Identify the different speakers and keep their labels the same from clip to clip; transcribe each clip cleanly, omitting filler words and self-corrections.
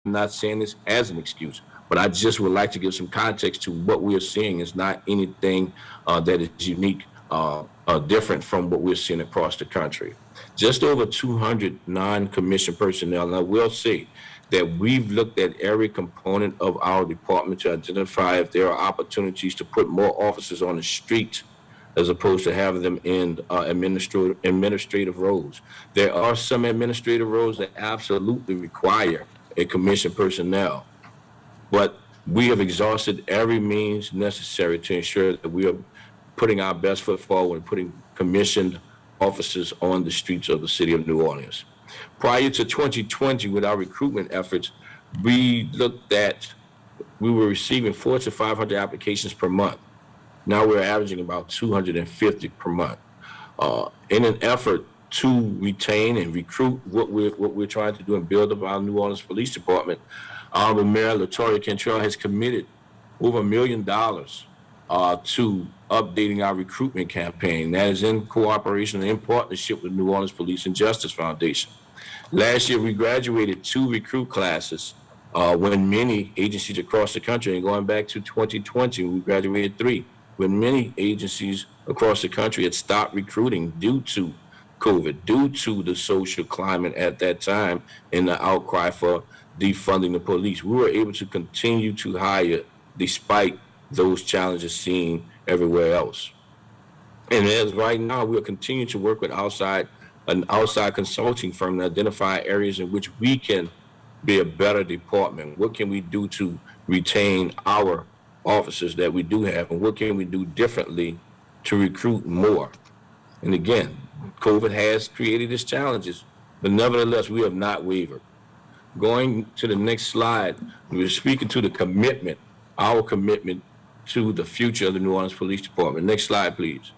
Speaker 1: not saying this as an excuse, but I just would like to give some context to what we're seeing is not anything that is unique, different from what we're seeing across the country. Just over 200 non-commissioned personnel. And I will say that we've looked at every component of our department to identify if there are opportunities to put more officers on the street as opposed to having them in administrative roles. There are some administrative roles that absolutely require a commissioned personnel, but we have exhausted every means necessary to ensure that we are putting our best foot forward and putting commissioned officers on the streets of the city of New Orleans. Prior to 2020, with our recruitment efforts, we looked at, we were receiving 400 to 500 applications per month. Now we're averaging about 250 per month. In an effort to retain and recruit what we're trying to do and build up our New Orleans Police Department, our Mayor Lateral Cantrell has committed over $1 million to updating our recruitment campaign. That is in cooperation and in partnership with New Orleans Police and Justice Foundation. Last year, we graduated 2 recruit classes when many agencies across the country, and going back to 2020, we graduated 3, when many agencies across the country had stopped recruiting due to COVID, due to the social climate at that time and the outcry for defunding the police. We were able to continue to hire despite those challenges seen everywhere else. And as right now, we'll continue to work with an outside consulting firm to identify areas in which we can be a better department. What can we do to retain our officers that we do have, and what can we do differently to recruit more? And again, COVID has created its challenges, but nevertheless, we have not wavered. Going to the next slide, we're speaking to the commitment, our commitment to the future of the New Orleans Police Department. Next slide, please.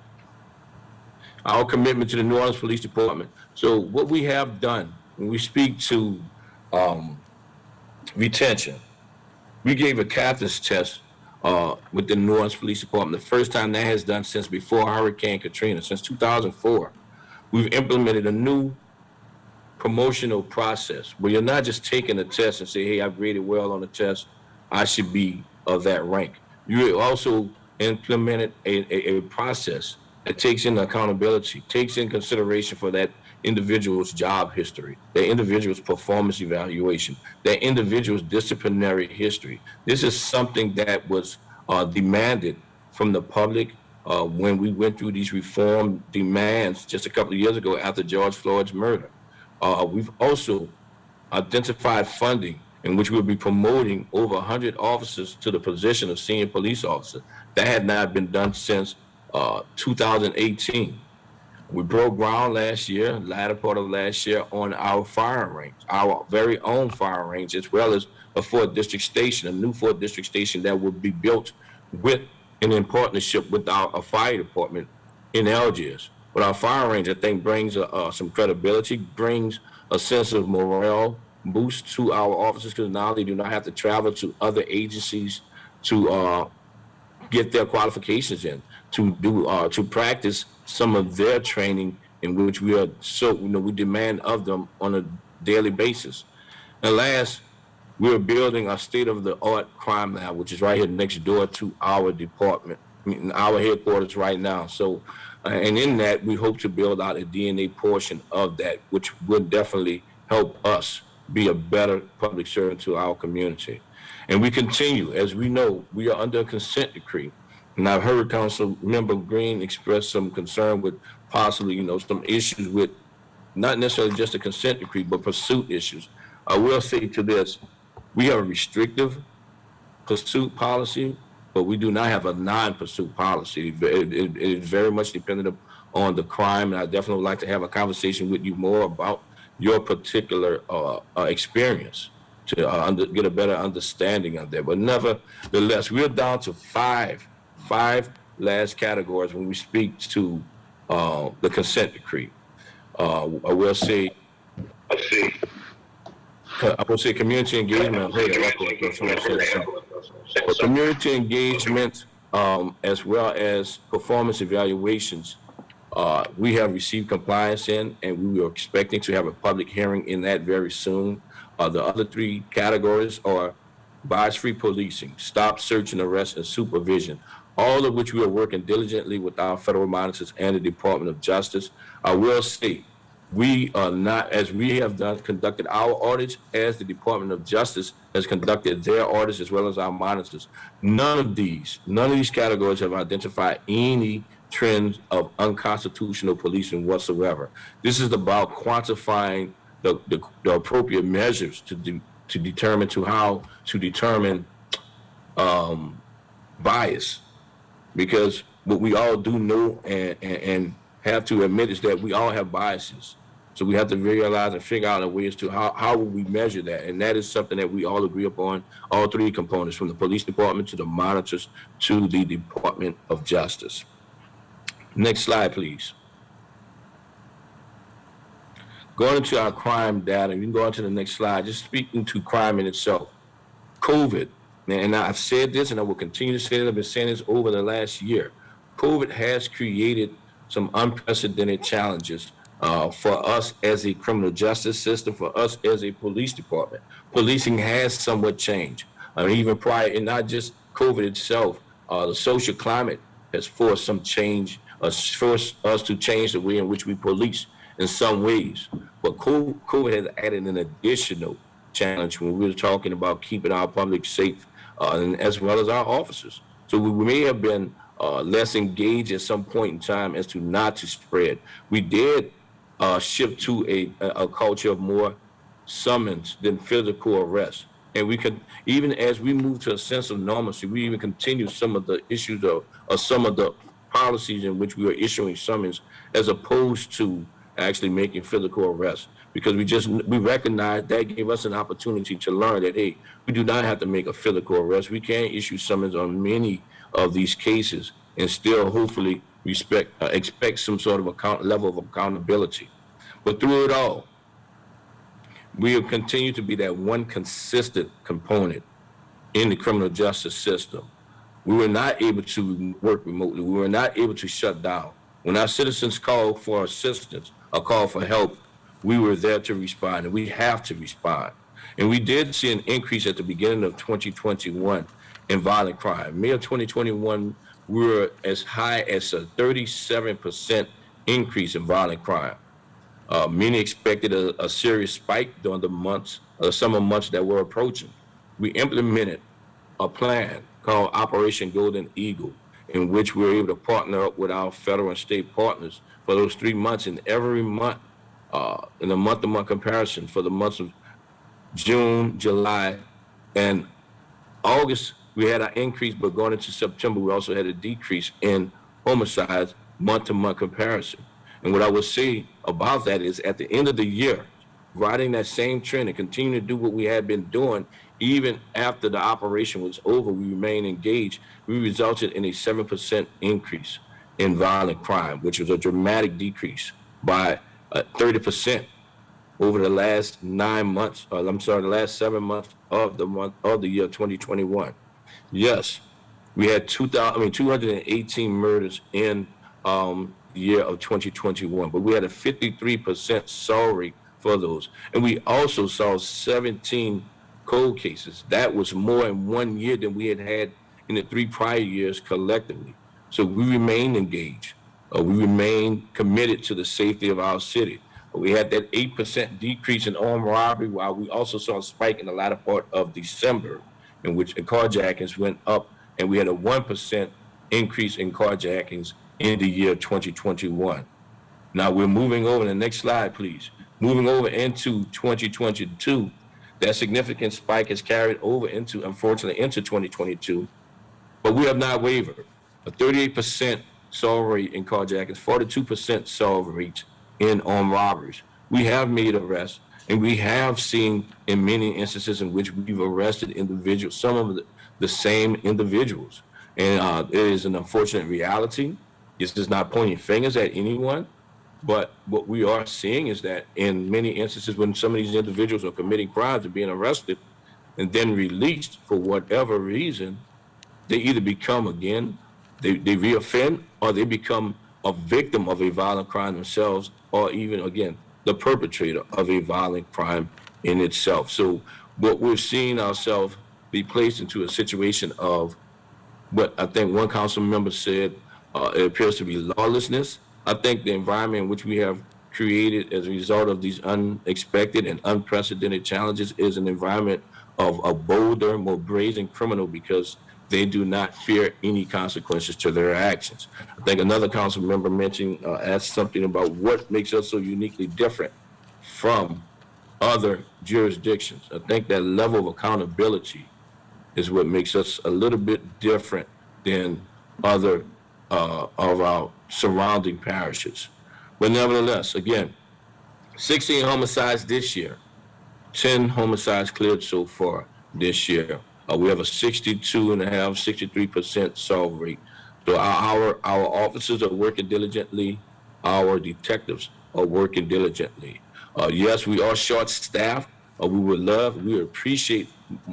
Speaker 1: Our commitment to the New Orleans Police Department. So what we have done when we speak to retention, we gave a captain's test with the New Orleans Police Department. The first time that has done since before Hurricane Katrina, since 2004. We've implemented a new promotional process where you're not just taking a test and say, hey, I graded well on the test, I should be of that rank. You also implemented a process that takes in accountability, takes in consideration for that individual's job history, their individual's performance evaluation, their individual's disciplinary history. This is something that was demanded from the public when we went through these reform demands just a couple of years ago after George Floyd's murder. We've also identified funding in which we'll be promoting over 100 officers to the position of senior police officer. That had not been done since 2018. We broke ground last year, latter part of last year, on our firing range, our very own firing range, as well as a 4th District station, a new 4th District station that will be built with and in partnership with our fire department in Algiers. But our firing range, I think, brings some credibility, brings a sense of morale boost to our officers, because now they do not have to travel to other agencies to get their qualifications in, to practice some of their training in which we are we demand of them on a daily basis. And last, we're building a state-of-the-art crime lab, which is right here next door to our department, our headquarters right now. So, and in that, we hope to build out a DNA portion of that, which would definitely help us be a better public servant to our community. And we continue, as we know, we are under a consent decree. And I've heard Council Member Green express some concern with possibly, some issues with not necessarily just a consent decree, but pursuit issues. I will say to this, we have a restrictive pursuit policy, but we do not have a non-pursuit policy. It is very much dependent on the crime, and I definitely would like to have a conversation with you more about your particular experience to get a better understanding of that. But nevertheless, we're down to five last categories when we speak to the consent decree. I will say community engagement. Community engagement, as well as performance evaluations, we have received compliance in, and we are expecting to have a public hearing in that very soon. The other three categories are bias-free policing, stop, search, and arrest, and supervision, all of which we are working diligently with our federal monitors and the Department of Justice. I will say, we are not, as we have done, conducted our audits, as the Department of Justice has conducted their audits, as well as our monitors. None of these categories have identified any trends of unconstitutional policing whatsoever. This is about quantifying the appropriate measures to determine bias, because what we all do know and have to admit is that we all have biases. So we have to realize and figure out a way as to how will we measure that. And that is something that we all agree upon, all three components, from the police department to the monitors to the Department of Justice. Next slide, please. Going into our crime data, you can go on to the next slide, just speaking to crime in itself. COVID, and I've said this and I will continue to say it, I've been saying this over the last year. COVID has created some unprecedented challenges for us as a criminal justice system, for us as a police department. Policing has somewhat changed. Even prior, and not just COVID itself, the social climate has forced some change, forced us to change the way in which we police in some ways. But COVID has added an additional challenge when we were talking about keeping our public safe, and as well as our officers. So we may have been less engaged at some point in time as to not to spread. We did shift to a culture of more summons than physical arrest. And we could, even as we move to a sense of normalcy, we even continue some of the issues of some of the policies in which we are issuing summons, as opposed to actually making physical arrests. Because we recognize that gave us an opportunity to learn that, hey, we do not have to make a physical arrest. We can issue summons on many of these cases and still hopefully expect some sort of level of accountability. But through it all, we have continued to be that one consistent component in the criminal justice system. We were not able to work remotely. We were not able to shut down. When our citizens call for assistance or call for help, we were there to respond, and we have to respond. And we did see an increase at the beginning of 2021 in violent crime. May of 2021, we were as high as a 37% increase in violent crime. Many expected a serious spike during the summer months that were approaching. We implemented a plan called Operation Golden Eagle, in which we were able to partner up with our federal and state partners for those 3 months. And every month, in a month-to-month comparison, for the months of June, July, and August, we had an increase, but going into September, we also had a decrease in homicides month-to-month comparison. And what I would say about that is, at the end of the year, riding that same trend and continuing to do what we had been doing, even after the operation was over, we remained engaged. We resulted in a 7% increase in violent crime, which was a dramatic decrease by 30% over the last the last 7 months of the year 2021. Yes, we had 218 murders in the year of 2021, but we had a 53% solve rate for those. And we also saw 17 cold cases. That was more in 1 year than we had in the 3 prior years collectively. So we remain engaged. We remain committed to the safety of our city. We had that 8% decrease in armed robbery, while we also saw a spike in the latter part of December, in which carjackings went up, and we had a 1% increase in carjackings in the year 2021. Now we're moving over to the next slide, please. Moving over into 2022, that significant spike has carried over unfortunately, into 2022, but we have not wavered. A 38% solve rate in carjackings, 42% solve rate in armed robberies. We have made arrests, and we have seen in many instances in which we've arrested individuals, some of the same individuals. And it is an unfortunate reality. This is not pointing fingers at anyone, but what we are seeing is that in many instances, when some of these individuals are committing crimes and being arrested and then released for whatever reason, they either become they reoffend, or they become a victim of a violent crime themselves, or even, again, the perpetrator of a violent crime in itself. So what we're seeing ourselves be placed into a situation of what I think one council member said, it appears to be lawlessness. I think the environment in which we have created as a result of these unexpected and unprecedented challenges is an environment of a bolder, more brazen criminal because they do not fear any consequences to their actions. I think another council member mentioned, asked something about what makes us so uniquely different from other jurisdictions. I think that level of accountability is what makes us a little bit different than other of our surrounding parishes. But nevertheless, again, 16 homicides this year, 10 homicides cleared so far this year. We have a 63% solve rate. So our officers are working diligently. Our detectives are working diligently. Yes, we are short-staffed. We would appreciate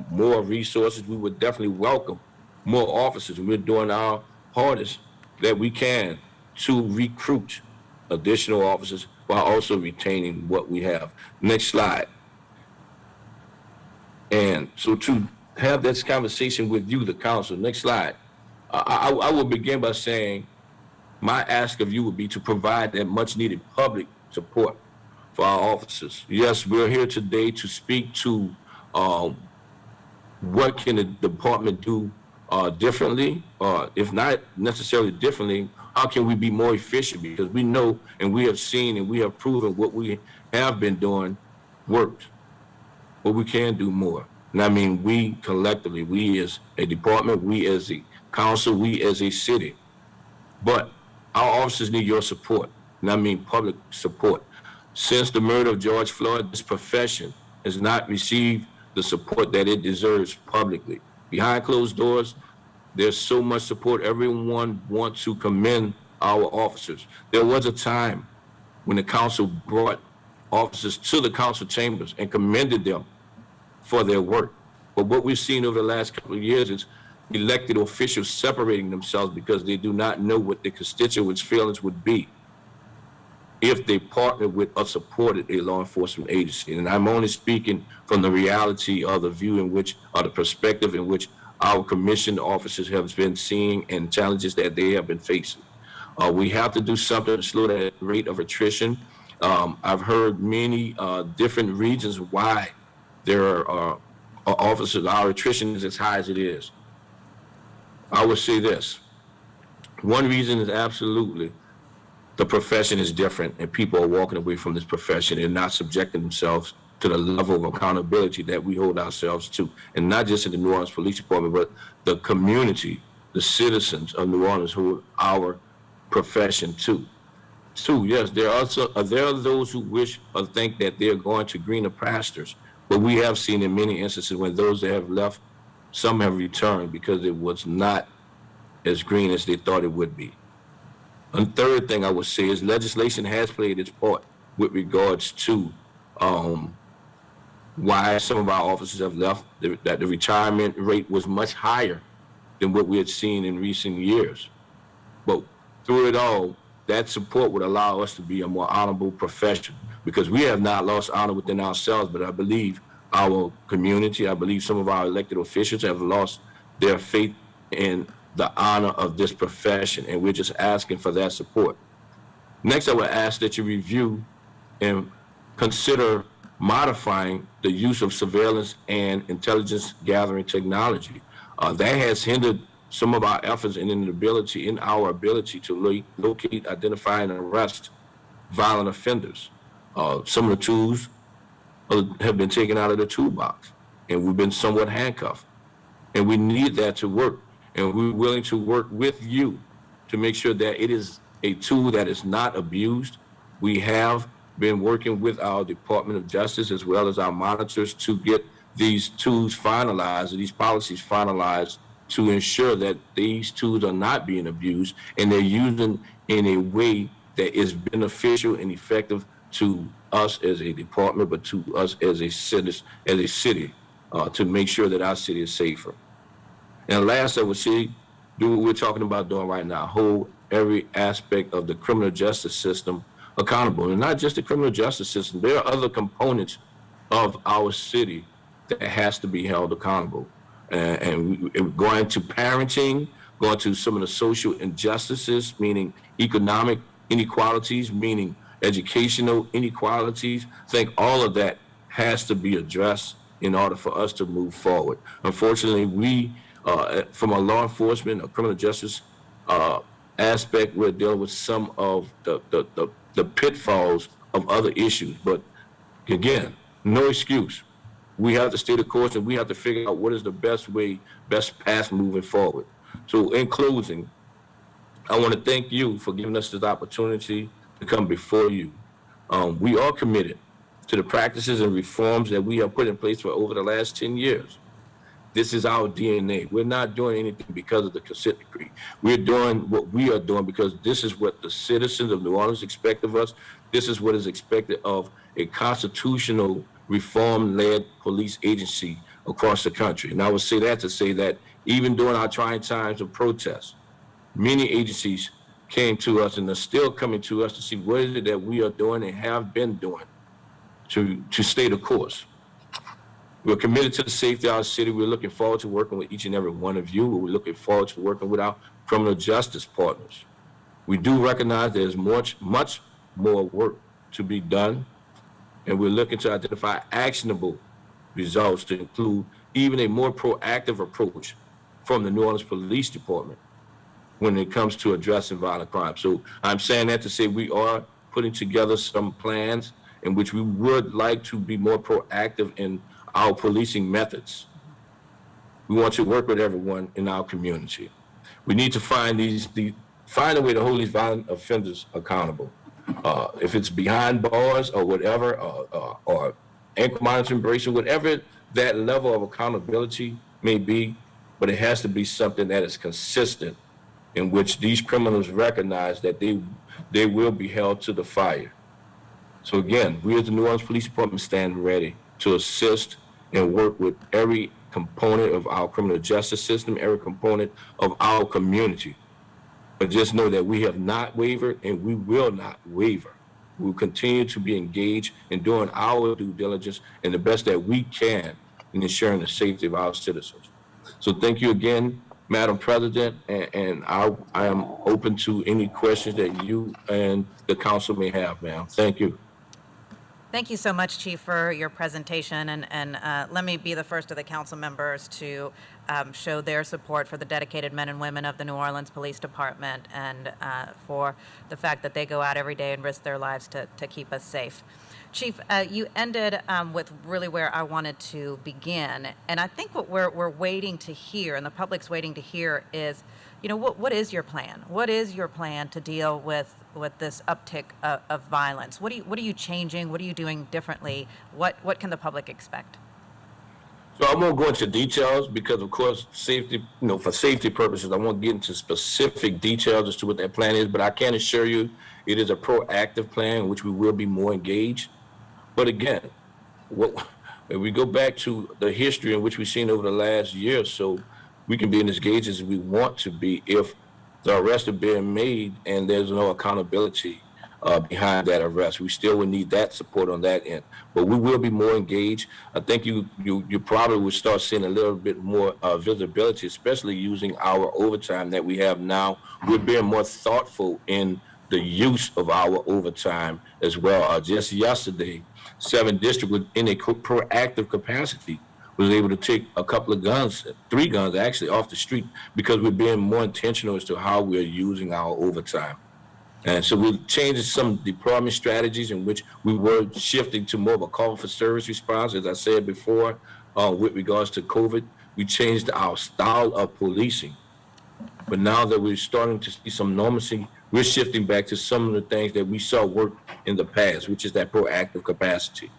Speaker 1: more resources. We would definitely welcome more officers. We're doing our hardest that we can to recruit additional officers while also retaining what we have. Next slide. And so to have this conversation with you, the council, next slide, I will begin by saying my ask of you would be to provide that much needed public support for our officers. Yes, we're here today to speak to what can the department do differently, or if not necessarily differently, how can we be more efficient? Because we know and we have seen and we have proven what we have been doing works, but we can do more. And I mean, we collectively, we as a department, we as a council, we as a city, but our officers need your support. And I mean public support. Since the murder of George Floyd, this profession has not received the support that it deserves publicly. Behind closed doors, there's so much support. Everyone wants to commend our officers. There was a time when the council brought officers to the council chambers and commended them for their work. But what we've seen over the last couple of years is elected officials separating themselves because they do not know what their constituents' feelings would be if they partnered with or supported a law enforcement agency. And I'm only speaking from the reality or the view in which, or the perspective in which our commissioned officers have been seeing and challenges that they have been facing. We have to do something to slow that rate of attrition. I've heard many different reasons why there are officers, our attrition is as high as it is. I would say this. One reason is absolutely the profession is different and people are walking away from this profession and not subjecting themselves to the level of accountability that we hold ourselves to. And not just in the New Orleans Police Department, but the community, the citizens of New Orleans hold our profession to. Two, yes, there are those who wish or think that they're going to greener pastures, but we have seen in many instances when those that have left, some have returned because it was not as green as they thought it would be. And third thing I would say is legislation has played its part with regards to why some of our officers have left, that the retirement rate was much higher than what we had seen in recent years. But through it all, that support would allow us to be a more honorable profession because we have not lost honor within ourselves, but I believe our community, I believe some of our elected officials have lost their faith in the honor of this profession, and we're just asking for that support. Next, I would ask that you review and consider modifying the use of surveillance and intelligence gathering technology. That has hindered some of our efforts in our ability to locate, identify, and arrest violent offenders. Some of the tools have been taken out of the toolbox, and we've been somewhat handcuffed. And we need that to work. And we're willing to work with you to make sure that it is a tool that is not abused. We have been working with our Department of Justice as well as our monitors to get these tools finalized, these policies finalized to ensure that these tools are not being abused and they're used in a way that is beneficial and effective to us as a department, but to us as a city, to make sure that our city is safer. And last, I would say, do what we're talking about doing right now, hold every aspect of the criminal justice system accountable. And not just the criminal justice system, there are other components of our city that has to be held accountable. Going to parenting, going to some of the social injustices, meaning economic inequalities, meaning educational inequalities. I think all of that has to be addressed in order for us to move forward. Unfortunately, from a law enforcement, a criminal justice uh, aspect, we're dealing with some of the pitfalls of other issues. But again, no excuse. We have to stay the course and we have to figure out what is the best path moving forward. So in closing, I want to thank you for giving us this opportunity to come before you. We are committed to the practices and reforms that we have put in place for over the last 10 years. This is our DNA. We're not doing anything because of the consent decree. We're doing what we are doing because this is what the citizens of New Orleans expect of us. This is what is expected of a constitutional reform-led police agency across the country. And I would say that to say that even during our trying times of protest, many agencies came to us and are still coming to us to see what is it that we are doing and have been doing to stay the course. We're committed to the safety of our city. We're looking forward to working with each and every one of you. We're looking forward to working with our criminal justice partners. We do recognize there's much more work to be done, and we're looking to identify actionable results to include even a more proactive approach from the New Orleans Police Department when it comes to addressing violent crime. So I'm saying that to say we are putting together some plans in which we would like to be more proactive in our policing methods. We want to work with everyone in our community. We need to find a way to hold these violent offenders accountable. If it's behind bars or whatever, or ankle monitoring bracelet, whatever that level of accountability may be, but it has to be something that is consistent in which these criminals recognize that they will be held to the fire. So again, we as the New Orleans Police Department stand ready to assist and work with every component of our criminal justice system, every component of our community. But just know that we have not wavered and we will not waver. We will continue to be engaged in doing our due diligence and the best that we can in ensuring the safety of our citizens. So thank you again, Madam President, and I am open to any questions that you and the council may have, ma'am. Thank you.
Speaker 2: Thank you so much, Chief, for your presentation, and let me be the first of the council members to show their support for the dedicated men and women of the New Orleans Police Department and for the fact that they go out every day and risk their lives to keep us safe. Chief, you ended with really where I wanted to begin, and I think what we're waiting to hear, and the public's waiting to hear, is, what is your plan? What is your plan to deal with this uptick of violence? What are you changing? What are you doing differently? What can the public expect?
Speaker 1: So I won't go into details because, of course, safety, for safety purposes, I won't get into specific details as to what that plan is, but I can assure you it is a proactive plan in which we will be more engaged. But again, if we go back to the history in which we've seen over the last year or so, we can be as engaged as we want to be if the arrests are being made and there's no accountability behind that arrest. We still would need that support on that end, but we will be more engaged. I think you probably would start seeing a little bit more visibility, especially using our overtime that we have now. We're being more thoughtful in the use of our overtime as well. Just yesterday, 7th District was in a proactive capacity was able to take a couple of guns, 3 guns actually, off the street because we're being more intentional as to how we're using our overtime. And so we're changing some deployment strategies in which we were shifting to more of a call for service response. As I said before, with regards to COVID, we changed our style of policing. But now that we're starting to see some normalcy, we're shifting back to some of the things that we saw work in the past, which is that proactive capacity.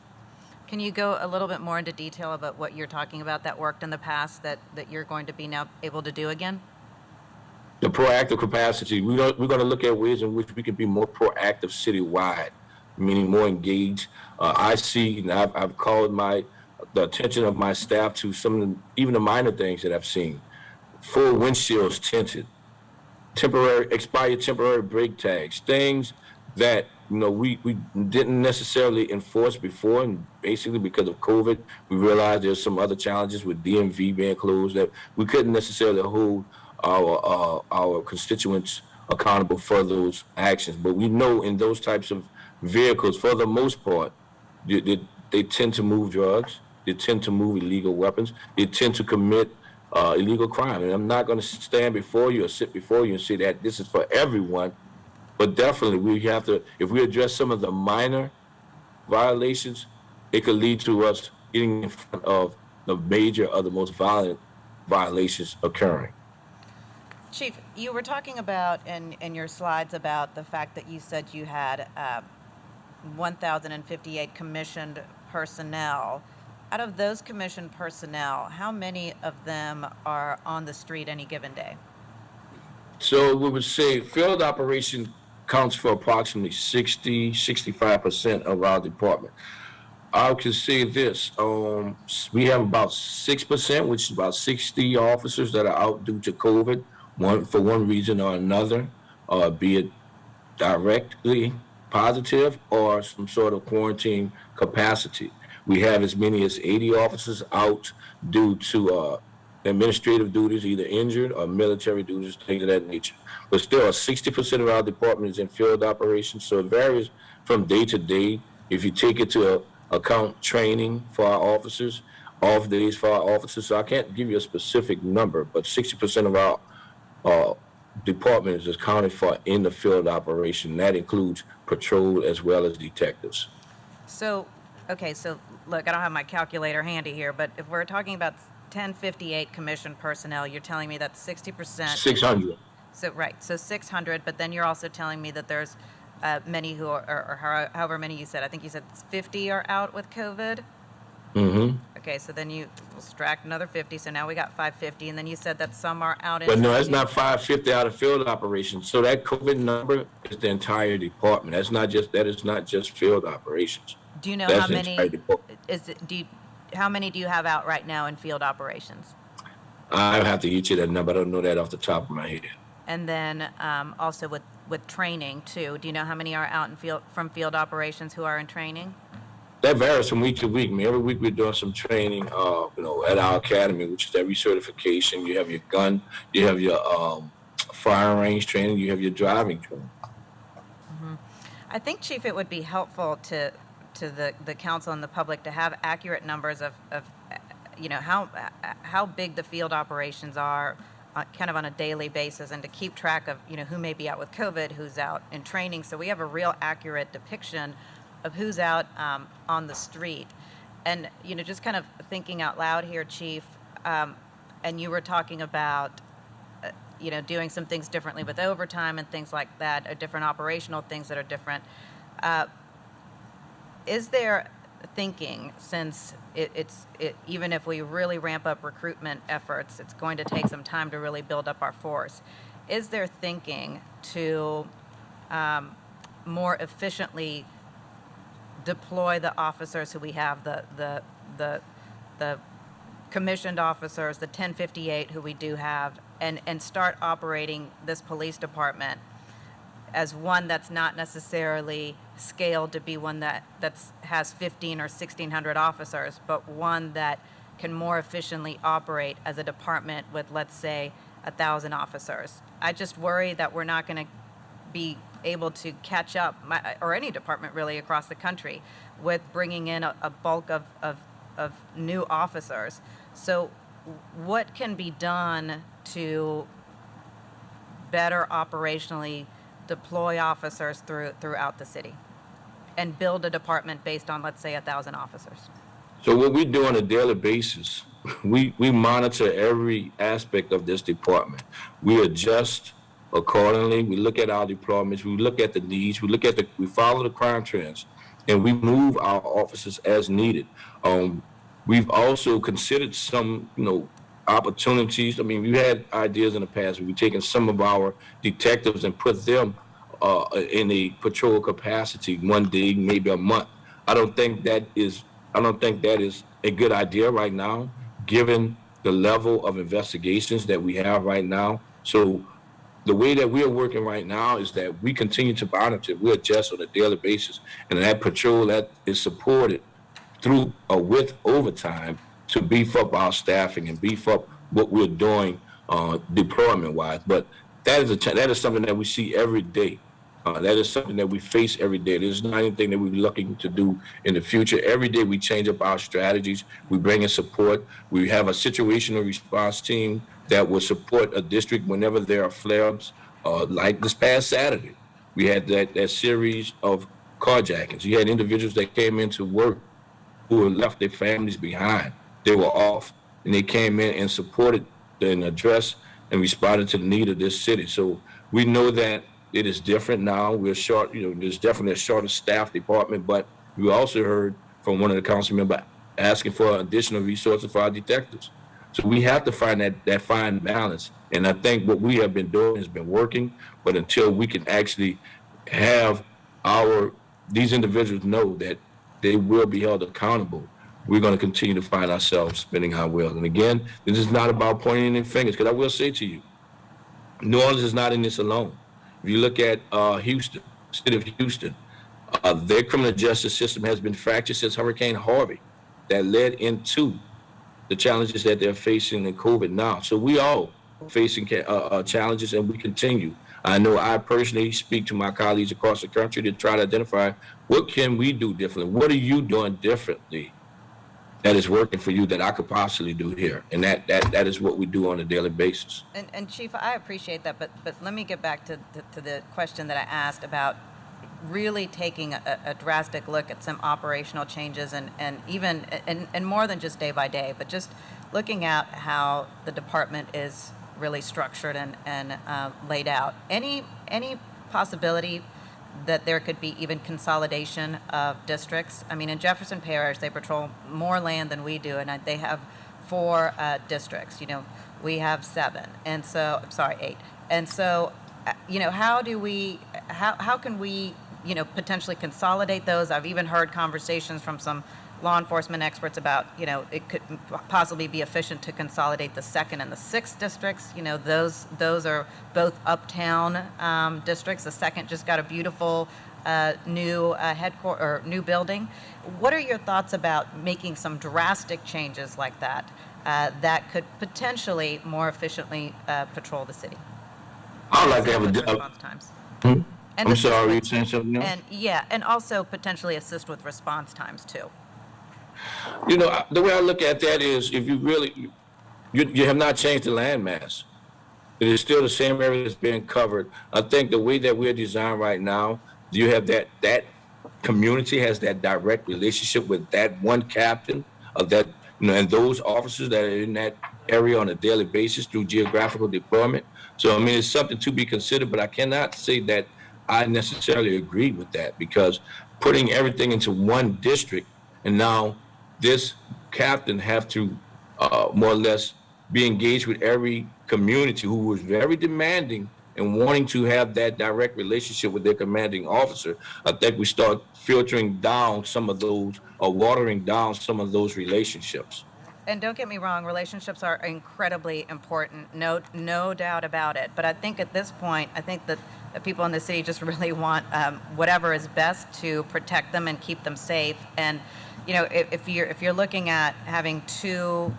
Speaker 2: Can you go a little bit more into detail about what you're talking about that worked in the past that you're going to be now able to do again?
Speaker 1: The proactive capacity, we're going to look at ways in which we can be more proactive citywide, meaning more engaged. I see, and I've called the attention of my staff to some of even the minor things that I've seen. Full windshields tinted, expired temporary brake tags, things that we didn't necessarily enforce before, and basically because of COVID, we realized there's some other challenges with DMV being closed that we couldn't necessarily hold our constituents accountable for those actions. But we know in those types of vehicles, for the most part, they tend to move drugs, they tend to move illegal weapons, they tend to commit illegal crime. And I'm not going to stand before you or sit before you and say that this is for everyone, but definitely we have to, if we address some of the minor violations, it could lead to us getting in front of the major or the most violent violations occurring.
Speaker 2: Chief, you were talking about in your slides about the fact that you said you had 1,058 commissioned personnel. Out of those commissioned personnel, how many of them are on the street any given day?
Speaker 1: So we would say field operation counts for approximately 65% of our department. I can say this, we have about 6%, which is about 60 officers that are out due to COVID, for one reason or another, be it directly positive or some sort of quarantine capacity. We have as many as 80 officers out due to administrative duties, either injured or military duties, things of that nature. But still, 60% of our department is in field operations, so it varies from day to day. If you take it to account training for our officers, off days for our officers, so I can't give you a specific number, but 60% of our department is accounted for in the field operation. That includes patrol as well as detectives.
Speaker 2: So, okay, so look, I don't have my calculator handy here, but if we're talking about 1058 commissioned personnel, you're telling me that's 60%.
Speaker 1: 600.
Speaker 2: So, right, so 600, but then you're also telling me that there's many who are, or however many you said, I think you said 50 are out with COVID?
Speaker 1: Mm-hmm.
Speaker 2: Okay, so then you subtract another 50, so now we got 550, and then you said that some are out in...
Speaker 1: But no, that's not 550 out of field operations. So that COVID number is the entire department. That is not just field operations.
Speaker 2: Do you know
Speaker 1: That's
Speaker 2: how
Speaker 1: the
Speaker 2: many
Speaker 1: entire department.
Speaker 2: how many do you have out right now in field operations?
Speaker 1: I have to get you that number. I don't know that off the top of my head.
Speaker 2: And then also with training too. Do you know how many are out in field operations who are in training?
Speaker 1: That varies from week to week. I mean, every week we're doing some training, at our academy, which is every certification. You have your gun, you have your firing range training, you have your driving training.
Speaker 2: Mm-hmm. I think, Chief, it would be helpful to the council and the public to have accurate numbers of how big the field operations are kind of on a daily basis, and to keep track of who may be out with COVID, who's out in training, so we have a real accurate depiction of who's out on the street. And just kind of thinking out loud here, Chief, and you were talking about doing some things differently with overtime and things like that, or different operational things that are different. Is there thinking, since even if we really ramp up recruitment efforts, it's going to take some time to really build up our force, is there thinking to more efficiently deploy the officers who we have, the commissioned officers, the 1058 who we do have, and start operating this police department as one that's not necessarily scaled to be one that has 15 or 1,600 officers, but one that can more efficiently operate as a department with, let's say, 1,000 officers. I just worry that we're not going to be able to catch up, or any department really across the country, with bringing in a bulk of new officers. So what can be done to better operationally deploy officers throughout the city and build a department based on, let's say, 1,000 officers?
Speaker 1: So what we do on a daily basis, we monitor every aspect of this department. We adjust accordingly. We look at our deployments. We look at the needs. We follow the crime trends, and we move our officers as needed. We've also considered some, opportunities. I mean, we've had ideas in the past. We've taken some of our detectives and put them in a patrol capacity one day, maybe a month. I don't think that is a good idea right now, given the level of investigations that we have right now. So the way that we are working right now is that we continue to monitor, we adjust on a daily basis, and that patrol that is supported through or with overtime to beef up our staffing and beef up what we're doing deployment wise. But that is something that we see every day. That is something that we face every day. There's not anything that we're looking to do in the future. Every day we change up our strategies. We bring in support. We have a situational response team that will support a district whenever there are flare-ups. Like this past Saturday, we had that series of carjackings. You had individuals that came into work who had left their families behind. They were off, and they came in and supported and addressed and responded to the need of this city. So we know that it is different now. We're short, there's definitely a shorter staff department, but we also heard from one of the council members asking for additional resources for our detectives. So we have to find that fine balance. And I think what we have been doing has been working, but until we can actually have these individuals know that they will be held accountable, we're going to continue to find ourselves spinning our wheels. And again, this is not about pointing any fingers, because I will say to you, New Orleans is not in this alone. If you look at Houston, city of Houston, their criminal justice system has been fractured since Hurricane Harvey. That led into the challenges that they're facing in COVID now. So we all facing challenges, and we continue. I know I personally speak to my colleagues across the country to try to identify what can we do differently. What are you doing differently that is working for you that I could possibly do here? And that is what we do on a daily basis.
Speaker 2: And Chief, I appreciate that, but let me get back to the question that I asked about really taking a drastic look at some operational changes and even and more than just day by day, but just looking at how the department is really structured and laid out. Any possibility that there could be even consolidation of districts? I mean, in Jefferson Parish, they patrol more land than we do, and they have 4 districts. We have 7, and so I'm sorry, 8. And so, how can we potentially consolidate those? I've even heard conversations from some law enforcement experts about, it could possibly be efficient to consolidate the 2nd and the 6th districts. Those are both uptown districts. The 2nd just got a beautiful new headquarters or new building. What are your thoughts about making some drastic changes like that that could potentially more efficiently patrol the city?
Speaker 1: I'd like to have
Speaker 2: With
Speaker 1: a.
Speaker 2: response times.
Speaker 1: Hmm?
Speaker 2: And
Speaker 1: I'm
Speaker 2: assist
Speaker 1: sorry,
Speaker 2: with-
Speaker 1: you saying something else?
Speaker 2: and also potentially assist with response times too.
Speaker 1: The way I look at that is, if you have not changed the landmass. It is still the same area that's being covered. I think the way that we're designed right now, you have that community has that direct relationship with that one captain of that, and those officers that are in that area on a daily basis through geographical deployment. So, I mean, it's something to be considered, but I cannot say that I necessarily agree with that, because putting everything into one district, and now this captain have to more or less be engaged with every community who was very demanding and wanting to have that direct relationship with their commanding officer. I think we start filtering down some of those, or watering down some of those relationships.
Speaker 2: And don't get me wrong, relationships are incredibly important, no doubt about it. But I think at this point, I think that the people in the city just really want whatever is best to protect them and keep them safe. And if you're looking at having two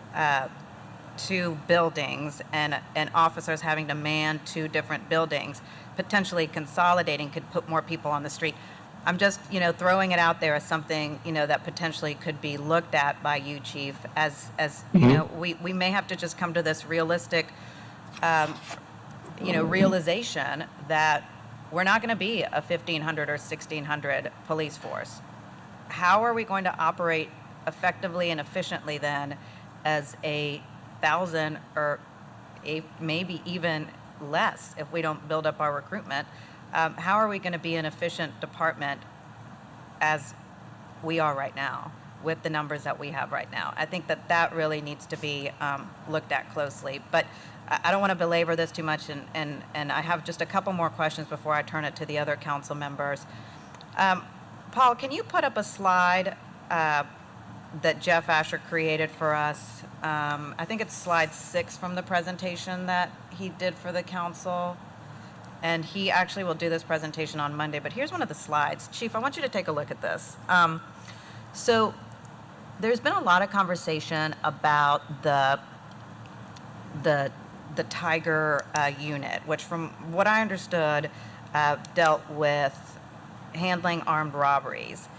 Speaker 2: buildings and officers having to man 2 different buildings, potentially consolidating could put more people on the street. I'm just, throwing it out there as something, that potentially could be looked at by you, Chief, as we may have to just come to this realistic, realization that we're not going to be a 1,500 or 1,600 police force. How are we going to operate effectively and efficiently then as a 1,000 or maybe even less if we don't build up our recruitment? How are we going to be an efficient department as we are right now with the numbers that we have right now? I think that really needs to be looked at closely. But I don't want to belabor this too much, and I have just a couple more questions before I turn it to the other council members. Paul, can you put up a slide that Jeff Asher created for us? I think it's slide 6 from the presentation that he did for the council. and he actually will do this presentation on Monday. But here's one of the slides. Chief, I want you to take a look at this. So there's been a lot of conversation about the Tiger unit, which from what I understood dealt with handling armed robberies.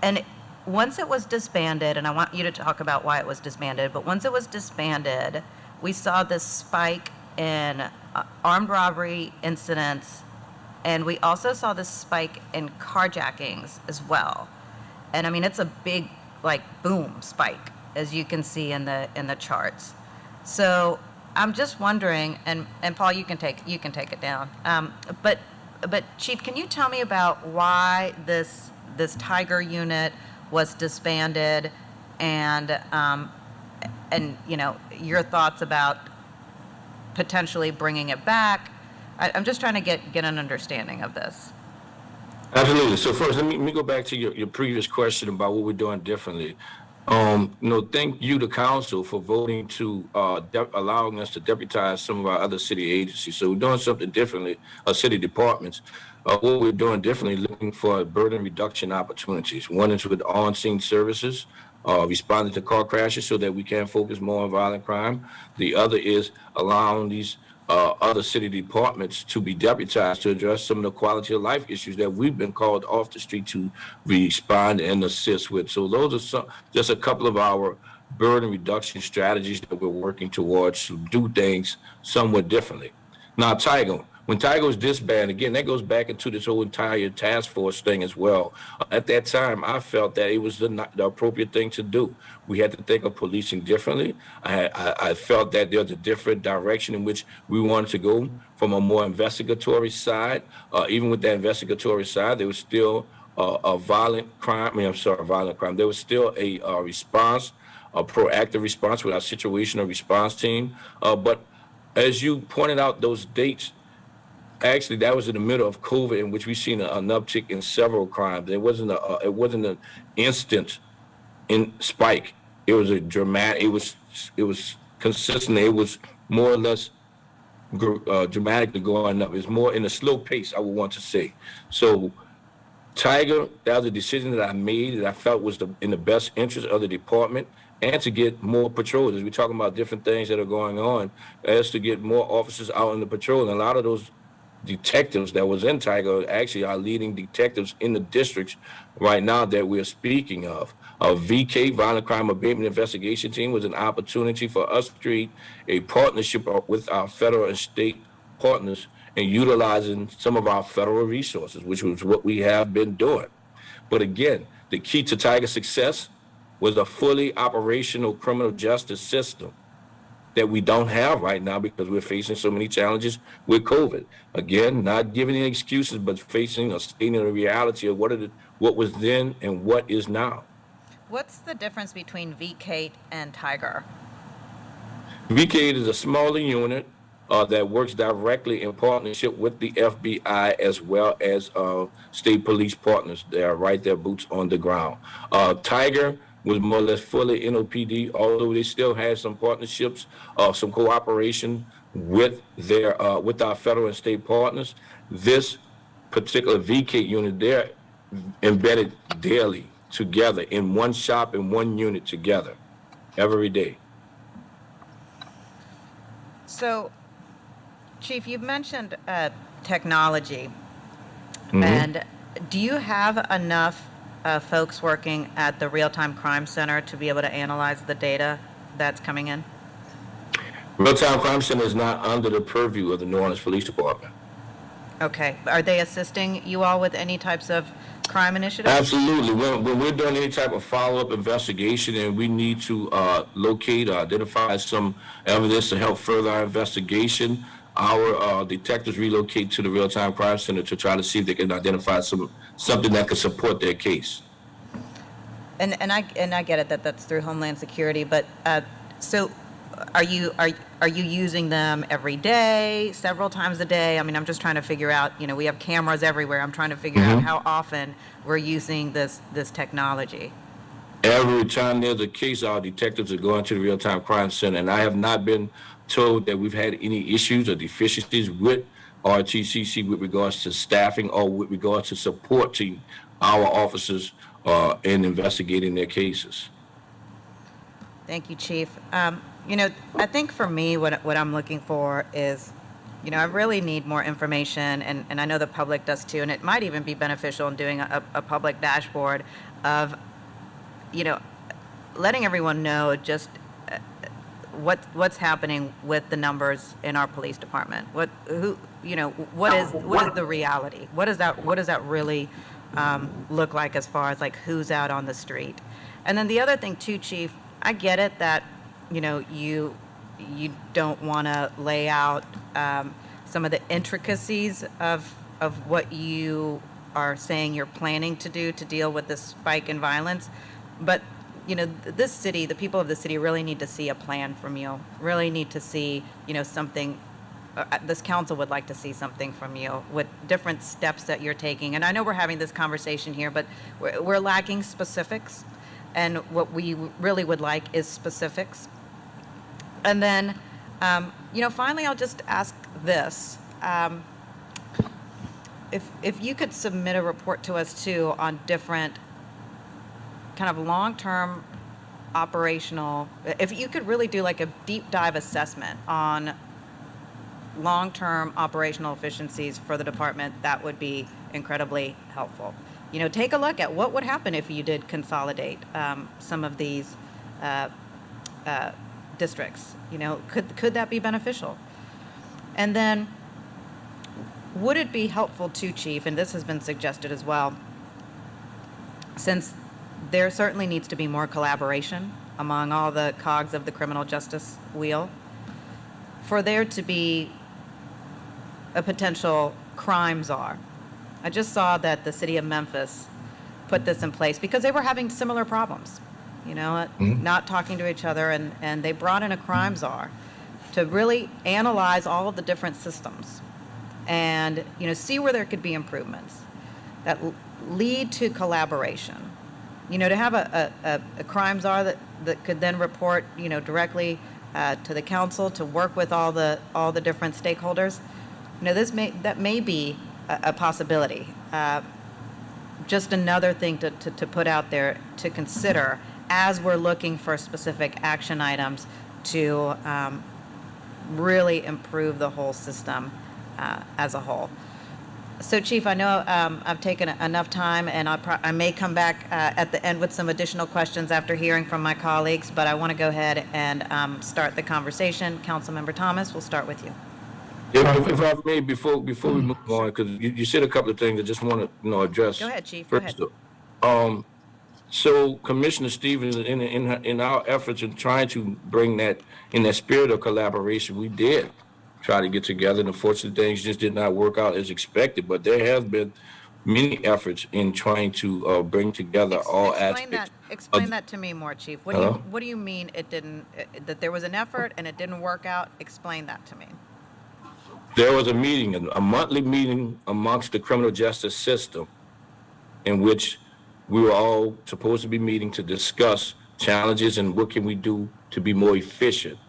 Speaker 2: And once it was disbanded, and I want you to talk about why it was disbanded, but once it was disbanded, we saw this spike in armed robbery incidents, and we also saw this spike in carjackings as well. And I mean, it's a big, like, boom spike, as you can see in the charts. So I'm just wondering, and Paul, you can take it down. But Chief, can you tell me about why this Tiger unit was disbanded, and your thoughts about potentially bringing it back? I'm just trying to get an understanding of this.
Speaker 1: Absolutely. So first, let me go back to your previous question about what we're doing differently. Thank you to council for voting to allowing us to deputize some of our other city agencies. So we're doing something differently, city departments. What we're doing differently, looking for burden reduction opportunities. One is with on-scene services, responding to car crashes so that we can focus more on violent crime. The other is allowing these other city departments to be deputized to address some of the quality of life issues that we've been called off the street to respond and assist with. So those are just a couple of our burden reduction strategies that we're working towards to do things somewhat differently. Now, when Tiger was disbanded, again, that goes back into this whole entire task force thing as well. At that time, I felt that it was the appropriate thing to do. We had to think of policing differently. I felt that there's a different direction in which we wanted to go from a more investigatory side. Even with that investigatory side, there was still a violent crime. There was still a response, a proactive response with our situational response team. But as you pointed out, those dates, actually, that was in the middle of COVID, in which we've seen an uptick in several crimes. It wasn't an instant spike. It was a dramatic. It was consistent. It was more or less dramatically going up. It's more in a slow pace, I would want to say. So, Tiger, that was a decision that I made that I felt was in the best interest of the department, and to get more patrols. As we're talking about different things that are going on, as to get more officers out in the patrol. And a lot of those detectives that was in Tiger actually are leading detectives in the districts right now that we're speaking of. VK, Violent Crime Abatement Investigation Team, was an opportunity for us to create a partnership with our federal and state partners and utilizing some of our federal resources, which was what we have been doing. But again, the key to Tiger's success was a fully operational criminal justice system that we don't have right now because we're facing so many challenges with COVID. Again, not giving any excuses, but facing a stating the reality of what was then and what is now.
Speaker 2: What's the difference between VK and Tiger?
Speaker 1: VK is a smaller unit that works directly in partnership with the FBI as well as state police partners. They are right there, boots on the ground. Tiger was more or less fully NOPD, although they still had some partnerships, some cooperation with with our federal and state partners. This particular VK unit, they're embedded daily together in one shop, in one unit together every day.
Speaker 2: So, Chief, you've mentioned technology, and do you have enough folks working at the Real-Time Crime Center to be able to analyze the data that's coming in?
Speaker 1: Real-Time Crime Center is not under the purview of the New Orleans Police Department.
Speaker 2: Okay. Are they assisting you all with any types of crime initiatives?
Speaker 1: Absolutely. When we're doing any type of follow-up investigation and we need to locate or identify some evidence to help further our investigation, our detectives relocate to the Real-Time Crime Center to try to see if they can identify something that could support their case.
Speaker 2: And I get it that that's through Homeland Security, but so are you using them every day, several times a day? I mean, I'm just trying to figure out. We have cameras everywhere. I'm trying to figure out how often we're using this technology.
Speaker 1: Every time there's a case, our detectives are going to the Real-Time Crime Center, and I have not been told that we've had any issues or deficiencies with RTCC with regards to staffing or with regards to supporting our officers in investigating their cases.
Speaker 2: Thank you, Chief. I think for me, what I'm looking for is, I really need more information, and I know the public does too, and it might even be beneficial in doing a public dashboard of, letting everyone know just what's happening with the numbers in our police department. What is the reality? What does that really look like as far as like who's out on the street? And then the other thing too, Chief, I get it that you don't want to lay out some of the intricacies of what you are saying you're planning to do to deal with this spike in violence, but this city, the people of the city really need to see a plan from you, really need to see, something. This council would like to see something from you with different steps that you're taking. And I know we're having this conversation here, but we're lacking specifics. And what we really would like is specifics. And then, finally, I'll just ask this. If you could submit a report to us, too, on different kind of long-term operational, if you could really do like a deep dive assessment on long-term operational efficiencies for the department, that would be incredibly helpful. Take a look at what would happen if you did consolidate some of these districts. Could that be beneficial? And then would it be helpful too, Chief, and this has been suggested as well, since there certainly needs to be more collaboration among all the cogs of the criminal justice wheel, for there to be a potential crime czar. I just saw that the city of Memphis put this in place because they were having similar problems, not talking to each other, and they brought in a crime czar to really analyze all of the different systems and, see where there could be improvements that lead to collaboration. To have a crime czar that could then report, directly to the council to work with all the different stakeholders. That may be a possibility. Just another thing to put out there to consider as we're looking for specific action items to really improve the whole system as a whole. So, Chief, I know I've taken enough time, and I may come back at the end with some additional questions after hearing from my colleagues, but I want to go ahead and start the conversation. Councilmember Thomas, we'll start with you.
Speaker 1: If I may, before we move on, because you said a couple of things I just want to address.
Speaker 2: Go ahead, Chief.
Speaker 1: First,
Speaker 2: Go ahead.
Speaker 1: So Commissioner Stevens, in our efforts in trying to bring that in that spirit of collaboration, we did try to get together, and unfortunately things just did not work out as expected. But there have been many efforts in trying to bring together all aspects.
Speaker 2: Explain that to me more, Chief. What do you mean it didn't? That there was an effort and it didn't work out? Explain that to me.
Speaker 1: There was a meeting, a monthly meeting amongst the criminal justice system, in which we were all supposed to be meeting to discuss challenges and what can we do to be more efficient.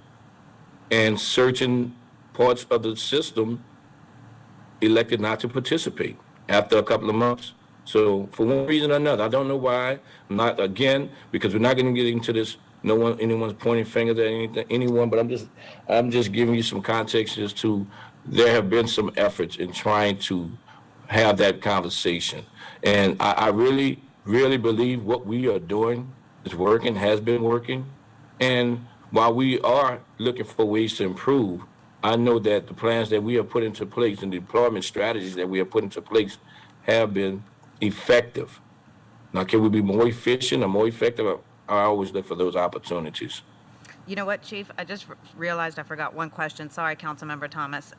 Speaker 1: And certain parts of the system elected not to participate after a couple of months. So for one reason or another, I don't know why, not again, because we're not going to get into this, anyone's pointing fingers at anyone, but I'm just giving you some context as to there have been some efforts in trying to have that conversation. And I really, really believe what we are doing is working, has been working. And while we are looking for ways to improve, I know that the plans that we have put into place and the deployment strategies that we have put into place have been effective. Now, can we be more efficient or more effective? I always look for those opportunities.
Speaker 2: You know what, Chief? I just realized I forgot one question. Sorry, Councilmember Thomas.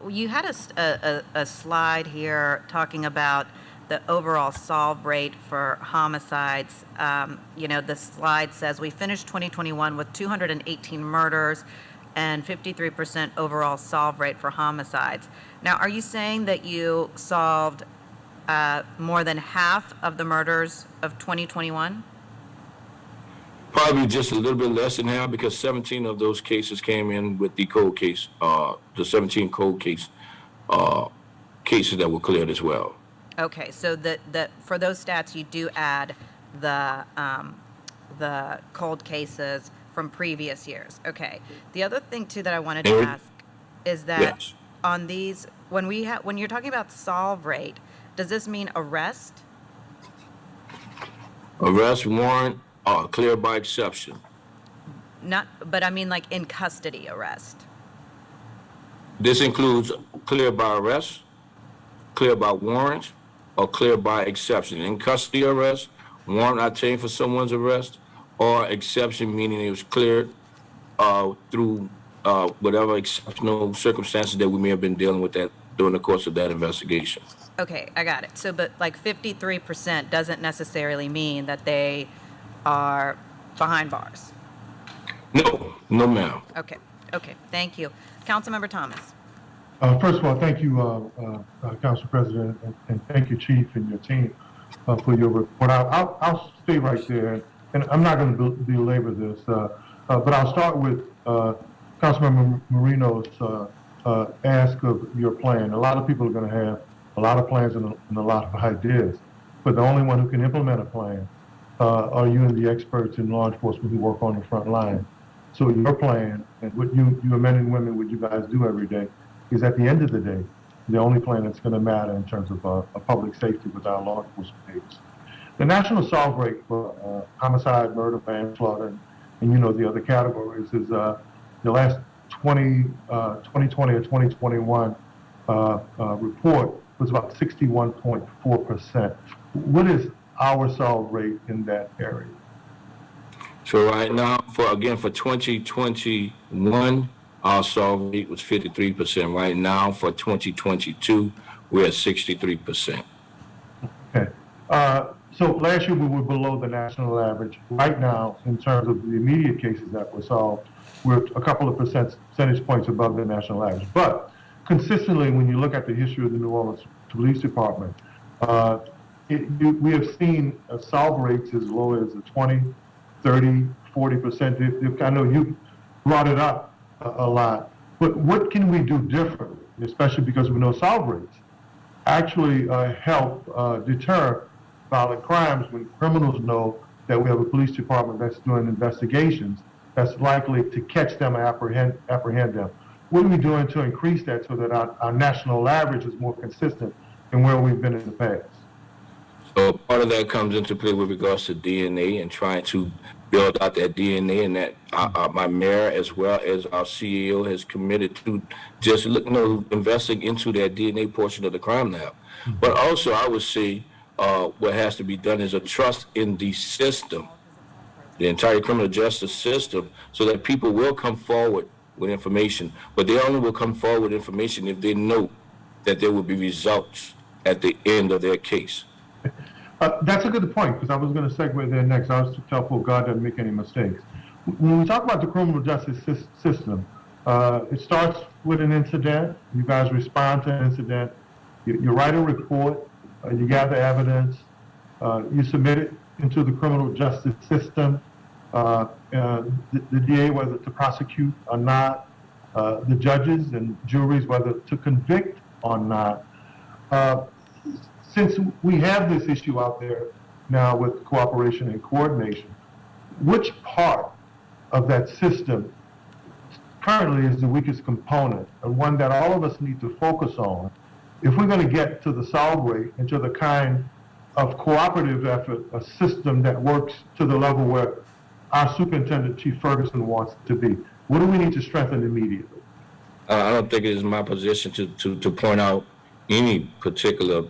Speaker 2: You had a slide here talking about the overall solve rate for homicides. The slide says we finished 2021 with 218 murders and 53% overall solve rate for homicides. Now, are you saying that you solved more than half of the murders of 2021?
Speaker 1: Probably just a little bit less than half, because 17 of those cases came in with the cold case, the 17 cold case. cases that were cleared as well.
Speaker 2: Okay, so for those stats, you do add the cold cases from previous years. Okay. The other thing too that I wanted to ask is that
Speaker 1: Yes.
Speaker 2: on these, when you're talking about solve rate, does this mean arrest?
Speaker 1: Arrest warrant clear by exception.
Speaker 2: Not, but I mean like in custody arrest.
Speaker 1: This includes clear by arrest, clear by warrant, or clear by exception. In custody arrest, warrant obtained for someone's arrest, or exception meaning it was cleared through whatever exceptional circumstances that we may have been dealing with that during the course of that investigation.
Speaker 2: Okay, I got it. So, but like 53% doesn't necessarily mean that they are behind bars.
Speaker 1: No, no, ma'am.
Speaker 2: Okay, okay, thank you. Councilmember Thomas.
Speaker 3: First of all, thank you, Council President, and thank you, Chief, and your team for your report. I'll stay right there, and I'm not going to belabor this, but I'll start with Councilmember Marino's ask of your plan. A lot of people are going to have a lot of plans and a lot of ideas, but the only one who can implement a plan are you and the experts in law enforcement who work on the front line. So your plan and what you men and women, what you guys do every day, is at the end of the day, the only plan that's going to matter in terms of public safety with our law enforcement agents. The national solve rate for homicide, murder, manslaughter, and the other categories is the last 2020 or 2021 report was about 61.4%. What is our solve rate in that area?
Speaker 1: So right now, for 2021, our solve rate was 53%. Right now, for 2022, we're at 63%.
Speaker 3: Okay. So last year we were below the national average. Right now, in terms of the immediate cases that were solved, we're a couple of percentage points above the national average. But consistently, when you look at the history of the New Orleans Police Department, we have seen solve rates as low as 20, 30, 40%. I know you brought it up a lot, but what can we do differently, especially because we know solve rates actually help deter violent crimes when criminals know that we have a police department that's doing investigations that's likely to catch them and apprehend them. What are we doing to increase that so that our national average is more consistent than where we've been in the past?
Speaker 1: So part of that comes into play with regards to DNA and trying to build out that DNA, and that my mayor as well as our CEO has committed to just investing into that DNA portion of the crime now. But also I would say what has to be done is a trust in the system, the entire criminal justice system, so that people will come forward with information, but they only will come forward with information if they know that there will be results at the end of their case.
Speaker 3: That's a good point, because I was going to segue there next. I was to tell people God doesn't make any mistakes. When we talk about the criminal justice system, it starts with an incident. You guys respond to an incident. You write a report. You gather evidence. You submit it into the criminal justice system. The DA, whether to prosecute or not, the judges and juries, whether to convict or not. Since we have this issue out there now with cooperation and coordination, which part of that system currently is the weakest component, and one that all of us need to focus on if we're going to get to the solve rate and to the kind of cooperative effort, a system that works to the level where our Superintendent Chief Ferguson wants it to be? What do we need to strengthen immediately?
Speaker 1: I don't think it is my position to point out any particular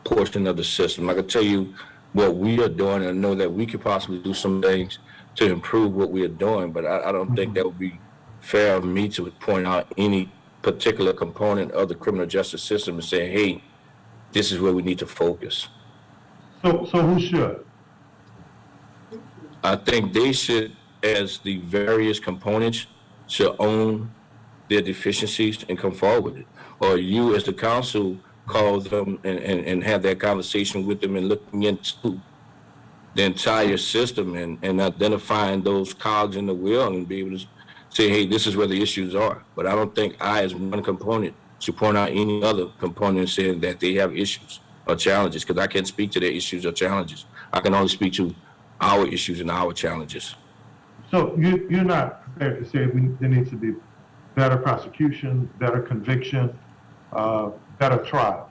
Speaker 1: portion of the system. I can tell you what we are doing, and know that we could possibly do some things to improve what we are doing, but I don't think that would be fair of me to point out any particular component of the criminal justice system and say, hey, this is where we need to focus.
Speaker 3: So who should?
Speaker 1: I think they should, as the various components, should own their deficiencies and come forward with it. Or you as the council call them and have that conversation with them and looking into the entire system and identifying those cogs in the wheel and be able to say, hey, this is where the issues are. But I don't think I, as one component, to point out any other component saying that they have issues or challenges, because I can't speak to their issues or challenges. I can only speak to our issues and our challenges.
Speaker 3: So you're not prepared to say there needs to be better prosecution, better conviction, better trials?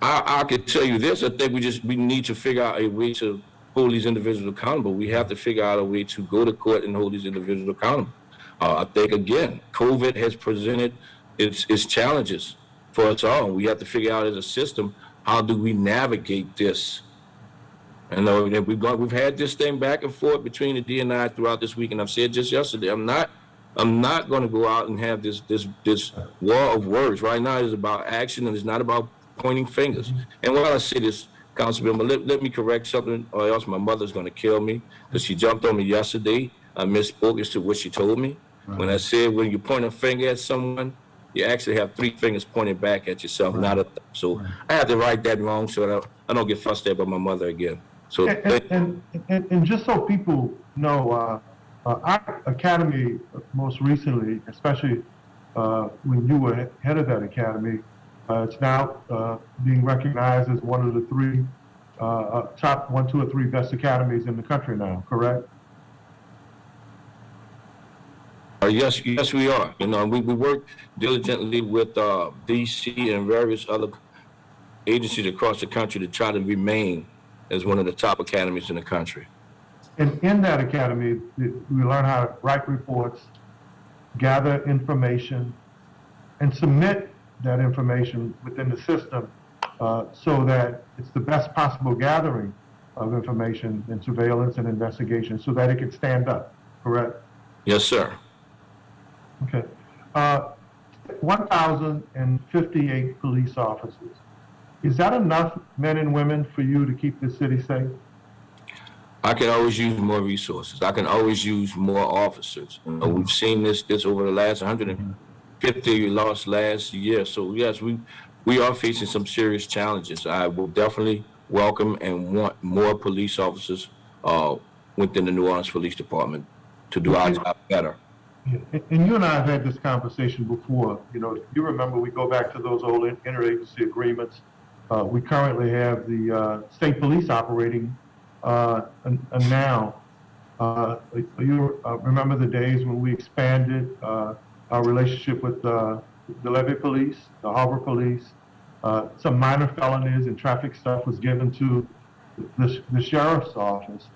Speaker 1: I can tell you this. I think we need to figure out a way to hold these individuals accountable. We have to figure out a way to go to court and hold these individuals accountable. I think, again, COVID has presented its challenges for us all. We have to figure out as a system, how do we navigate this? I know that we've had this thing back and forth between the DNI throughout this week, and I've said just yesterday, I'm not going to go out and have this war of words. Right now, it's about action, and it's not about pointing fingers. And while I say this, Councilman, let me correct something, or else my mother's going to kill me, because she jumped on me yesterday. I misspoke as to what she told me. When I said when you point a finger at someone, you actually have 3 fingers pointed back at yourself, not a so I had to write that wrong so I don't get frustrated by my mother again. So
Speaker 3: and just so people know, our academy most recently, especially when you were head of that academy, it's now being recognized as one of the 3 top 1, 2, or 3 best academies in the country now. Correct?
Speaker 1: yes, we are. You know, we work diligently with DC and various other agencies across the country to try to remain as one of the top academies in the country.
Speaker 3: And in that academy, we learn how to write reports, gather information, and submit that information within the system so that it's the best possible gathering of information and surveillance and investigation so that it can stand up. Correct?
Speaker 1: Yes, sir.
Speaker 3: Okay. 1,058 police officers. Is that enough men and women for you to keep the city safe?
Speaker 1: I can always use more resources. I can always use more officers. You know, we've seen this over the last 150 we lost last year. So yes, we are facing some serious challenges. I will definitely welcome and want more police officers within the New Orleans Police Department to do our job better.
Speaker 3: Yeah. And you and I have had this conversation before. You know, you remember we go back to those old interagency agreements. We currently have the state police operating now. You remember the days when we expanded our relationship with the levee police, the harbor police. Some minor felonies and traffic stuff was given to the sheriff's office.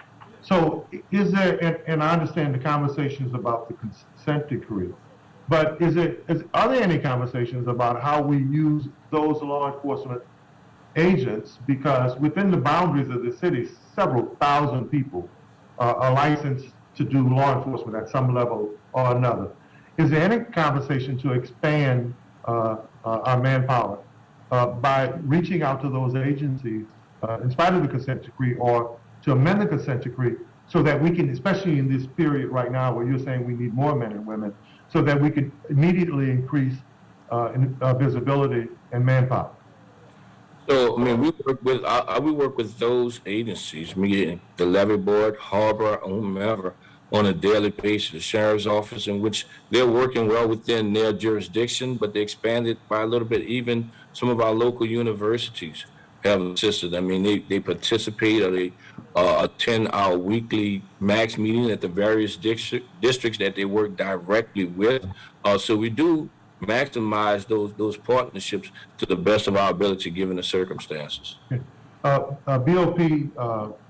Speaker 3: So is there, and I understand the conversations about the consent decree, but are there any conversations about how we use those law enforcement agents? Because within the boundaries of the city, several thousand people are licensed to do law enforcement at some level or another. Is there any conversation to expand our manpower by reaching out to those agencies in spite of the consent decree, or to amend the consent decree so that we can, especially in this period right now where you're saying we need more men and women, so that we can immediately increase visibility and manpower?
Speaker 1: So, I mean, we work with those agencies, meaning the levee board, harbor, whomever, on a daily basis. The sheriff's office, in which they're working well within their jurisdiction, but they expanded by a little bit. Even some of our local universities have assisted. I mean, they participate, or they attend our weekly max meeting at the various districts that they work directly with. So we do maximize those partnerships to the best of our ability given the circumstances.
Speaker 3: BOP,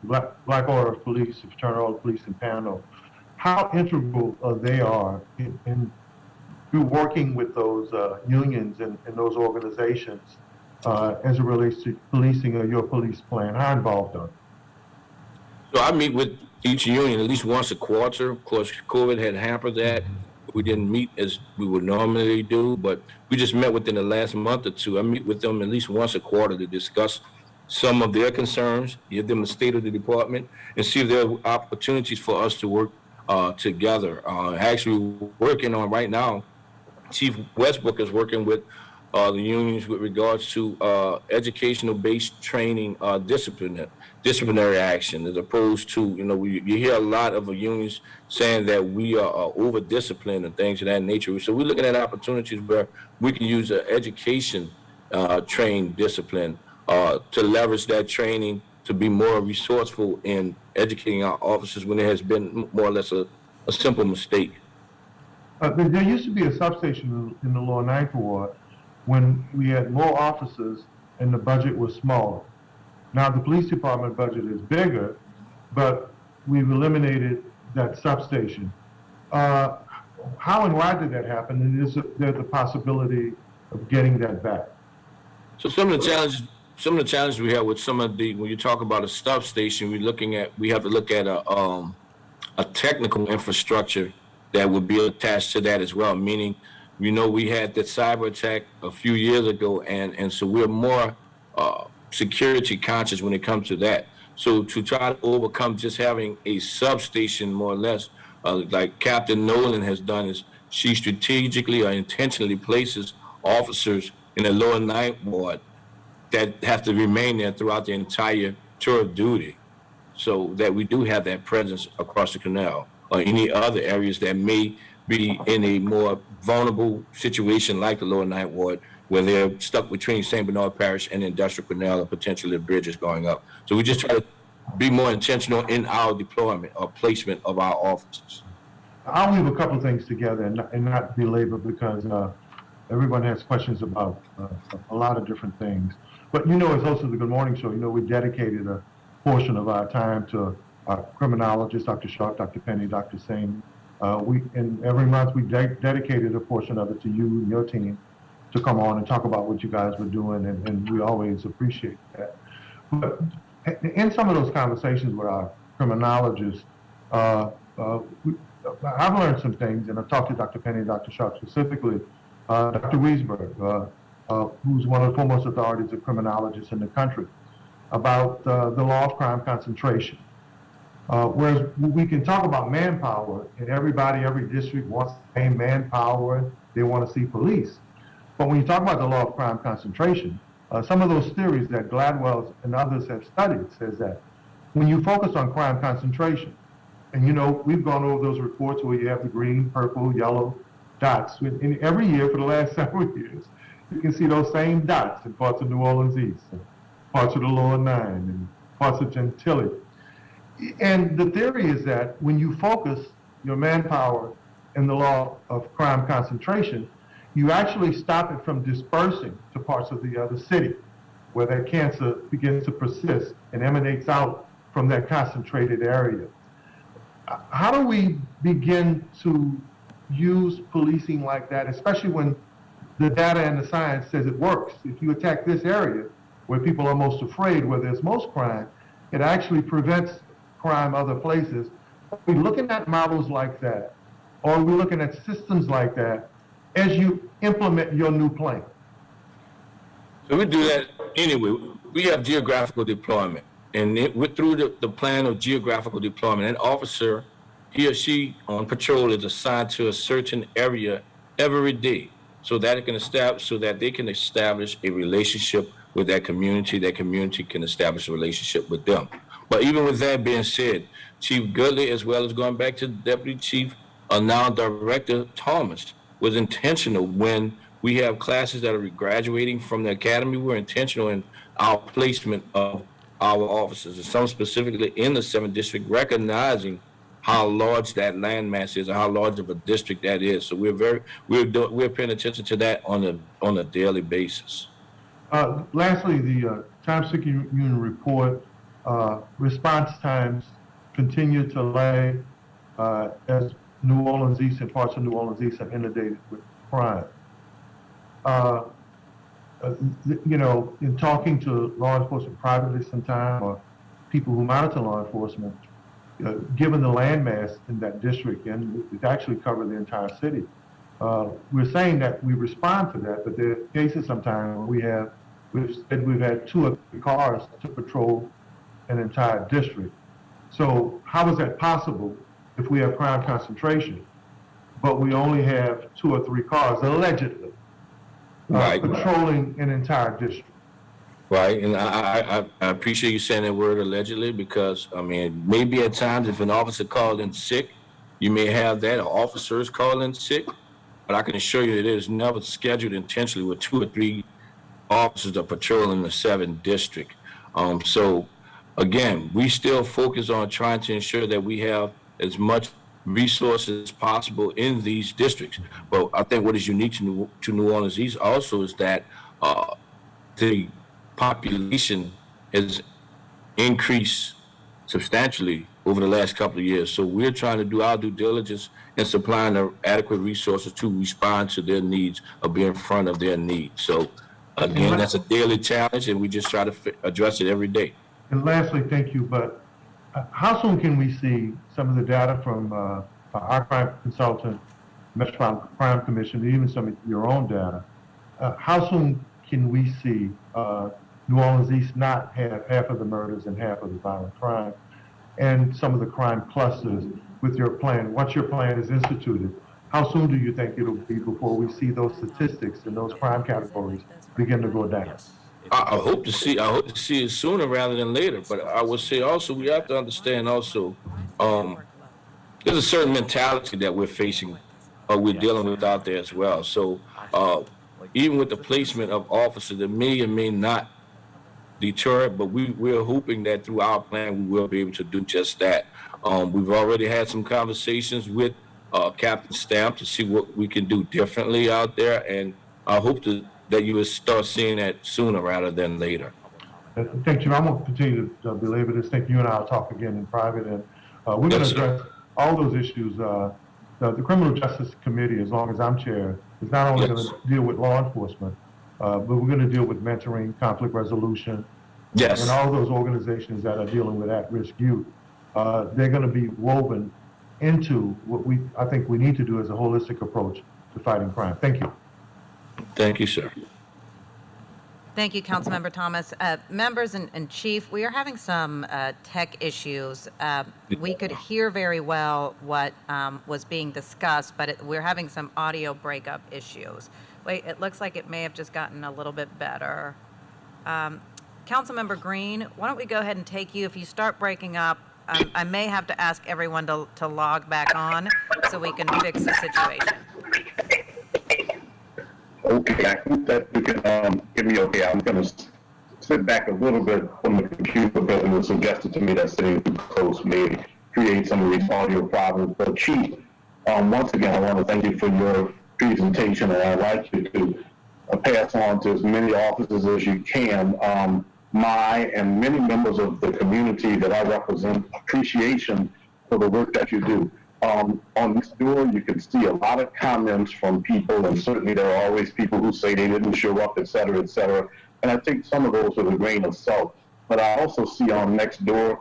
Speaker 3: Black Order of Police, Fraternal Order of Police, and Panel, how integral they are in working with those unions and those organizations as it relates to policing or your police plan? How involved are they?
Speaker 1: So I meet with each union at least once a quarter. Of course, COVID had hampered that. We didn't meet as we would normally do, but we just met within the last month or 2. I meet with them at least once a quarter to discuss some of their concerns, give them the state of the department, and see if there are opportunities for us to work together. Actually working on right now, Chief Westbrook is working with the unions with regards to educational-based training, disciplinary action, as opposed to, you hear a lot of unions saying that we are over-disciplined and things of that nature. So we're looking at opportunities where we can use education trained discipline to leverage that training to be more resourceful in educating our officers when there has been more or less a simple mistake.
Speaker 3: There used to be a substation in the Lower Ninth Ward when we had more officers and the budget was smaller. Now the police department budget is bigger, but we've eliminated that substation. How and why did that happen? And is there the possibility of getting that back?
Speaker 1: So some of the challenges we have with when you talk about a substation, we have to look at a technical infrastructure that would be attached to that as well. Meaning, we had that cyber attack a few years ago, and so we're more security conscious when it comes to that. So to try to overcome just having a substation, more or less, like Captain Nolan has done, is she strategically or intentionally places officers in the Lower Ninth Ward that have to remain there throughout the entire tour of duty, so that we do have that presence across the canal or any other areas that may be in a more vulnerable situation like the Lower Ninth Ward, where they're stuck between St. Bernard Parish and the Industrial Canal and potentially bridges going up. So we just try to be more intentional in our deployment or placement of our officers.
Speaker 3: I'll leave a couple of things together and not belabor, because everyone has questions about a lot of different things. But as host of the Good Morning Show, we dedicated a portion of our time to our criminologists, Dr. Shaun, Dr. Penny, Dr. Singh. And every month we dedicated a portion of it to you and your team to come on and talk about what you guys were doing, and we always appreciate that. But in some of those conversations with our criminologists, I've learned some things, and I've talked to Dr. Penny and Dr. Shaun specifically, Dr. Wiesberg, who's one of the foremost authorities of criminologists in the country, about the law of crime concentration. Whereas we can talk about manpower, and every district wants the same manpower, they want to see police. But when you talk about the law of crime concentration, some of those theories that Gladwell and others have studied says that when you focus on crime concentration, and we've gone over those reports where you have the green, purple, yellow dots, and every year for the last several years, you can see those same dots in parts of New Orleans East, and parts of the Lower Nine, and parts of Gentilly. And the theory is that when you focus your manpower in the law of crime concentration, you actually stop it from dispersing to parts of the other city, where that cancer begins to persist and emanates out from that concentrated area. How do we begin to use policing like that, especially when the data and the science says it works? If you attack this area where people are most afraid, where there's most crime, it actually prevents crime other places. Are we looking at models like that, or are we looking at systems like that as you implement your new plan?
Speaker 1: So we do that anyway. We have geographical deployment, and through the plan of geographical deployment, an officer, he or she on patrol, is assigned to a certain area every day, so that they can establish a relationship with that community can establish a relationship with them. But even with that being said, Chief Goodley, as well as going back to Deputy Chief, now Director Thomas, was intentional when we have classes that are graduating from the academy. We're intentional in our placement of our officers, and some specifically in the 7th District, recognizing how large that landmass is, or how large of a district that is. So we're paying attention to that on a daily basis.
Speaker 3: Lastly, the Time Security Union report, response times continue to lag as New Orleans East and parts of New Orleans East are inundated with crime. In talking to law enforcement privately sometime, or people who monitor law enforcement, given the landmass in that district, and it actually covered the entire city, we're saying that we respond to that, but there are cases sometimes where we've had 2 or 3 cars to patrol an entire district. So how is that possible if we have crime concentration, but we only have 2 or 3 cars, allegedly?
Speaker 1: Right.
Speaker 3: patrolling an entire district.
Speaker 1: Right, and I appreciate you saying that word allegedly because I mean maybe at times if an officer called in sick, you may have that or officers call in sick, but I can assure you it is never scheduled intentionally with 2 or 3 officers are patrolling the 7th district. So again, we still focus on trying to ensure that we have as much resources as possible in these districts. But I think what is unique to New Orleans East also is that the population has increased substantially over the last couple of years. So we're trying to do our due diligence in supplying the adequate resources to respond to their needs or be in front of their needs. So again, that's a daily challenge, and we just try to address it every day.
Speaker 3: And lastly, thank you, but how soon can we see some of the data from our crime consultant, Metropolitan Crime Commission, even some of your own data? How soon can we see New Orleans East not have half of the murders and half of the violent crime and some of the crime clusters with your plan? Once your plan is instituted, how soon do you think it'll be before we see those statistics and those crime categories begin to go down?
Speaker 1: I hope to see it sooner rather than later. But I would say also we have to understand also there's a certain mentality that we're facing or we're dealing with out there as well. So even with the placement of officers that may or may not deter it, but we're hoping that through our plan we will be able to do just that. We've already had some conversations with Captain Stamp to see what we can do differently out there, and I hope that you will start seeing that sooner rather than later.
Speaker 3: Thank you. I'm going to continue to belabor this. Thank you, and I'll talk again in private, and we're going to address all those issues. The Criminal Justice Committee, as long as I'm chair, is not only going to deal with law enforcement, but we're going to deal with mentoring, conflict resolution, and all those organizations that are dealing with at-risk youth. They're going to be woven into what I think we need to do as a holistic approach to fighting crime. Thank you.
Speaker 1: Thank you, sir.
Speaker 2: Thank you, Councilmember Thomas. Members and Chief, we are having some tech issues. We could hear very well what was being discussed, but we're having some audio breakup issues. Wait, it looks like it may have just gotten a little bit better. Councilmember Green, why don't we go ahead and take you? If you start breaking up, I may have to ask everyone to log back on so we can fix the situation.
Speaker 4: Okay, I hope that you can hear me okay. I'm going to sit back a little bit from the computer because it was suggested to me that sitting too close may create some of these audio problems. But Chief, once again, I want to thank you for your presentation, and I'd like you to pass on to as many officers as you can my and many members of the community that I represent appreciation for the work that you do. On this door, you can see a lot of comments from people, and certainly there are always people who say they didn't show up, et cetera, et cetera. And I think some of those with a grain of salt. But I also see on next door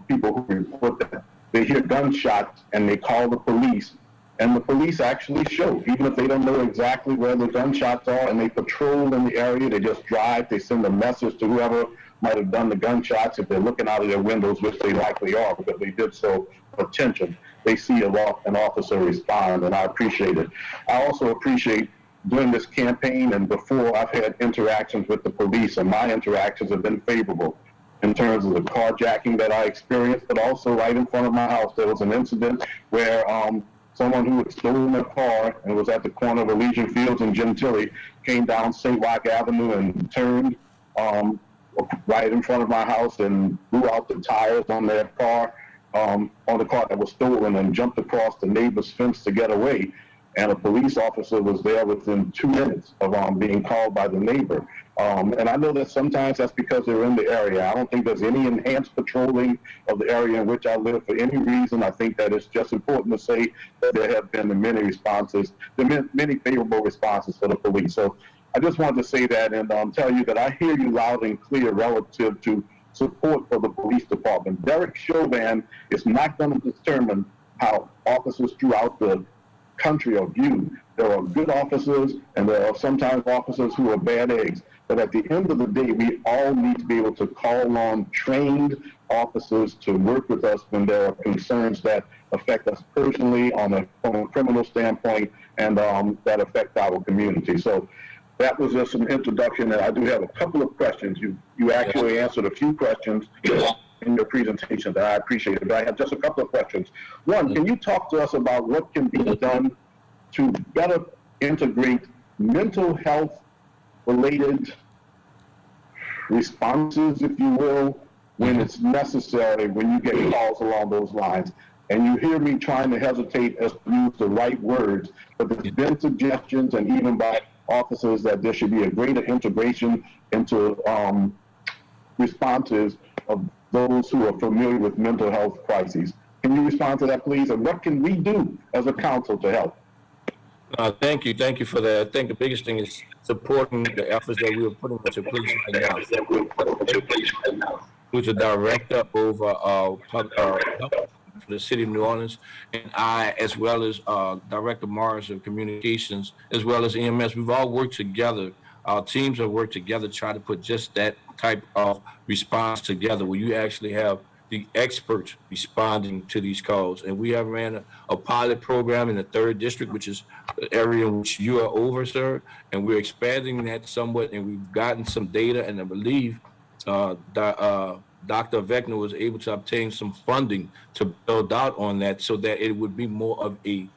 Speaker 4: people who report that they hear gunshots and they call the police, and the police actually show, even if they don't know exactly where the gunshots are, and they patrol in the area. They just drive, they send a message to whoever might have done the gunshots. If they're looking out of their windows, which they likely are because they did so for attention, they see an officer respond, and I appreciate it. I also appreciate during this campaign and before I've had interactions with the police, and my interactions have been favorable in terms of the carjacking that I experienced, but also right in front of my house, there was an incident where someone who had stolen a car and was at the corner of Elysian Fields and Gentilly came down St. Roch Avenue and turned right in front of my house and blew out the tires on their car, on the car that was stolen, and jumped across the neighbor's fence to get away. And a police officer was there within 2 minutes of being called by the neighbor. And I know that sometimes that's because they're in the area. I don't think there's any enhanced patrolling of the area in which I live for any reason. I think that it's just important to say that there have been many responses, many favorable responses for the police. So I just wanted to say that and tell you that I hear you loud and clear relative to support for the police department. Derek Chauvin is not going to determine how officers throughout the country are viewed. There are good officers and there are sometimes officers who are bad eggs. But at the end of the day, we all need to be able to call on trained officers to work with us when there are concerns that affect us personally from a criminal standpoint and that affect our community. So that was just an introduction, and I do have a couple of questions. You actually answered a few questions in your presentation that I appreciated, but I have just a couple of questions. One, can you talk to us about what can be done to better integrate mental health related responses, if you will, when it's necessary, when you get calls along those lines? And you hear me trying to hesitate as to use the right words, but there's been suggestions, and even by officers, that there should be a greater integration into responses of those who are familiar with mental health crises. Can you respond to that, please? And what can we do as a council to help?
Speaker 1: Thank you for that. I think the biggest thing is supporting the efforts that we are putting into place right now. Who's the director over for the city of New Orleans, and I, as well as Director Morris of Communications, as well as EMS, we've all worked together. Our teams have worked together to try to put just that type of response together, where you actually have the experts responding to these calls. And we have ran a pilot program in the 3rd District, which is the area in which you are over, sir. And we're expanding that somewhat, and we've gotten some data, and I believe Dr. Vecna was able to obtain some funding to build out on that, so that it would be more of a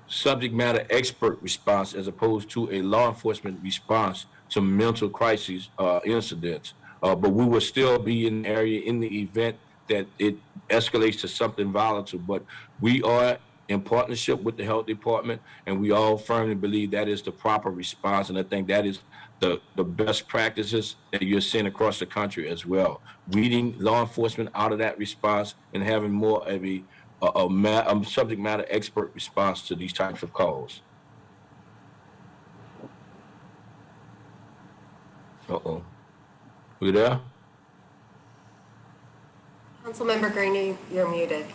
Speaker 1: subject matter expert response as opposed to a law enforcement response to mental crises incidents. But we will still be in the area in the event that it escalates to something volatile. But we are in partnership with the health department, and we all firmly believe that is the proper response. And I think that is the best practices that you're seeing across the country as well. Weeding law enforcement out of that response and having more of a subject matter expert response to these types of calls. Uh-oh. You there?
Speaker 5: Councilmember Green, you're muted.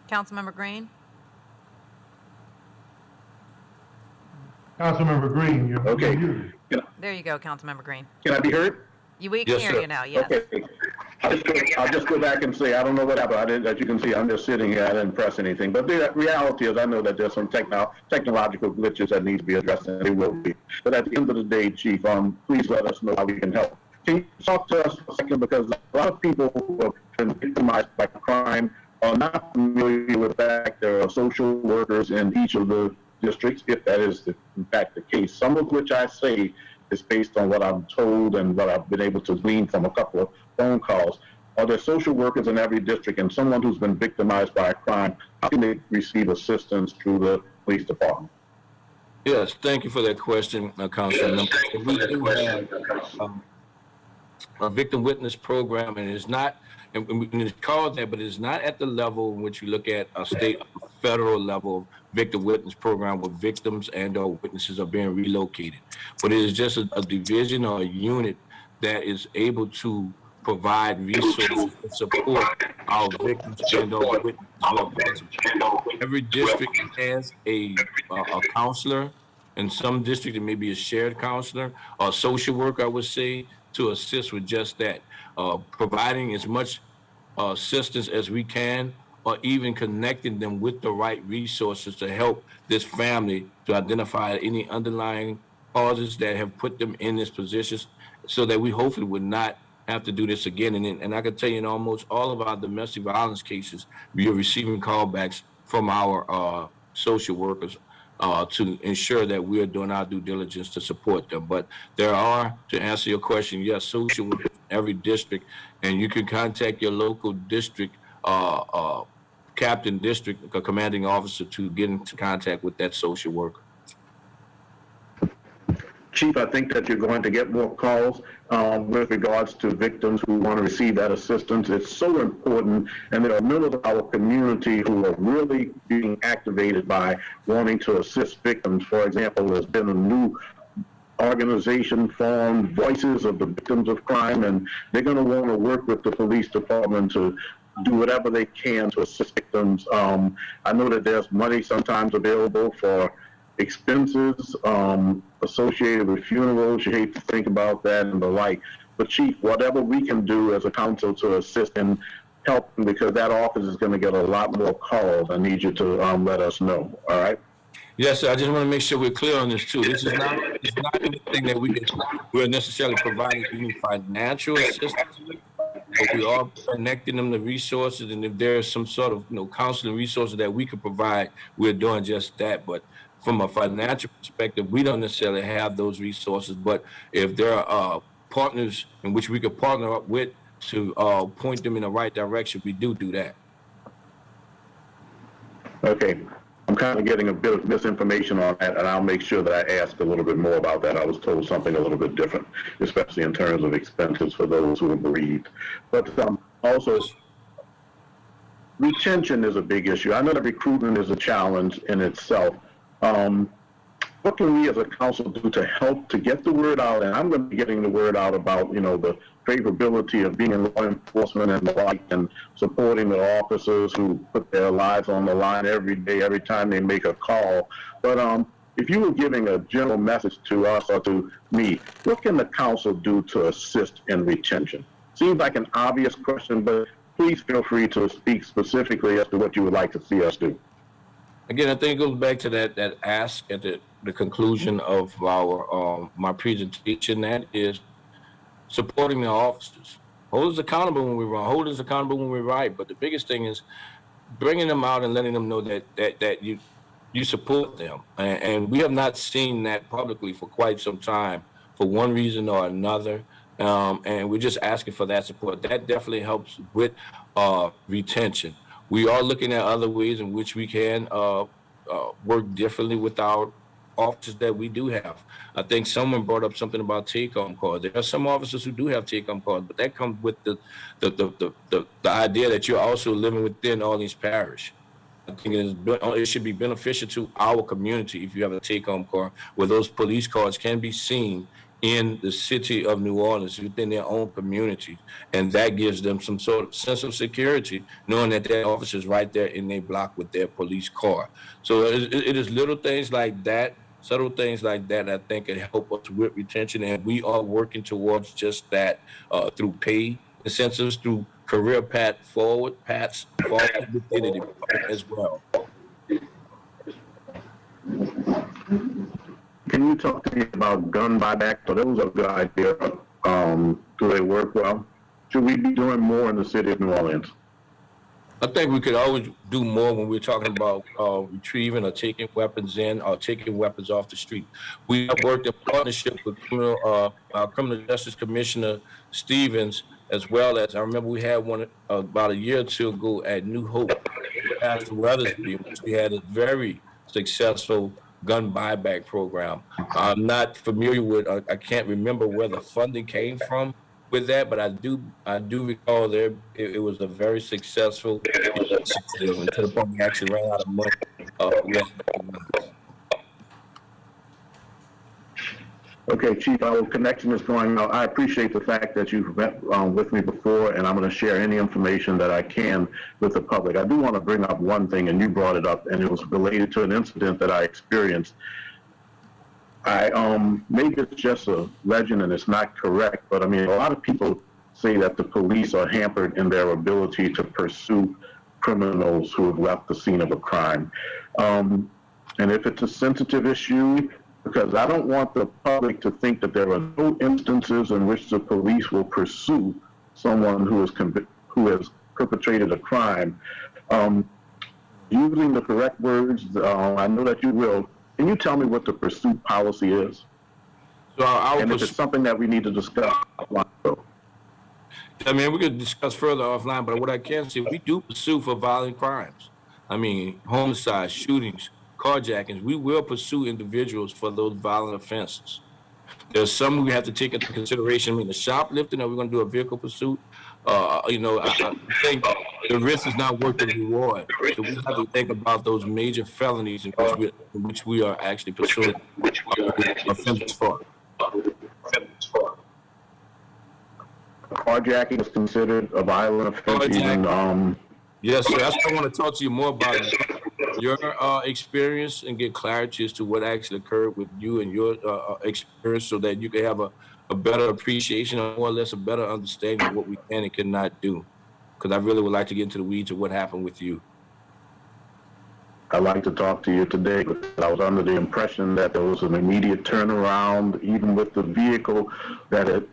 Speaker 2: Councilmember Green?
Speaker 3: Councilmember Green, you're
Speaker 4: Okay.
Speaker 3: muted.
Speaker 2: There you go, Councilmember Green.
Speaker 4: Can I be heard?
Speaker 2: We can hear you now, yes.
Speaker 4: Okay. I'll just go back and say, I don't know what happened. As you can see, I'm just sitting here. I didn't press anything. But the reality is, I know that there's some technological glitches that need to be addressed, and they will be. But at the end of the day, Chief, please let us know how we can help. Can you talk to us for a second? Because a lot of people who have been victimized by crime are not familiar with the fact there are social workers in each of the districts, if that is in fact the case. Some of which I say is based on what I'm told and what I've been able to glean from a couple of phone calls. Are there social workers in every district, and someone who's been victimized by a crime, how can they receive assistance through the police department?
Speaker 1: Yes, thank you for that question, Councilman. We do have a victim witness program, and it's not, and it's called that, but it's not at the level in which you look at a state or federal level victim witness program where victims and or witnesses are being relocated. But it is just a division or a unit that is able to provide resources to support our victims and or witnesses. Every district has a counselor. In some districts, it may be a shared counselor or a social worker, I would say, to assist with just that, providing as much assistance as we can, or even connecting them with the right resources to help this family to identify any underlying causes that have put them in this position, so that we hopefully would not have to do this again. And I can tell you, in almost all of our domestic violence cases, we are receiving callbacks from our social workers to ensure that we are doing our due diligence to support them. But there are, to answer your question, yes, social workers in every district, and you can contact your local district captain, district commanding officer to get into contact with that social worker.
Speaker 4: Chief, I think that you're going to get more calls with regards to victims who want to receive that assistance. It's so important, and there are members of our community who are really being activated by wanting to assist victims. For example, there's been a new organization formed, Voices of the Victims of Crime, and they're going to want to work with the police department to do whatever they can to assist victims. I know that there's money sometimes available for expenses associated with funerals. You hate to think about that and the like. But Chief, whatever we can do as a council to assist and help, because that office is going to get a lot more calls, I need you to let us know. All right?
Speaker 1: Yes, sir. I just want to make sure we're clear on this too. This is not, it's not anything that we're necessarily providing any financial assistance with, but we are connecting them to resources. And if there's some sort of, counseling resources that we could provide, we're doing just that. But from a financial perspective, we don't necessarily have those resources. But if there are partners in which we could partner up with to point them in the right direction, we do that.
Speaker 4: Okay. I'm kind of getting a bit of misinformation on that, and I'll make sure that I ask a little bit more about that. I was told something a little bit different, especially in terms of expenses for those who are bereaved. But also, retention is a big issue. I know that recruitment is a challenge in itself. What can we as a council do to help to get the word out? And I'm going to be getting the word out about, the favorability of being in law enforcement and the like, and supporting the officers who put their lives on the line every day, every time they make a call. But if you were giving a general message to us or to me, what can the council do to assist in retention? Seems like an obvious question, but please feel free to speak specifically as to what you would like to see us do.
Speaker 1: Again, I think it goes back to that ask at the conclusion of my presentation. That is supporting the officers. Hold us accountable when we're wrong. Hold us accountable when we're right. But the biggest thing is bringing them out and letting them know that you support them. And we have not seen that publicly for quite some time for one reason or another. And we're just asking for that support. That definitely helps with retention. We are looking at other ways in which we can work differently with our officers that we do have. I think someone brought up something about take-home cards. There are some officers who do have take-home cards, but that comes with the idea that you're also living within all these parish. I think it should be beneficial to our community if you have a take-home card, where those police cards can be seen in the city of New Orleans within their own community. And that gives them some sort of sense of security, knowing that their officer's right there in their block with their police car. So it is little things like that, subtle things like that, I think can help us with retention. And we are working towards just that through pay incentives, through career pats forward within the department as well.
Speaker 4: Can you talk to me about gun buyback? So that was a good idea. Do they work well? Should we be doing more in the city of New Orleans?
Speaker 1: I think we could always do more when we're talking about retrieving or taking weapons in or taking weapons off the street. We have worked in partnership with our Criminal Justice Commissioner Stevens, as well as I remember we had one about a year or two ago at New Hope, Pastor Weathersby, in which we had a very successful gun buyback program. I'm not familiar with, I can't remember where the funding came from with that, but I do recall there it was a very successful initiative, and to the point we actually ran out of money.
Speaker 4: Okay, Chief, our connection is going out. I appreciate the fact that you've met with me before, and I'm going to share any information that I can with the public. I do want to bring up one thing, and you brought it up, and it was related to an incident that I experienced. Maybe it's just a legend and it's not correct, but I mean, a lot of people say that the police are hampered in their ability to pursue criminals who have left the scene of a crime. And if it's a sensitive issue, because I don't want the public to think that there are no instances in which the police will pursue someone who has perpetrated a crime. Using the correct words, I know that you will. Can you tell me what the pursuit policy is?
Speaker 1: So
Speaker 4: and if it's something that we need to discuss offline.
Speaker 1: I mean, we could discuss further offline, but what I can say, we do pursue for violent crimes. I mean, homicides, shootings, carjackings. We will pursue individuals for those violent offenses. There's some we have to take into consideration. I mean, the shoplifting, are we going to do a vehicle pursuit? I think the risk is not worth the reward. So we have to think about those major felonies in which we are actually pursuing offenses for.
Speaker 4: Carjacking is considered a violent offense.
Speaker 1: Yes, sir. That's what I want to talk to you more about. Your experience and get clarity as to what actually occurred with you and your experience, so that you can have a better appreciation, or more or less a better understanding of what we can and cannot do. Because I really would like to get into the weeds of what happened with you.
Speaker 4: I'd like to talk to you today because I was under the impression that there was an immediate turnaround, even with the vehicle,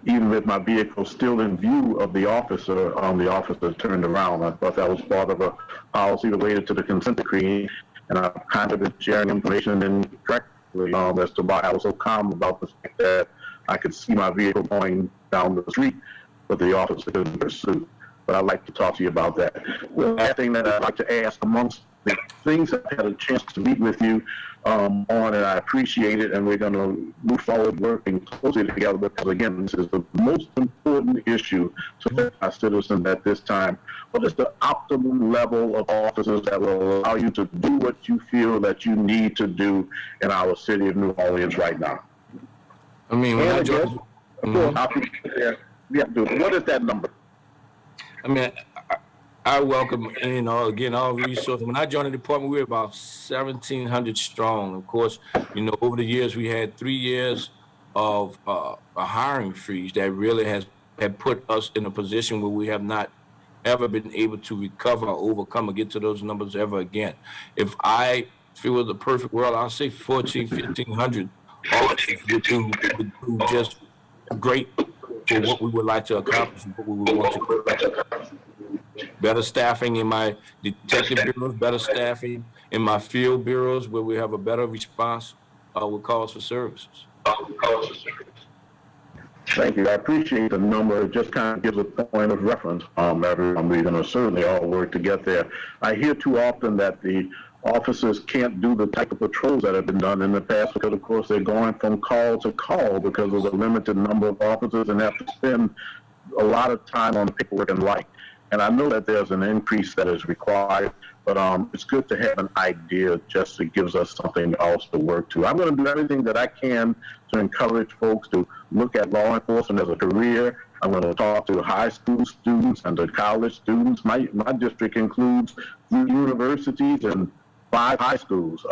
Speaker 4: even with my vehicle still in view of the officer turned around. I thought that was part of a policy related to the consent decree, and I kind of been sharing information incorrectly as to why I was so calm about the fact that I could see my vehicle going down the street, but the officer couldn't pursue. But I'd like to talk to you about that. The last thing that I'd like to ask, amongst the things I've had a chance to meet with you on, and I appreciate it, and we're going to move forward working closely together because, again, this is the most important issue to our citizens at this time. What is the optimum level of officers that will allow you to do what you feel that you need to do in our city of New Orleans right now?
Speaker 1: I mean, when I joined,
Speaker 4: what is that number?
Speaker 1: I mean, I welcome, again, all resources. When I joined the department, we were about 1,700 strong. Of course, over the years, we had 3 years of a hiring freeze that really had put us in a position where we have not ever been able to recover or overcome or get to those numbers ever again. If I feel the perfect world, I'll say 1,500 officers would do just great for what we would like to accomplish and what we would want to do. Better staffing in my detective bureaus, better staffing in my field bureaus where we have a better response with calls for services.
Speaker 4: Thank you. I appreciate the number. It just kind of gives a point of reference. Everyone, we're going to certainly all work to get there. I hear too often that the officers can't do the type of patrols that have been done in the past because, of course, they're going from call to call because of the limited number of officers and have to spend a lot of time on paperwork and like. And I know that there's an increase that is required, but it's good to have an idea just it gives us something else to work to. I'm going to do everything that I can to encourage folks to look at law enforcement as a career. I'm going to talk to high school students and to college students. My district includes 3 universities and 5 high schools,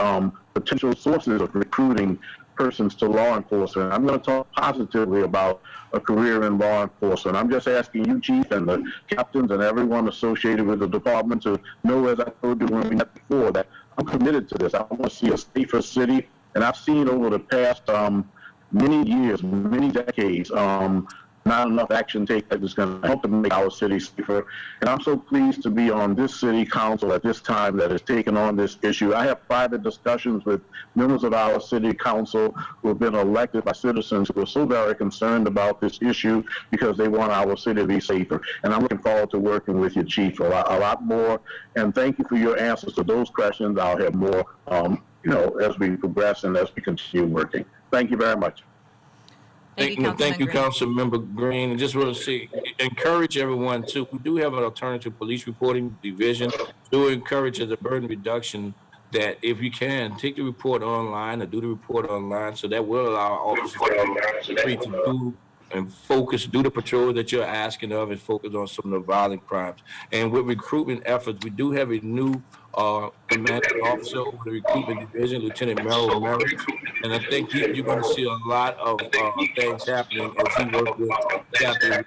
Speaker 4: potential sources of recruiting persons to law enforcement. I'm going to talk positively about a career in law enforcement. I'm just asking you, Chief, and the captains and everyone associated with the department to know, as I told you when we met before, that I'm committed to this. I want to see a safer city, and I've seen over the past many years, many decades, not enough action taken that is going to help to make our city safer. And I'm so pleased to be on this city council at this time that has taken on this issue. I have private discussions with members of our city council who have been elected by citizens who are so very concerned about this issue because they want our city to be safer. And I'm looking forward to working with you, Chief, a lot more. And thank you for your answers to those questions. I'll have more, as we progress and as we continue working. Thank you very much.
Speaker 2: Thank you,
Speaker 1: Councilmember Green. And just want to say, encourage everyone too. We do have an alternative police reporting division. Do encourage as a burden reduction that if you can, take the report online or do the report online, so that will allow officers to do and focus, do the patrol that you're asking of and focus on some of the violent crimes. And with recruitment efforts, we do have a new commanding officer over the recruitment division, Lieutenant Merrill Merritt. And I think you're going to see a lot of things happening as he works with Captain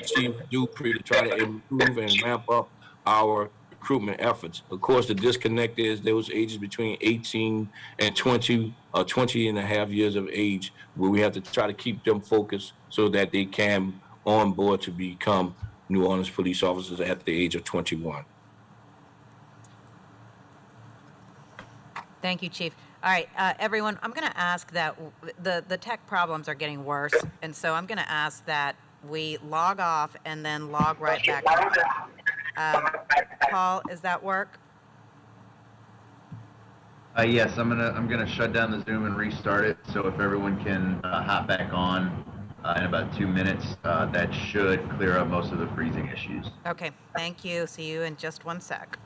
Speaker 1: Chief Dupree to try to improve and ramp up our recruitment efforts. Of course, the disconnect is those ages between 18 and 20 or 20 and a half years of age, where we have to try to keep them focused so that they can on board to become New Orleans police officers at the age of 21.
Speaker 2: Thank you, Chief. All right, everyone, I'm going to ask that the tech problems are getting worse, and so I'm going to ask that we log off and then log right back on. Paul, does that work?
Speaker 6: Yes, I'm gonna shut down the Zoom and restart it. So if everyone can hop back on in about 2 minutes, that should clear up most of the freezing issues.
Speaker 2: Okay, thank you. See you in just 1 sec.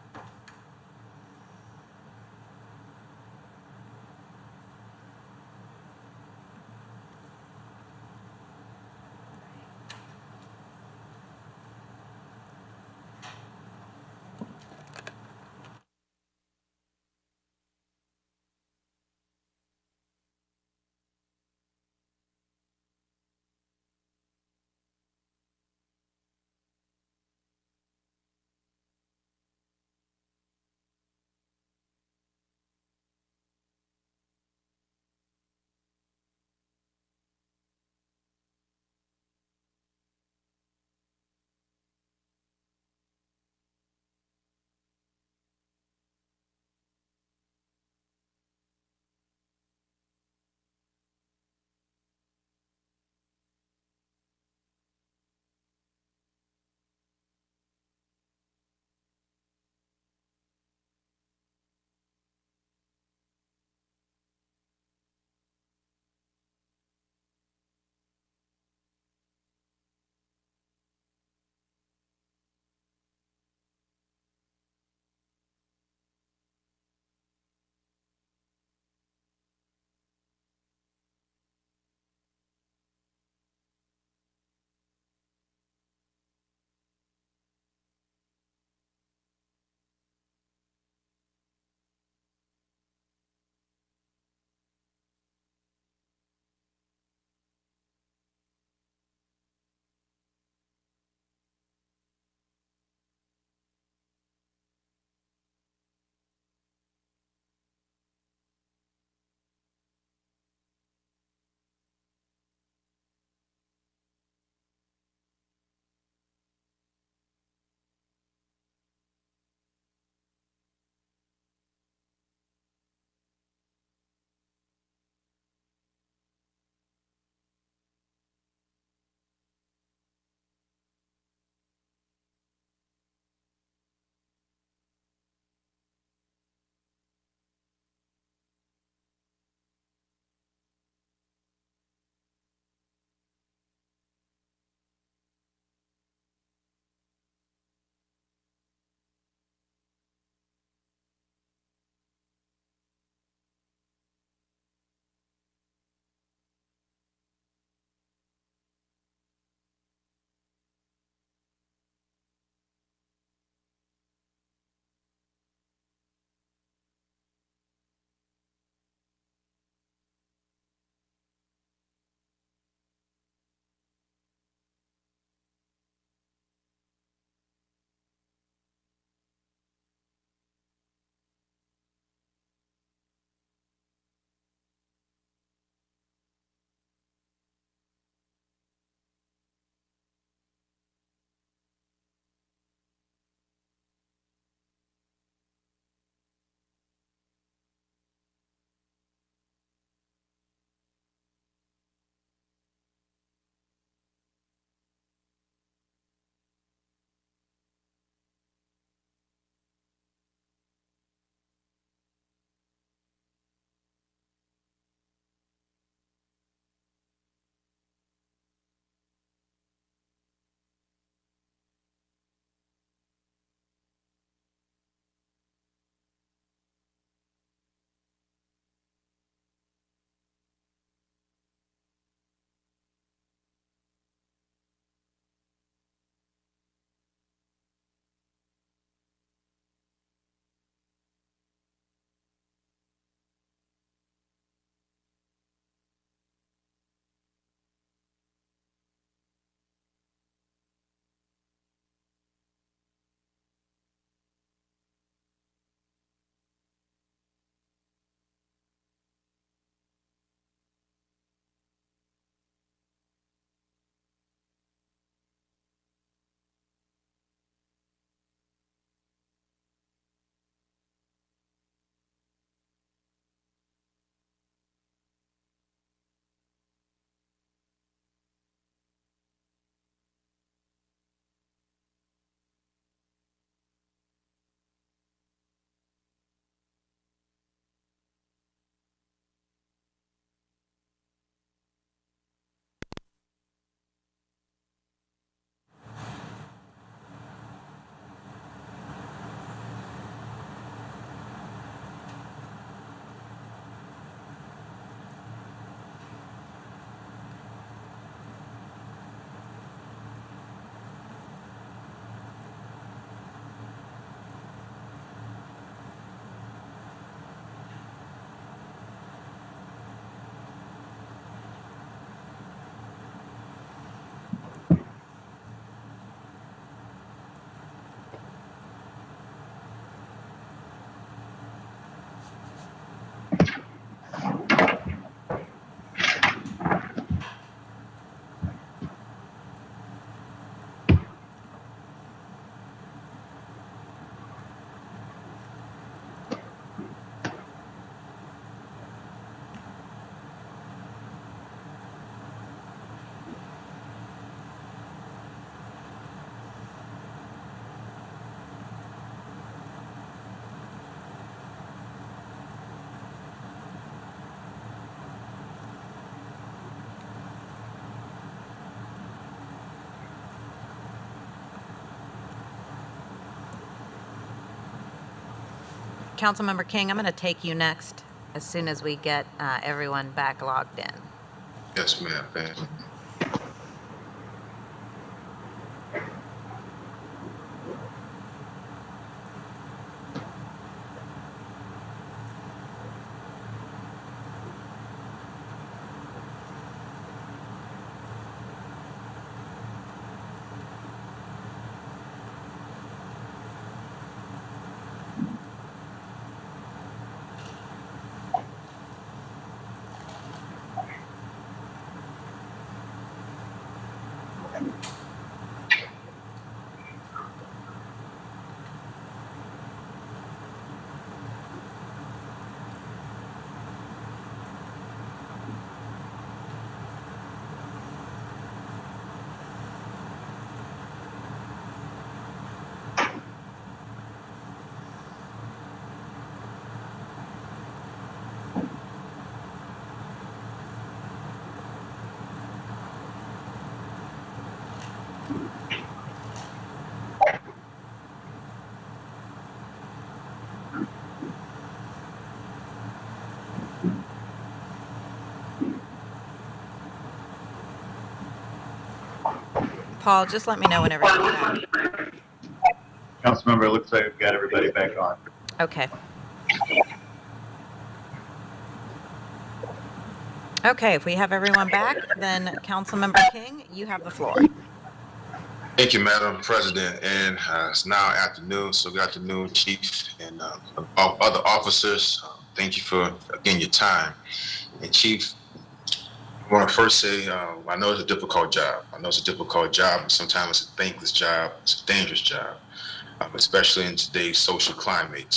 Speaker 2: Councilmember King, I'm going to take you next as soon as we get everyone back logged in.
Speaker 7: Yes, ma'am. Thank you.
Speaker 2: Paul, just let me know whenever you're back.
Speaker 6: Councilmember, it looks like we've got everybody back on.
Speaker 2: Okay. Okay, if we have everyone back, then Councilmember King, you have the floor.
Speaker 7: Thank you, Madam President. And it's now afternoon, so good afternoon, Chief and other officers. Thank you for, again, your time. And Chief, I want to first say, I know it's a difficult job. And sometimes it's a thankless job. It's a dangerous job, especially in today's social climate.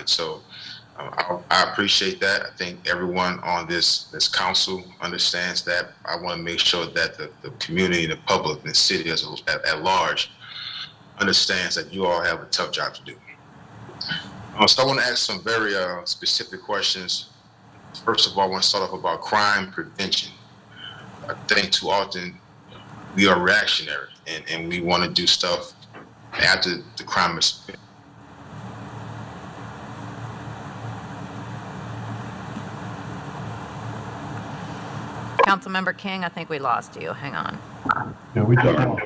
Speaker 7: So I appreciate that. I think everyone on this council understands that. I want to make sure that the community, the public, and the city at large understands that you all have a tough job to do. So I want to ask some very specific questions. First of all, I want to start off about crime prevention. I think too often we are reactionary and we want to do stuff after the crime is.
Speaker 2: Councilmember King, I think we lost you. Hang on.
Speaker 3: Yeah, we just lost.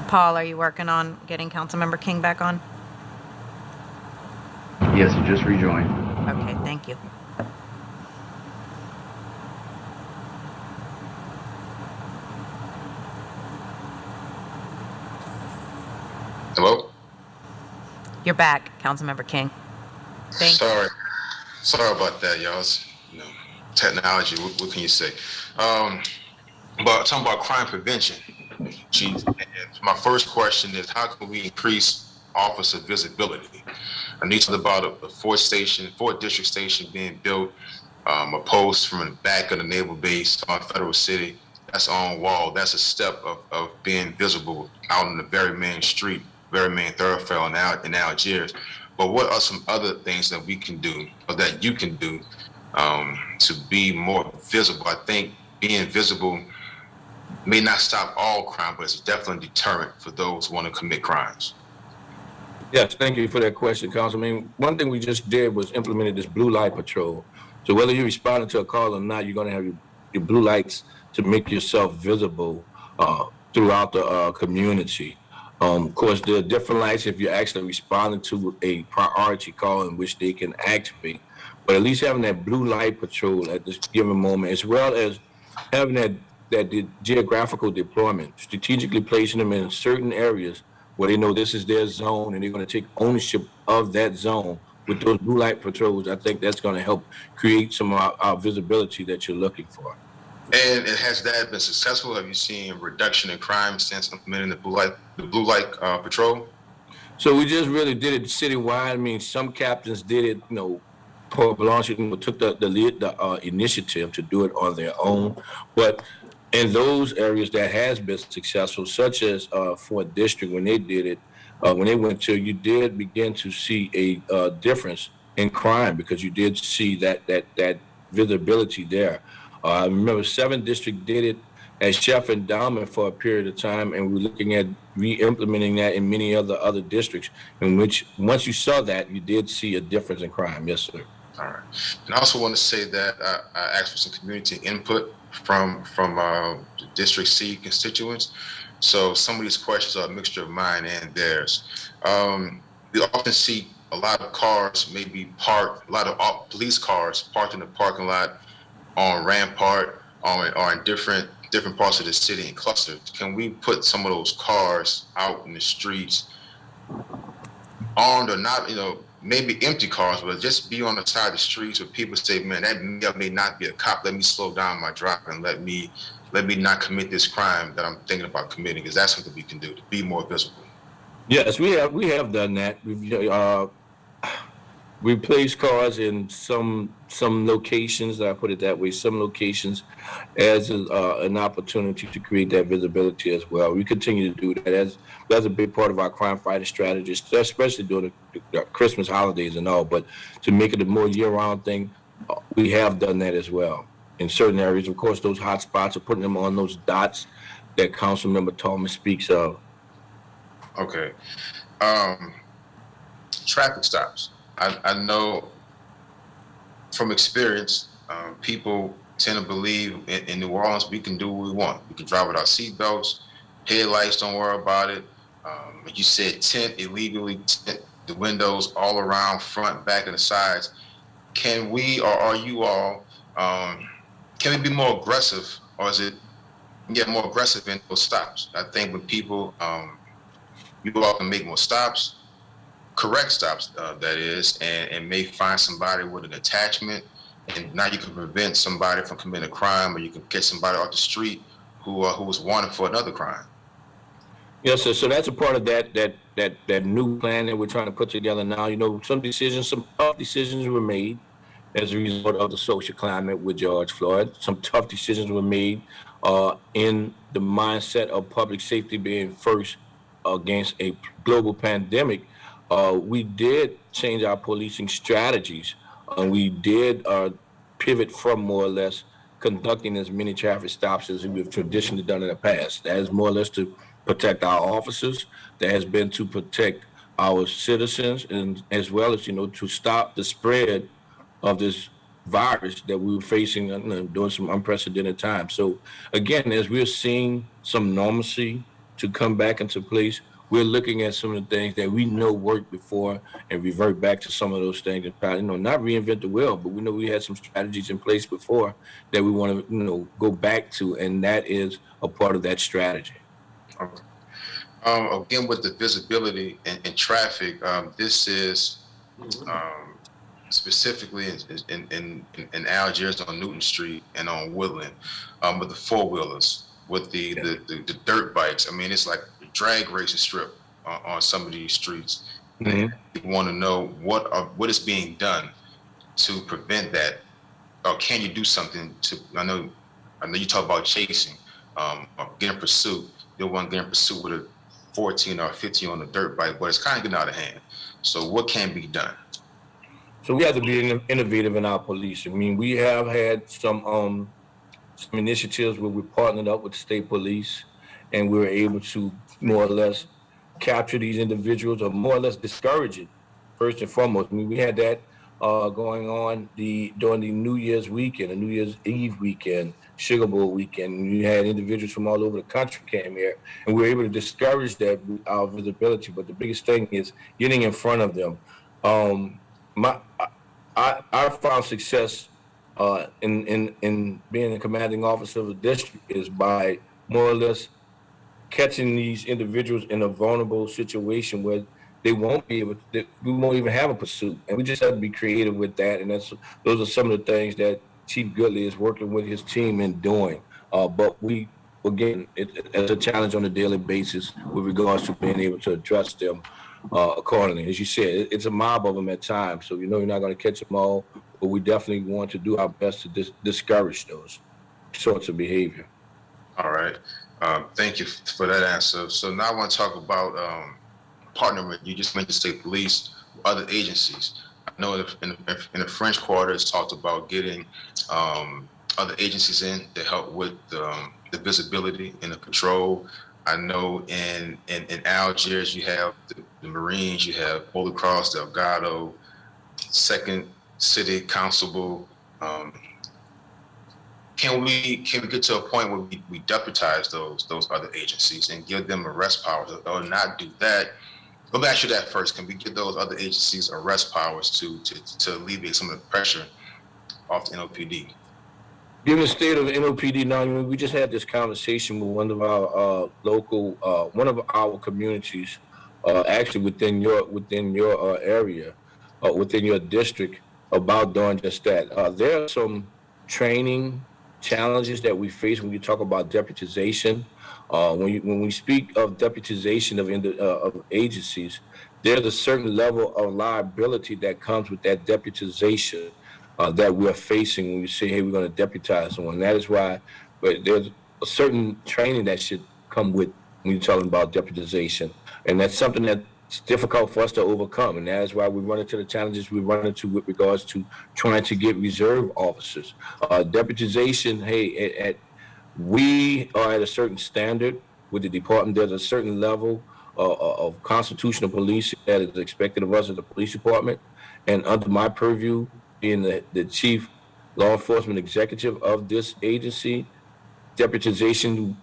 Speaker 2: Paul, are you working on getting Councilmember King back on?
Speaker 6: Yes, he just rejoined.
Speaker 2: Okay, thank you.
Speaker 7: Hello?
Speaker 2: You're back, Councilmember King. Thank you.
Speaker 7: Sorry about that, y'all. It's, technology, what can you say? But talking about crime prevention, Chief, and my first question is how can we increase officer visibility? I need to know about a fourth district station being built, a post from the back of the naval base on Federal City. That's on wall. That's a step of being visible out in the very main street, very main thoroughfare in Algiers. But what are some other things that we can do or that you can do to be more visible? I think being visible may not stop all crime, but it's definitely a deterrent for those who want to commit crimes.
Speaker 1: Yes, thank you for that question, Councilman. One thing we just did was implemented this blue light patrol. So whether you're responding to a call or not, you're going to have your blue lights to make yourself visible throughout the community. Of course, there are different lights if you're actually responding to a priority call in which they can activate. But at least having that blue light patrol at this given moment, as well as having that geographical deployment, strategically placing them in certain areas where they know this is their zone and they're going to take ownership of that zone with those blue light patrols. I think that's going to help create some of our visibility that you're looking for.
Speaker 7: And has that been successful? Have you seen a reduction in crime since implementing the blue light patrol?
Speaker 1: So we just really did it citywide. I mean, some captains did it, Port Blanche took the initiative to do it on their own. But in those areas that has been successful, such as Fort District, when they did it, when they went to, you did begin to see a difference in crime because you did see that visibility there. I remember 7th District did it as Chef Endowment for a period of time, and we're looking at re-implementing that in many other districts. In which once you saw that, you did see a difference in crime. Yes, sir.
Speaker 7: All right. And I also want to say that I asked for some community input from the District C constituents. So some of these questions are a mixture of mine and theirs. We often see a lot of cars maybe parked, a lot of police cars parked in the parking lot on Rampart or in different parts of the city and clusters. Can we put some of those cars out in the streets, armed or not, maybe empty cars, but just be on the side of the streets where people say, man, that may not be a cop. Let me slow down my driving and let me not commit this crime that I'm thinking about committing, because that's something we can do to be more visible.
Speaker 1: Yes, we have done that. We place cars in some locations. I put it that way. Some locations as an opportunity to create that visibility as well. We continue to do that. That's a big part of our crime fighting strategy, especially during the Christmas holidays and all. But to make it a more year-round thing, we have done that as well in certain areas. Of course, those hot spots are putting them on those dots that Councilmember Thomas speaks of.
Speaker 7: Okay. Traffic stops. I know from experience, people tend to believe in New Orleans, we can do what we want. We can drive without seatbelts, headlights, don't worry about it. Like you said, illegally tint the windows all around, front, back, and the sides. Can we, or are you all, can we be more aggressive, or is it get more aggressive in those stops? I think when people, you all can make more stops, correct stops, that is, and may find somebody with an attachment, and now you can prevent somebody from committing a crime, or you can catch somebody off the street who was wanted for another crime.
Speaker 1: Yes, sir. So that's a part of that new plan that we're trying to put together now. Some tough decisions were made as a result of the social climate with George Floyd. Some tough decisions were made in the mindset of public safety being first against a global pandemic. We did change our policing strategies. We did pivot from more or less conducting as many traffic stops as we've traditionally done in the past. That is more or less to protect our officers. That has been to protect our citizens, and as well as, to stop the spread of this virus that we were facing during some unprecedented times. So again, as we're seeing some normalcy to come back into place, we're looking at some of the things that we know worked before and revert back to some of those things and try, not reinvent the wheel, but we know we had some strategies in place before that we want to, go back to, and that is a part of that strategy.
Speaker 7: Okay. Again, with the visibility and traffic, this is specifically in Algiers on Newton Street and on Woodland, with the four-wheelers, with the dirt bikes. I mean, it's like a drag racing strip on some of these streets. Mm-hmm. People want to know what is being done to prevent that, or can you do something to? I know you talk about chasing, or getting pursuit. You don't want to get in pursuit with a 14 or 15 on a dirt bike, but it's kind of getting out of hand. So what can be done?
Speaker 1: So we have to be innovative in our police. I mean, we have had some initiatives where we partnered up with the state police, and we were able to more or less capture these individuals, or more or less discourage it. First and foremost, I mean, we had that going on during the New Year's weekend, the New Year's Eve weekend, Sugar Bowl weekend. We had individuals from all over the country came here, and we were able to discourage that with our visibility. But the biggest thing is getting in front of them. I found success in being a commanding officer of a district is by more or less catching these individuals in a vulnerable situation where they won't be able to, we won't even have a pursuit, and we just have to be creative with that. And those are some of the things that Chief Goodley is working with his team in doing. But it's a challenge on a daily basis with regards to being able to address them accordingly. As you said, it's a mob of them at times, so you're not going to catch them all, but we definitely want to do our best to discourage those sorts of behavior.
Speaker 7: All right. Thank you for that answer. So now I want to talk about partnering. You just mentioned state police, other agencies. I know in the French Quarter, it's talked about getting other agencies in to help with the visibility and the patrol. I know in Algiers, you have the Marines, you have Holy Cross, Delgado, Second City Constable. Can we get to a point where we deputize those other agencies and give them arrest powers, or not do that? Let me ask you that first. Can we give those other agencies arrest powers to alleviate some of the pressure off the NOPD?
Speaker 1: Given the state of NOPD now, we just had this conversation with one of our local, one of our communities, actually within your area, within your district, about doing just that. There are some training challenges that we face when you talk about deputization. When we speak of deputization of agencies, there's a certain level of liability that comes with that deputization that we're facing when we say, hey, we're going to deputize someone. That is why, but there's a certain training that should come with when you're talking about deputization. And that's something that's difficult for us to overcome. And that is why we run into the challenges we run into with regards to trying to get reserve officers. Deputization, hey, we are at a certain standard with the department. There's a certain level of constitutional policing that is expected of us as a police department. And under my purview, being the chief law enforcement executive of this agency, deputization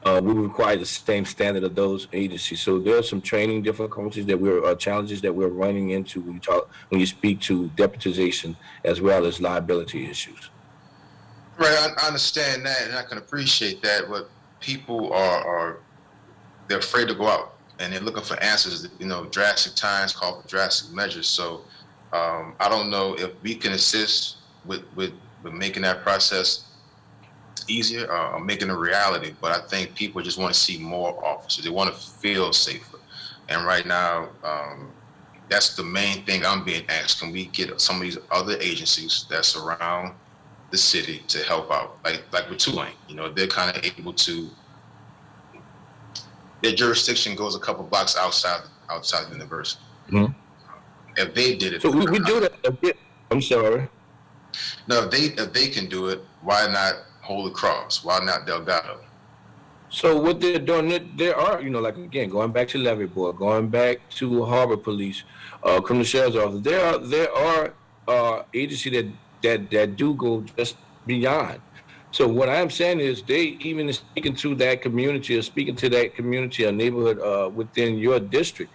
Speaker 1: we require the same standard of those agencies. So there are some training difficulties that challenges that we're running into when you speak to deputization as well as liability issues.
Speaker 7: Right, I understand that, and I can appreciate that. But people they're afraid to go out, and they're looking for answers. Drastic times call for drastic measures. So I don't know if we can assist with making that process easier or making a reality. But I think people just want to see more officers. They want to feel safer. And right now, that's the main thing I'm being asked. Can we get some of these other agencies that surround the city to help out? Like with Tulane, they're kind of able to, their jurisdiction goes a couple blocks outside the university. Mm-hmm. If they did it,
Speaker 1: so we do that. I'm sorry.
Speaker 7: No, if they can do it, why not Holy Cross? Why not Delgado?
Speaker 1: So what they're doing, there are, like again, going back to Levy Board, going back to Harbor Police, Criminal Sheriff's Office, there are agencies that do go just beyond. So what I'm saying is they even speaking to that community or neighborhood within your district.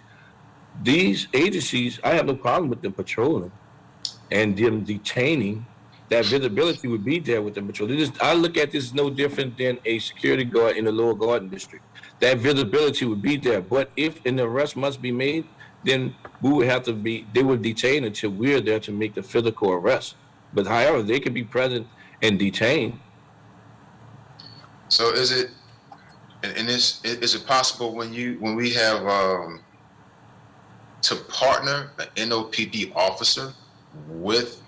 Speaker 1: These agencies, I have no problem with them patrolling and them detaining. That visibility would be there with the patrol. I look at this no different than a security guard in the Lower Garden District. That visibility would be there. But if an arrest must be made, then they would detain until we're there to make the physical arrest. But however, they could be present and detained.
Speaker 7: So is it possible when we have to partner an NOPD officer with,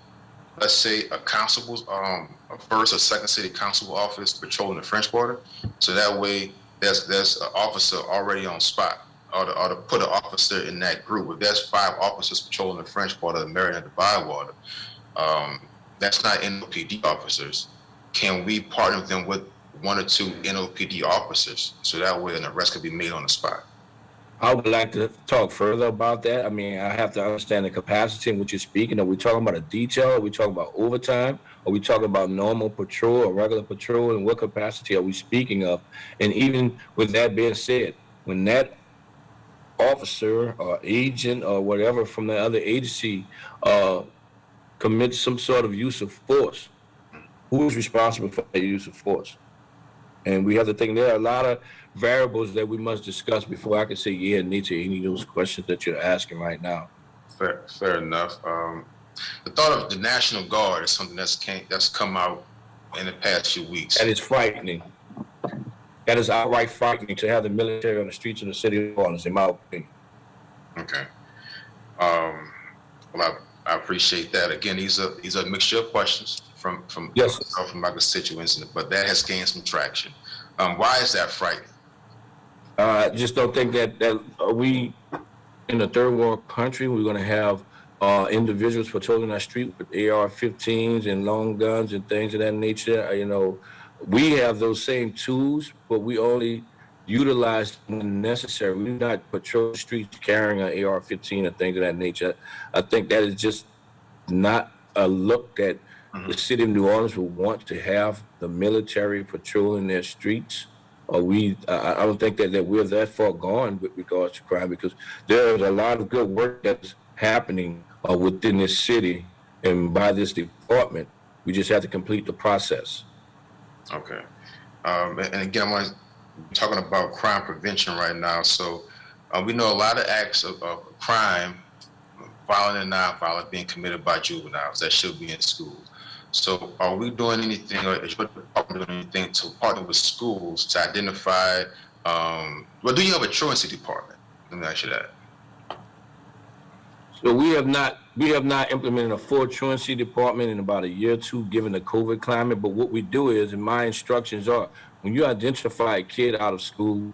Speaker 7: let's say, a constable's, a first or second city constable office patrolling the French Quarter, so that way there's an officer already on spot, or to put an officer in that group. If there's 5 officers patrolling the French Quarter, the Marion, the Bywater, that's not NOPD officers. Can we partner them with 1 or 2 NOPD officers, so that way an arrest could be made on the spot?
Speaker 1: I would like to talk further about that. I mean, I have to understand the capacity in which you're speaking. Are we talking about a detail? Are we talking about overtime? Are we talking about normal patrol or regular patrol? And what capacity are we speaking of? And even with that being said, when that officer or agent or whatever from the other agency commits some sort of use of force, who is responsible for the use of force? And we have to think there are a lot of variables that we must discuss before I can say yeah or nay to any of those questions that you're asking right now.
Speaker 7: Fair enough. The thought of the National Guard is something that's come out in the past few weeks.
Speaker 1: That is frightening. That is outright frightening to have the military on the streets of the city of New Orleans, in my opinion.
Speaker 7: Okay. Well, I appreciate that. Again, these are a mixture of questions from
Speaker 1: yes,
Speaker 7: my constituents, but that has gained some traction. Why is that frightening?
Speaker 1: I just don't think that we in a third world country, we're going to have individuals patrolling our street with AR-15s and long guns and things of that nature. We have those same tools, but we only utilize when necessary. We do not patrol the streets carrying an AR-15 or things of that nature. I think that is just not a look that the city of New Orleans would want to have the military patrolling their streets. I don't think that we're that far gone with regards to crime, because there's a lot of good work that's happening within this city and by this department. We just have to complete the process.
Speaker 7: Okay. And again, I'm talking about crime prevention right now. So we know a lot of acts of crime, violent and non-violent, being committed by juveniles that should be in school. So are we doing anything, or is your department doing anything to partner with schools to identify, well, do you have a truancy department? Let me ask you that.
Speaker 1: So we have not implemented a full truancy department in about a year or two, given the COVID climate. But what we do is, and my instructions are, when you identify a kid out of school,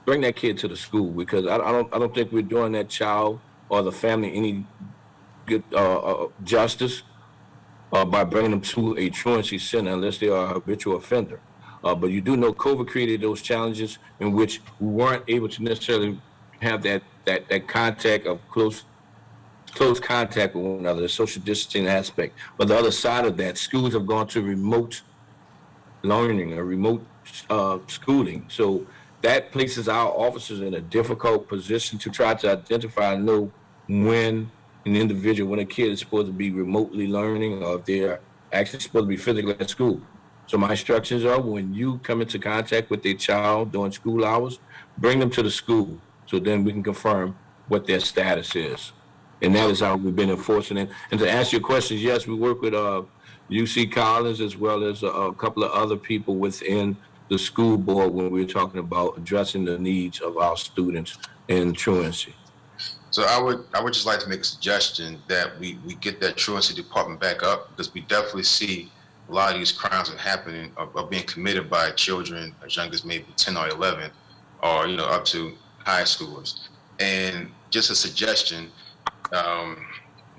Speaker 1: bring that kid to the school, because I don't think we're doing that child or the family any good justice by bringing them to a truancy center unless they are a habitual offender. But you do know COVID created those challenges in which we weren't able to necessarily have that contact of close contact with one another, the social distancing aspect. But the other side of that, schools have gone to remote learning or remote schooling. So that places our officers in a difficult position to try to identify and know when when a kid is supposed to be remotely learning, or if they're actually supposed to be physically at school. So my instructions are, when you come into contact with a child during school hours, bring them to the school, so then we can confirm what their status is. And that is how we've been enforcing it. And to answer your questions, yes, we work with UC Collins as well as a couple of other people within the school board when we're talking about addressing the needs of our students in truancy.
Speaker 7: So I would just like to make a suggestion that we get that truancy department back up, because we definitely see a lot of these crimes are happening, are being committed by children as young as maybe 10 or 11, or up to high schoolers. And just a suggestion,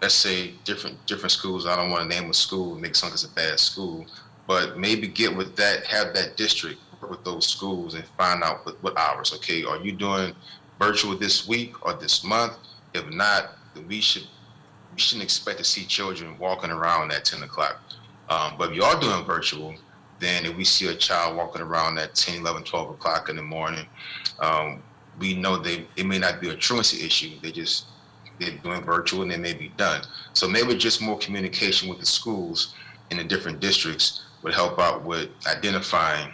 Speaker 7: let's say different schools. I don't want to name a school, make it sound like it's a bad school, but maybe get with that, have that district work with those schools and find out what hours. Okay, are you doing virtual this week or this month? If not, then we shouldn't expect to see children walking around at 10 o'clock. But if you are doing virtual, then if we see a child walking around at 10, 11, 12 o'clock in the morning, we know it may not be a truancy issue. They're doing virtual and they may be done. So maybe just more communication with the schools in the different districts would help out with identifying,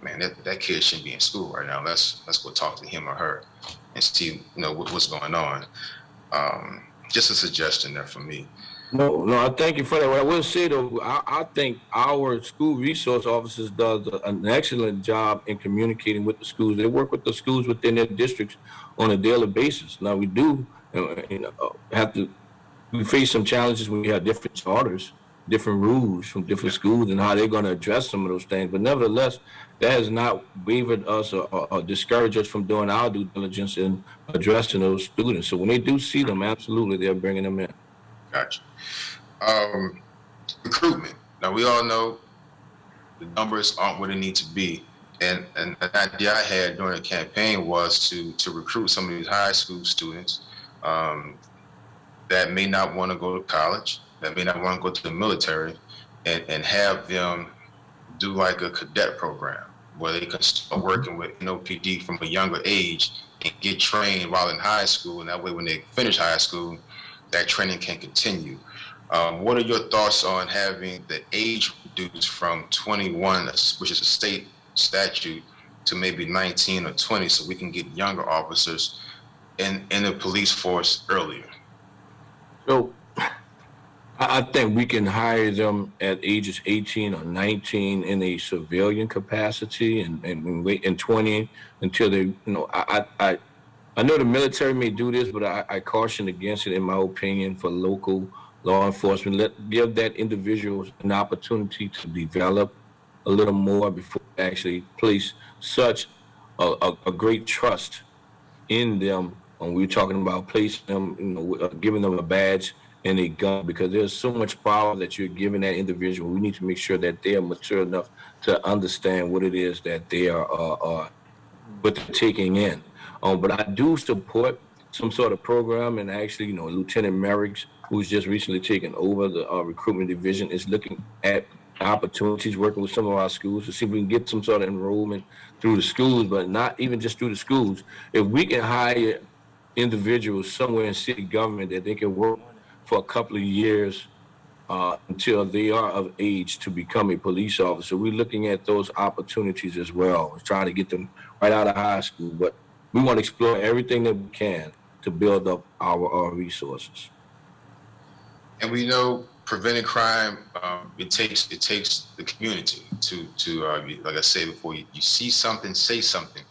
Speaker 7: man, that kid shouldn't be in school right now. Let's go talk to him or her and see, what's going on. Just a suggestion there for me.
Speaker 1: No, I thank you for that. What I will say though, I think our school resource officers does an excellent job in communicating with the schools. They work with the schools within their districts on a daily basis. Now we do we face some challenges when we have different charters, different rules from different schools, and how they're going to address some of those things. But nevertheless, that has not wavered us or discouraged us from doing our due diligence in addressing those students. So when they do see them, absolutely, they're bringing them in.
Speaker 7: Gotcha. Recruitment. Now we all know the numbers aren't what they need to be. And an idea I had during the campaign was to recruit some of these high school students that may not want to go to college, that may not want to go to the military, and have them do like a cadet program where they can start working with NOPD from a younger age and get trained while in high school. And that way, when they finish high school, that training can continue. What are your thoughts on having the age reduced from 21, which is a state statute, to maybe 19 or 20, so we can get younger officers in the police force earlier?
Speaker 1: So I think we can hire them at ages 18 or 19 in a civilian capacity, and wait in 20 until they, I know the military may do this, but I caution against it, in my opinion, for local law enforcement. Give that individual an opportunity to develop a little more before we actually place such a great trust in them when we're talking about placing them, giving them a badge and a gun, because there's so much power that you're giving that individual. We need to make sure that they are mature enough to understand what it is that they are what they're taking in. But I do support some sort of program, and actually, Lieutenant Merrick's, who's just recently taken over the recruitment division, is looking at opportunities, working with some of our schools to see if we can get some sort of enrollment through the schools, but not even just through the schools. If we can hire individuals somewhere in city government that they can work for a couple of years until they are of age to become a police officer. We're looking at those opportunities as well. We're trying to get them right out of high school, but we want to explore everything that we can to build up our resources.
Speaker 7: And we know preventing crime, it takes the community to like I said before, you see something, say something.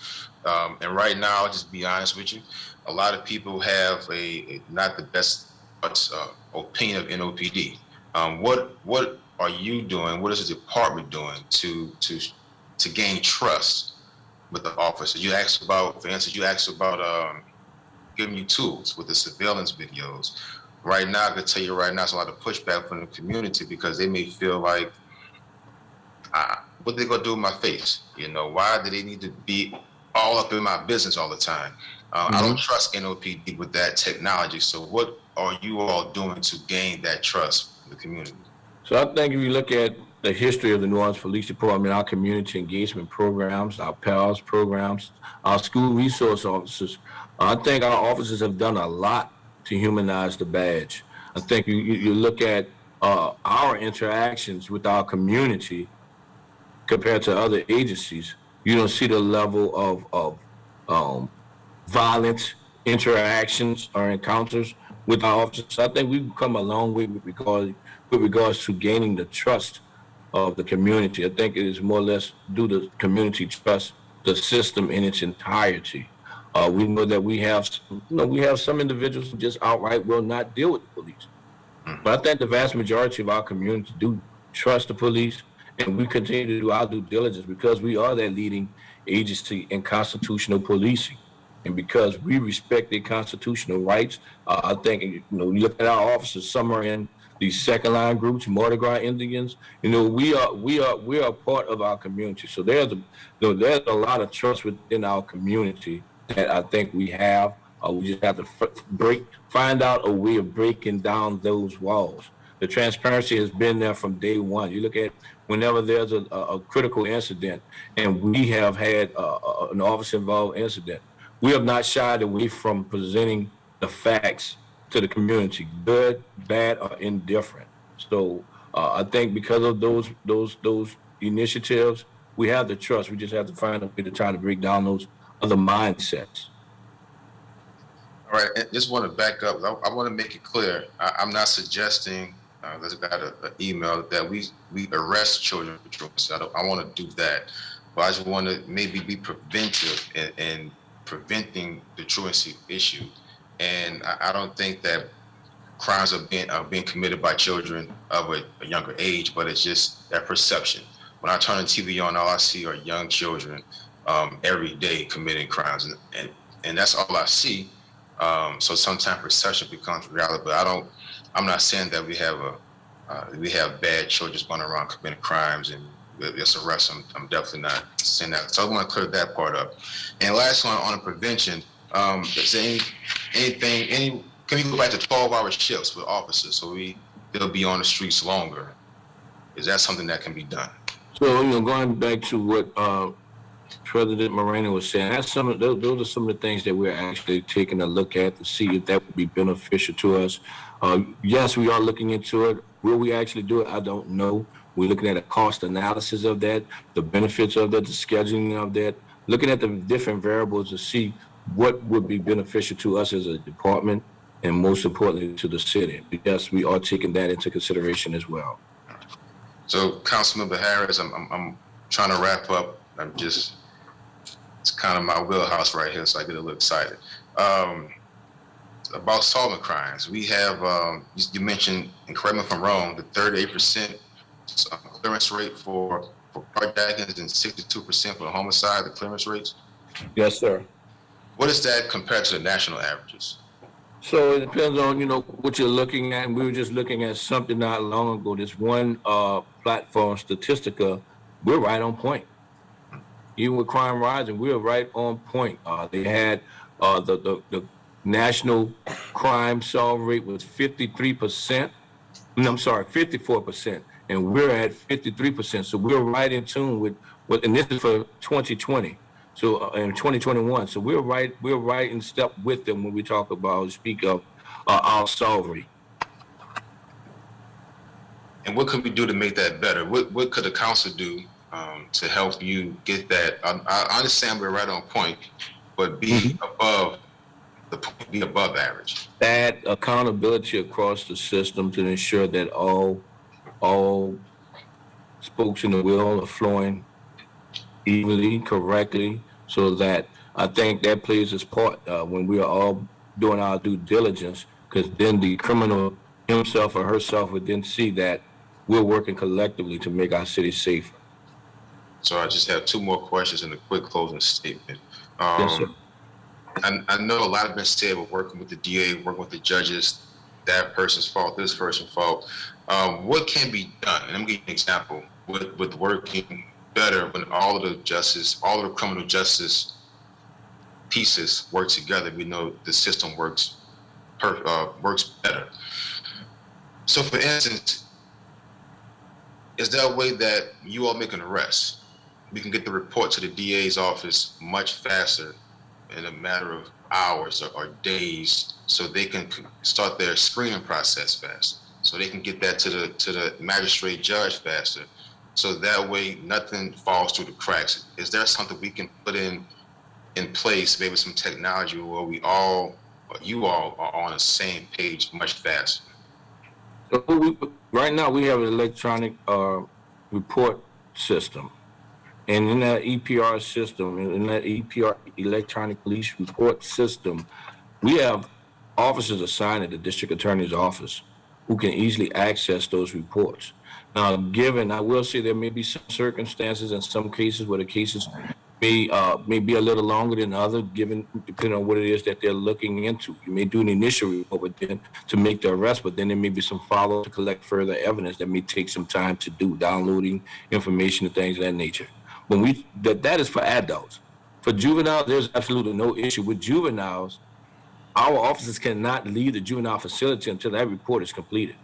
Speaker 7: And right now, I'll just be honest with you, a lot of people have a not the best opinion of NOPD. What are you doing? What is the department doing to gain trust with the officers? You asked about, for instance, giving you tools with the surveillance videos. Right now, I can tell you right now, it's a lot of pushback from the community because they may feel like, what they gonna do with my face? Why do they need to be all up in my business all the time? I don't trust NOPD with that technology. So what are you all doing to gain that trust in the community?
Speaker 1: So I think if you look at the history of the New Orleans Police Department, our community engagement programs, our PALS programs, our school resource officers, I think our officers have done a lot to humanize the badge. I think you look at our interactions with our community compared to other agencies, you don't see the level of violent interactions or encounters with our officers. I think we've come a long way with regards to gaining the trust of the community. I think it is more or less due to community trust the system in its entirety. We know that we have some individuals who just outright will not deal with the police. But I think the vast majority of our community do trust the police, and we continue to do our due diligence because we are that leading agency in constitutional policing. And because we respect their constitutional rights, I think, you look at our officers, some are in these second line groups, Mardi Gras Indians. We are a part of our community. So there's a lot of trust within our community that I think we have. We just have to find out a way of breaking down those walls. The transparency has been there from day one. You look at whenever there's a critical incident, and we have had an officer-involved incident, we have not shied away from presenting the facts to the community, good, bad, or indifferent. So I think because of those initiatives, we have the trust. We just have to find a way to try to break down those other mindsets.
Speaker 7: All right, I just want to back up. I want to make it clear. I'm not suggesting, let's got an email that we arrest children for truancy. I want to do that, but I just want to maybe be preventive in preventing the truancy issue. And I don't think that crimes are being committed by children of a younger age, but it's just that perception. When I turn the TV on, all I see are young children every day committing crimes, and that's all I see. So sometimes perception becomes reality, but I'm not saying that we have bad children going around committing crimes and let's arrest them. I'm definitely not saying that. So I want to clear that part up. And last one on the prevention, is there can we go back to 12-hour shifts with officers so they'll be on the streets longer? Is that something that can be done?
Speaker 1: So, going back to what President Moreno was saying, those are some of the things that we're actually taking a look at to see if that would be beneficial to us. Yes, we are looking into it. Will we actually do it? I don't know. We're looking at a cost analysis of that, the benefits of that, the scheduling of that, looking at the different variables to see what would be beneficial to us as a department and most importantly to the city. Yes, we are taking that into consideration as well.
Speaker 7: So, Councilmember Harris, I'm trying to wrap up. It's kind of my wheelhouse right here, so I get a little excited. About solving crimes, we have, you mentioned, and correct me if I'm wrong, the 38% clearance rate for for carjackings and 62% for homicide, the clearance rates.
Speaker 1: Yes, sir.
Speaker 7: What is that compared to the national averages?
Speaker 1: So it depends on, what you're looking at. And we were just looking at something not long ago. This one platform, Statistica, we're right on point. Even with crime rising, we're right on point. They had the national crime solve rate was 53%. No, I'm sorry, 54%, and we're at 53%. So we're right in tune with what, and this is for 2020. So in 2021, so we're right in step with them when we speak of our solve rate.
Speaker 7: And what could we do to make that better? What could the council do to help you get that? I understand we're right on point, but be above be above average.
Speaker 1: That accountability across the system to ensure that all spokes in the wheel are flowing evenly, correctly, so that I think that plays its part when we are all doing our due diligence, because then the criminal himself or herself would then see that we're working collectively to make our city safer.
Speaker 7: So I just have two more questions and a quick closing statement.
Speaker 1: Yes, sir.
Speaker 7: I know a lot has been said about working with the DA, working with the judges, that person's fault, this person's fault. What can be done? And I'm giving you an example with working better when all of the criminal justice pieces work together. We know the system works better. So for instance, is there a way that you all make an arrest? We can get the report to the DA's office much faster in a matter of hours or days, so they can start their screening process faster, so they can get that to the magistrate judge faster, so that way nothing falls through the cracks. Is there something we can put in place, maybe some technology where you all are on the same page much faster?
Speaker 1: So right now we have an electronic report system. And in that EPR system, in that EPR electronic police report system, we have officers assigned at the district attorney's office who can easily access those reports. Now, I will say there may be some circumstances in some cases where the cases may be a little longer than others, depending on what it is that they're looking into. You may do an initial report, but then to make the arrest, but then there may be some follow-up to collect further evidence that may take some time to do, downloading information and things of that nature. When that is for adults. For juveniles, there's absolutely no issue. With juveniles, our officers cannot leave the juvenile facility until that report is completed.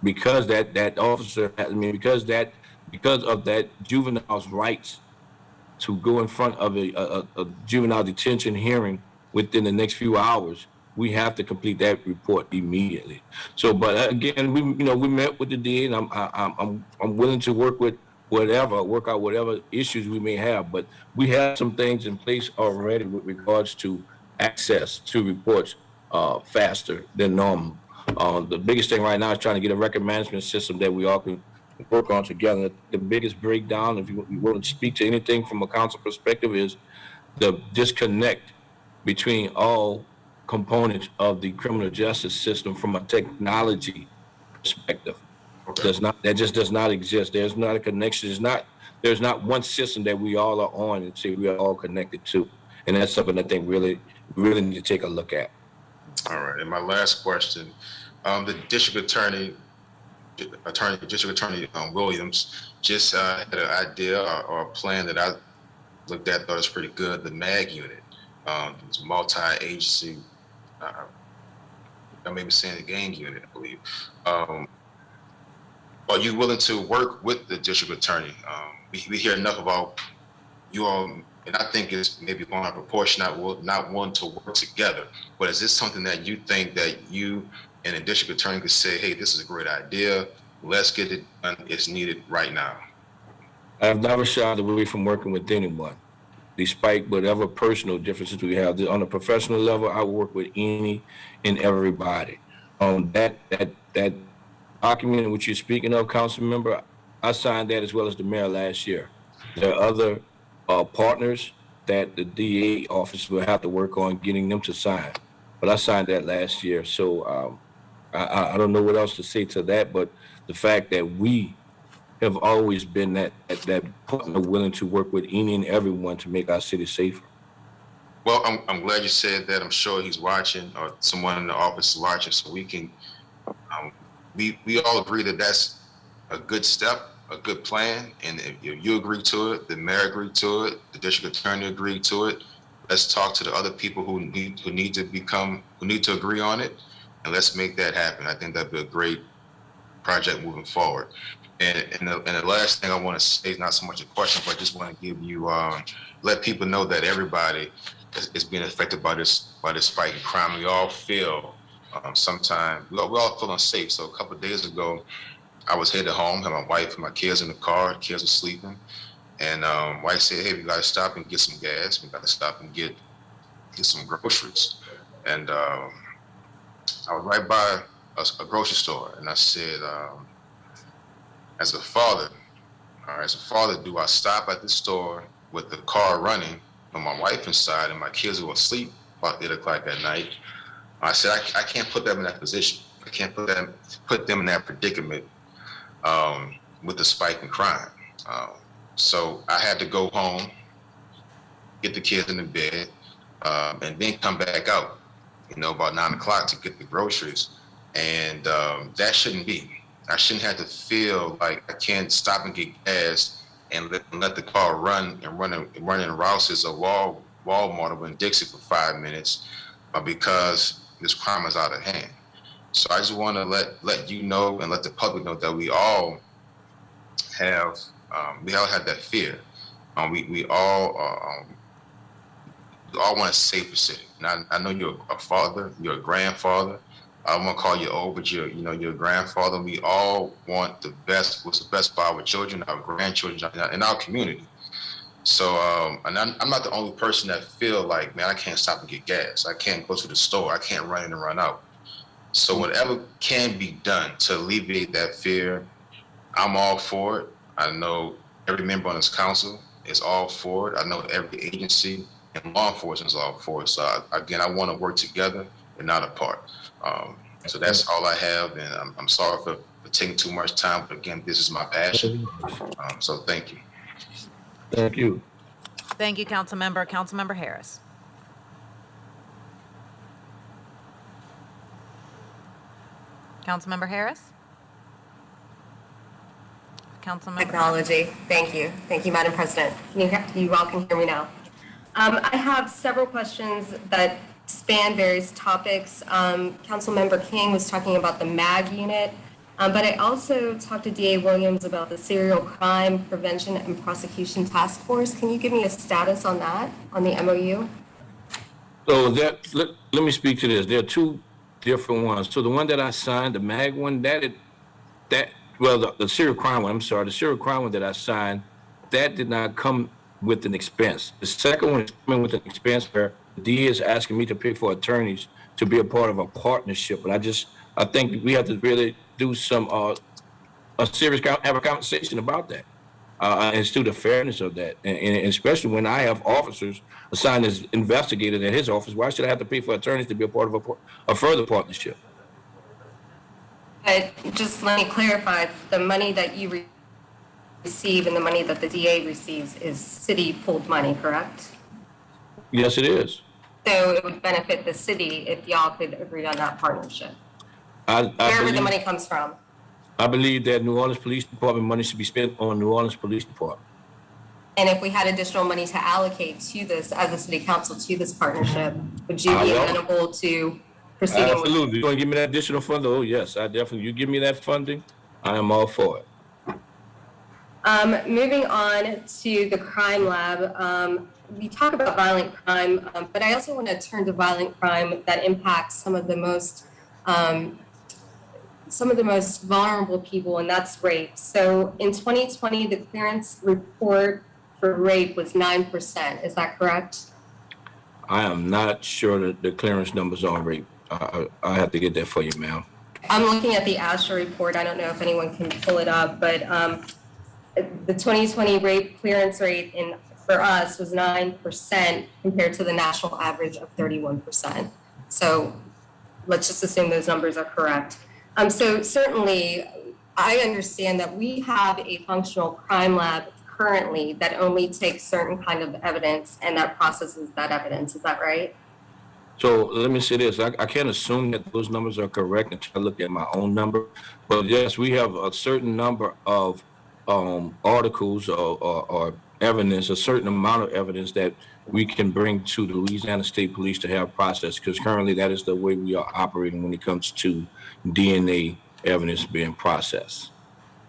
Speaker 1: Because because of that juvenile's rights to go in front of a juvenile detention hearing within the next few hours, we have to complete that report immediately. So, but again, we met with the DA, and I'm willing to work out whatever issues we may have, but we have some things in place already with regards to access to reports faster than normal. The biggest thing right now is trying to get a record management system that we all can work on together. The biggest breakdown, if you want to speak to anything from a council perspective, is the disconnect between all components of the criminal justice system from a technology perspective.
Speaker 7: Okay.
Speaker 1: That just does not exist. There's not a connection. There's not one system that we all are on and say we are all connected to. And that's something I think really need to take a look at.
Speaker 7: All right. And my last question, the district attorney Williams just had an idea or a plan that I looked at, thought was pretty good. The MAG unit, it's multi-agency. I may be saying the gang unit, I believe. Are you willing to work with the district attorney? We hear enough about you all, and I think it's maybe going out of proportion, not wanting to work together. But is this something that you think that you and the district attorney could say, hey, this is a great idea, let's get it done, it's needed right now?
Speaker 1: I've never shied away from working with anyone, despite whatever personal differences we have. On a professional level, I work with any and everybody. That document which you're speaking of, council member, I signed that as well as the mayor last year. There are other partners that the DA office will have to work on getting them to sign, but I signed that last year. So I don't know what else to say to that, but the fact that we have always been that partner willing to work with any and everyone to make our city safer.
Speaker 7: Well, I'm glad you said that. I'm sure he's watching, or someone in the office is watching, so we can, we all agree that that's a good step, a good plan, and if you agree to it, the mayor agreed to it, the district attorney agreed to it. Let's talk to the other people who need to agree on it, and let's make that happen. I think that'd be a great project moving forward. And the last thing I want to say is not so much a question, but I just want to give you, let people know that everybody is being affected by this spike in crime. We all feel sometimes, we all feel unsafe. So a couple of days ago, I was headed home, had my wife and my kids in the car, kids were sleeping. And wife said, hey, we got to stop and get some gas. We got to stop and get some groceries. And I was right by a grocery store. And I said, as a father, do I stop at the store with the car running with my wife inside and my kids were asleep about 8 o'clock at night? I said, I can't put them in that position. I can't put them in that predicament with the spike in crime. So I had to go home, get the kids in the bed, and then come back out, about 9 o'clock to get the groceries. And that shouldn't be. I shouldn't have to feel like I can't stop and get gas and let the car run in Rouse's or Walmart or in Dixie for 5 minutes because this crime is out of hand. So I just want to let you know and let the public know that we all have that fear. We all want a safer city. And I know you're a father, you're a grandfather. I don't want to call you old, but you're a grandfather. We all want what's the best for our children, our grandchildren, in our community. So, and I'm not the only person that feel like, man, I can't stop and get gas. I can't go to the store. I can't run in and run out. So whatever can be done to alleviate that fear, I'm all for it. I know every member on this council is all for it. I know every agency and law enforcement is all for it. So again, I want to work together and not apart. So that's all I have, and I'm sorry for taking too much time, but again, this is my passion. So thank you.
Speaker 1: Thank you.
Speaker 2: Thank you, Councilmember. Councilmember Harris. Councilmember Harris? Councilmember.
Speaker 5: Technology. Thank you. Thank you, Madam President. You all can hear me now. I have several questions that span various topics. Councilmember King was talking about the MAG unit, but I also talked to DA Williams about the Serial Crime Prevention and Prosecution Task Force. Can you give me a status on that, on the MOU?
Speaker 1: So let me speak to this. There are two different ones. So the one that I signed, the MAG one, the serial crime one, the serial crime one that I signed, that did not come with an expense. The second one is coming with an expense where the DA is asking me to pay for attorneys to be a part of a partnership. And I think we have to really do some, have a conversation about that. And to the fairness of that. And especially when I have officers assigned as investigators at his office, why should I have to pay for attorneys to be a part of a further partnership?
Speaker 5: Just let me clarify, the money that you receive and the money that the DA receives is city pooled money, correct?
Speaker 1: Yes, it is.
Speaker 5: So it would benefit the city if y'all could agree on that partnership. Wherever the money comes from.
Speaker 1: I believe that New Orleans Police Department money should be spent on New Orleans Police Department.
Speaker 5: And if we had additional money to allocate to this, as a city council, to this partnership, would you be amenable to proceeding?
Speaker 1: Absolutely. You want to give me that additional funding? Oh, yes, I definitely. You give me that funding, I am all for it.
Speaker 5: Moving on to the crime lab, we talk about violent crime, but I also want to turn to violent crime that impacts some of the most vulnerable people, and that's rape. So in 2020, the clearance report for rape was 9%. Is that correct?
Speaker 1: I am not sure that the clearance numbers on rape. I have to get that for you, ma'am.
Speaker 5: I'm looking at the ASHA report. I don't know if anyone can pull it up, but the 2020 rape clearance rate for us was 9% compared to the national average of 31%. So let's just assume those numbers are correct. So certainly I understand that we have a functional crime lab currently that only takes certain kind of evidence and that processes that evidence. Is that right?
Speaker 1: So let me say this, I can't assume that those numbers are correct until I look at my own number. But yes, we have a certain number of articles or evidence, a certain amount of evidence that we can bring to the Louisiana State Police to have processed, because currently that is the way we are operating when it comes to DNA evidence being processed.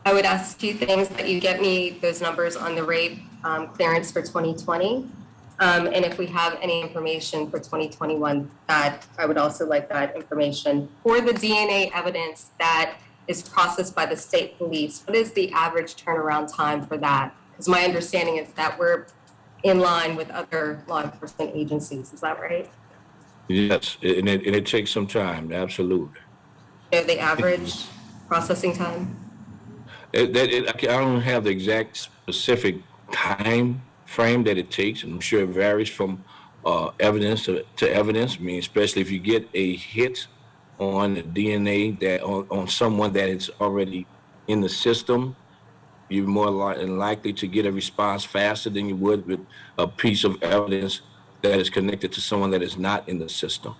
Speaker 5: I would ask two things, that you get me those numbers on the rape clearance for 2020. And if we have any information for 2021, that I would also like that information. For the DNA evidence that is processed by the state police, what is the average turnaround time for that? Because my understanding is that we're in line with other law enforcement agencies. Is that right?
Speaker 1: Yes, and it takes some time, absolutely.
Speaker 5: You know, the average processing time?
Speaker 1: I don't have the exact specific time frame that it takes, and I'm sure it varies from evidence to evidence. I mean, especially if you get a hit on the DNA that on someone that is already in the system, you're more likely to get a response faster than you would with a piece of evidence that is connected to someone that is not in the system.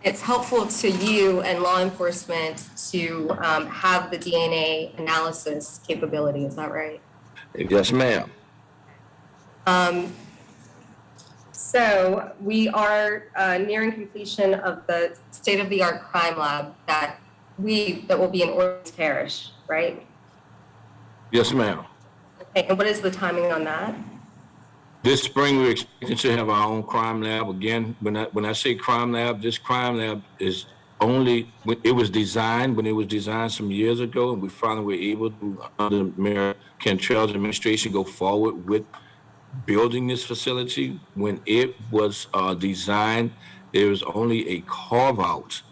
Speaker 5: It's helpful to you and law enforcement to have the DNA analysis capability. Is that right?
Speaker 1: Yes, ma'am.
Speaker 5: So we are nearing completion of the state-of-the-art crime lab that will be in Orleans Parish, right?
Speaker 1: Yes, ma'am.
Speaker 5: Okay, and what is the timing on that?
Speaker 1: This spring, we're expecting to have our own crime lab. Again, when I say crime lab, this crime lab is only, it was designed some years ago, and we finally were able to, under Mayor Cantrell's administration, go forward with building this facility. When it was designed, there was only a carve out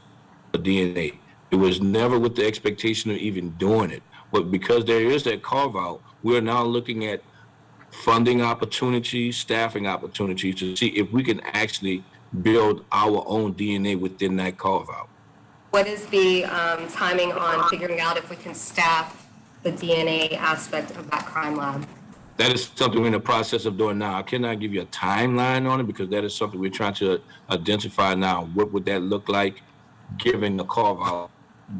Speaker 1: for DNA. It was never with the expectation of even doing it. But because there is that carve out, we're now looking at funding opportunities, staffing opportunities to see if we can actually build our own DNA within that carve out.
Speaker 5: What is the timing on figuring out if we can staff the DNA aspect of that crime lab?
Speaker 1: That is something we're in the process of doing now. I cannot give you a timeline on it because that is something we're trying to identify now. What would that look like given the carve out?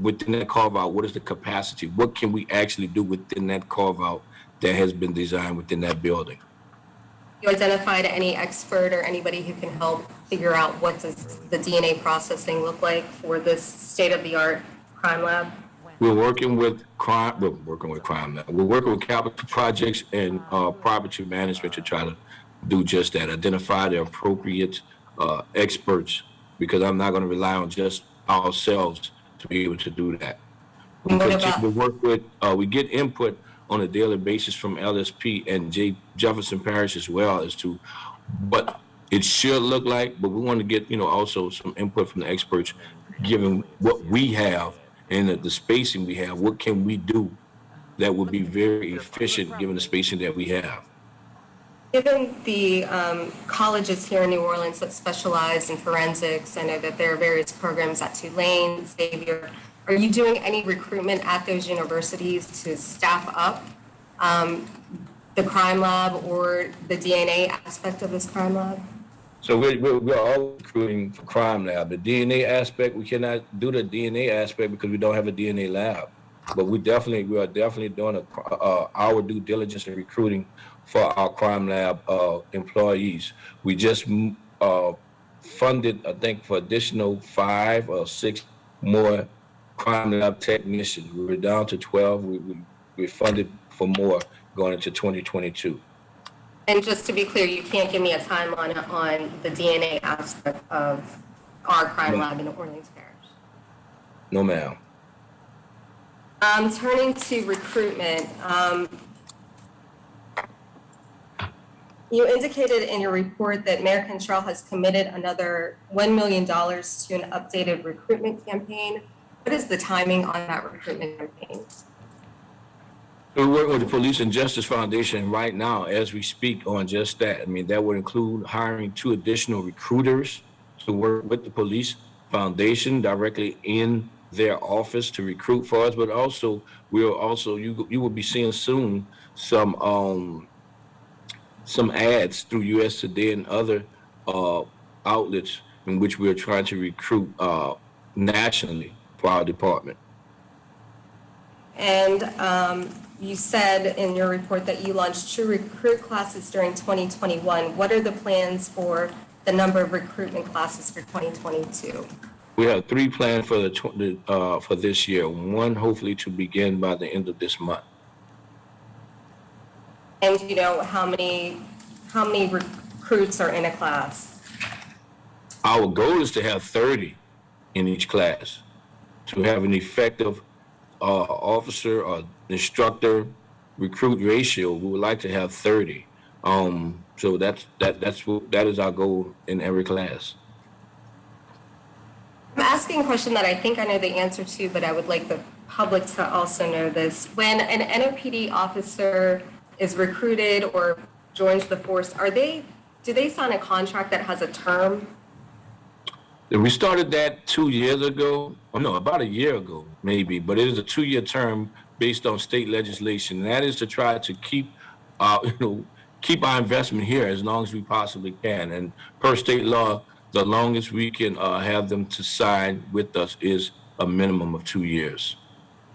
Speaker 1: Within that carve out, what is the capacity? What can we actually do within that carve out that has been designed within that building?
Speaker 5: You identified any expert or anybody who can help figure out what does the DNA processing look like for this state-of-the-art crime lab?
Speaker 1: We're working with crime. We're working with crime now. We're working with capital projects and property management to try to do just that. Identify the appropriate experts, because I'm not going to rely on just ourselves to be able to do that. We continue to work with. We get input on a daily basis from LSP and Jefferson Parish as well as to what it should look like. But we want to get also some input from the experts, given what we have and the spacing we have. What can we do that would be very efficient given the spacing that we have?
Speaker 5: Given the colleges here in New Orleans that specialize in forensics, I know that there are various programs at Tulane, Xavier. Are you doing any recruitment at those universities to staff up the crime lab or the DNA aspect of this crime lab?
Speaker 1: So we're all recruiting for crime lab. The DNA aspect, we cannot do the DNA aspect because we don't have a DNA lab. But we are definitely doing our due diligence in recruiting for our crime lab employees. We just funded, I think, for additional 5 or 6 more crime lab technicians. We were down to 12. We funded for more going into 2022.
Speaker 5: And just to be clear, you can't give me a timeline on the DNA aspect of our crime lab in Orleans Parish.
Speaker 1: No, ma'am.
Speaker 5: Turning to recruitment, you indicated in your report that Mayor Cantrell has committed another $1 million to an updated recruitment campaign. What is the timing on that recruitment campaign?
Speaker 1: We're working with the Police and Justice Foundation right now as we speak on just that. I mean, that would include hiring 2 additional recruiters to work with the Police Foundation directly in their office to recruit for us, but also you will be seeing soon some ads through US Today and other uh, outlets in which we are trying to recruit nationally for our department.
Speaker 5: And you said in your report that you launched True Recruit classes during 2021. What are the plans for the number of recruitment classes for 2022?
Speaker 1: We have 3 planned for for this year. One hopefully to begin by the end of this month.
Speaker 5: And do you know how many recruits are in a class?
Speaker 1: Our goal is to have 30 in each class, to have an effective officer or instructor recruit ratio. We would like to have 30. So that is our goal in every class.
Speaker 5: I'm asking a question that I think I know the answer to, but I would like the public to also know this. When an NOPD officer is recruited or joins the force, do they sign a contract that has a term?
Speaker 1: We started that 2 years ago. Oh, no, about a year ago, maybe. But it is a 2-year term based on state legislation. And that is to try to keep our investment here as long as we possibly can. And per state law, the longest we can have them to sign with us is a minimum of 2 years.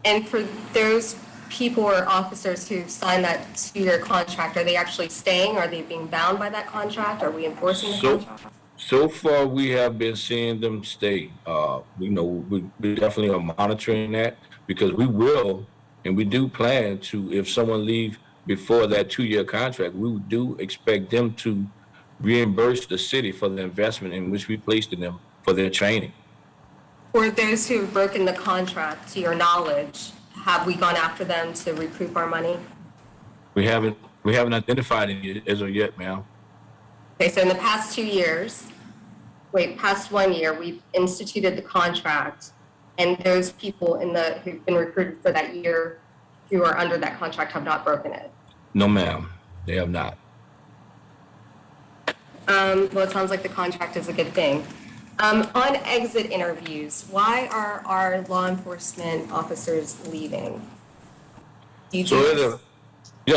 Speaker 1: And
Speaker 5: for those people or officers who sign that 2-year contract, are they actually staying? Are they being bound by that contract? Are we enforcing the contract?
Speaker 1: So far, we have been seeing them stay. We definitely are monitoring that, because we will, and we do plan to, if someone leaves before that 2-year contract, we do expect them to reimburse the city for the investment in which we placed in them for their training.
Speaker 5: For those who have broken the contract, to your knowledge, have we gone after them to recoup our money?
Speaker 1: We haven't identified any as of yet, ma'am.
Speaker 5: Okay, so in the past 1 year, we've instituted the contract, and those people who've been recruited for that year who are under that contract have not broken it?
Speaker 1: No, ma'am, they have not.
Speaker 5: Well, it sounds like the contract is a good thing. On exit interviews, why are our law enforcement officers leaving?
Speaker 1: Yes,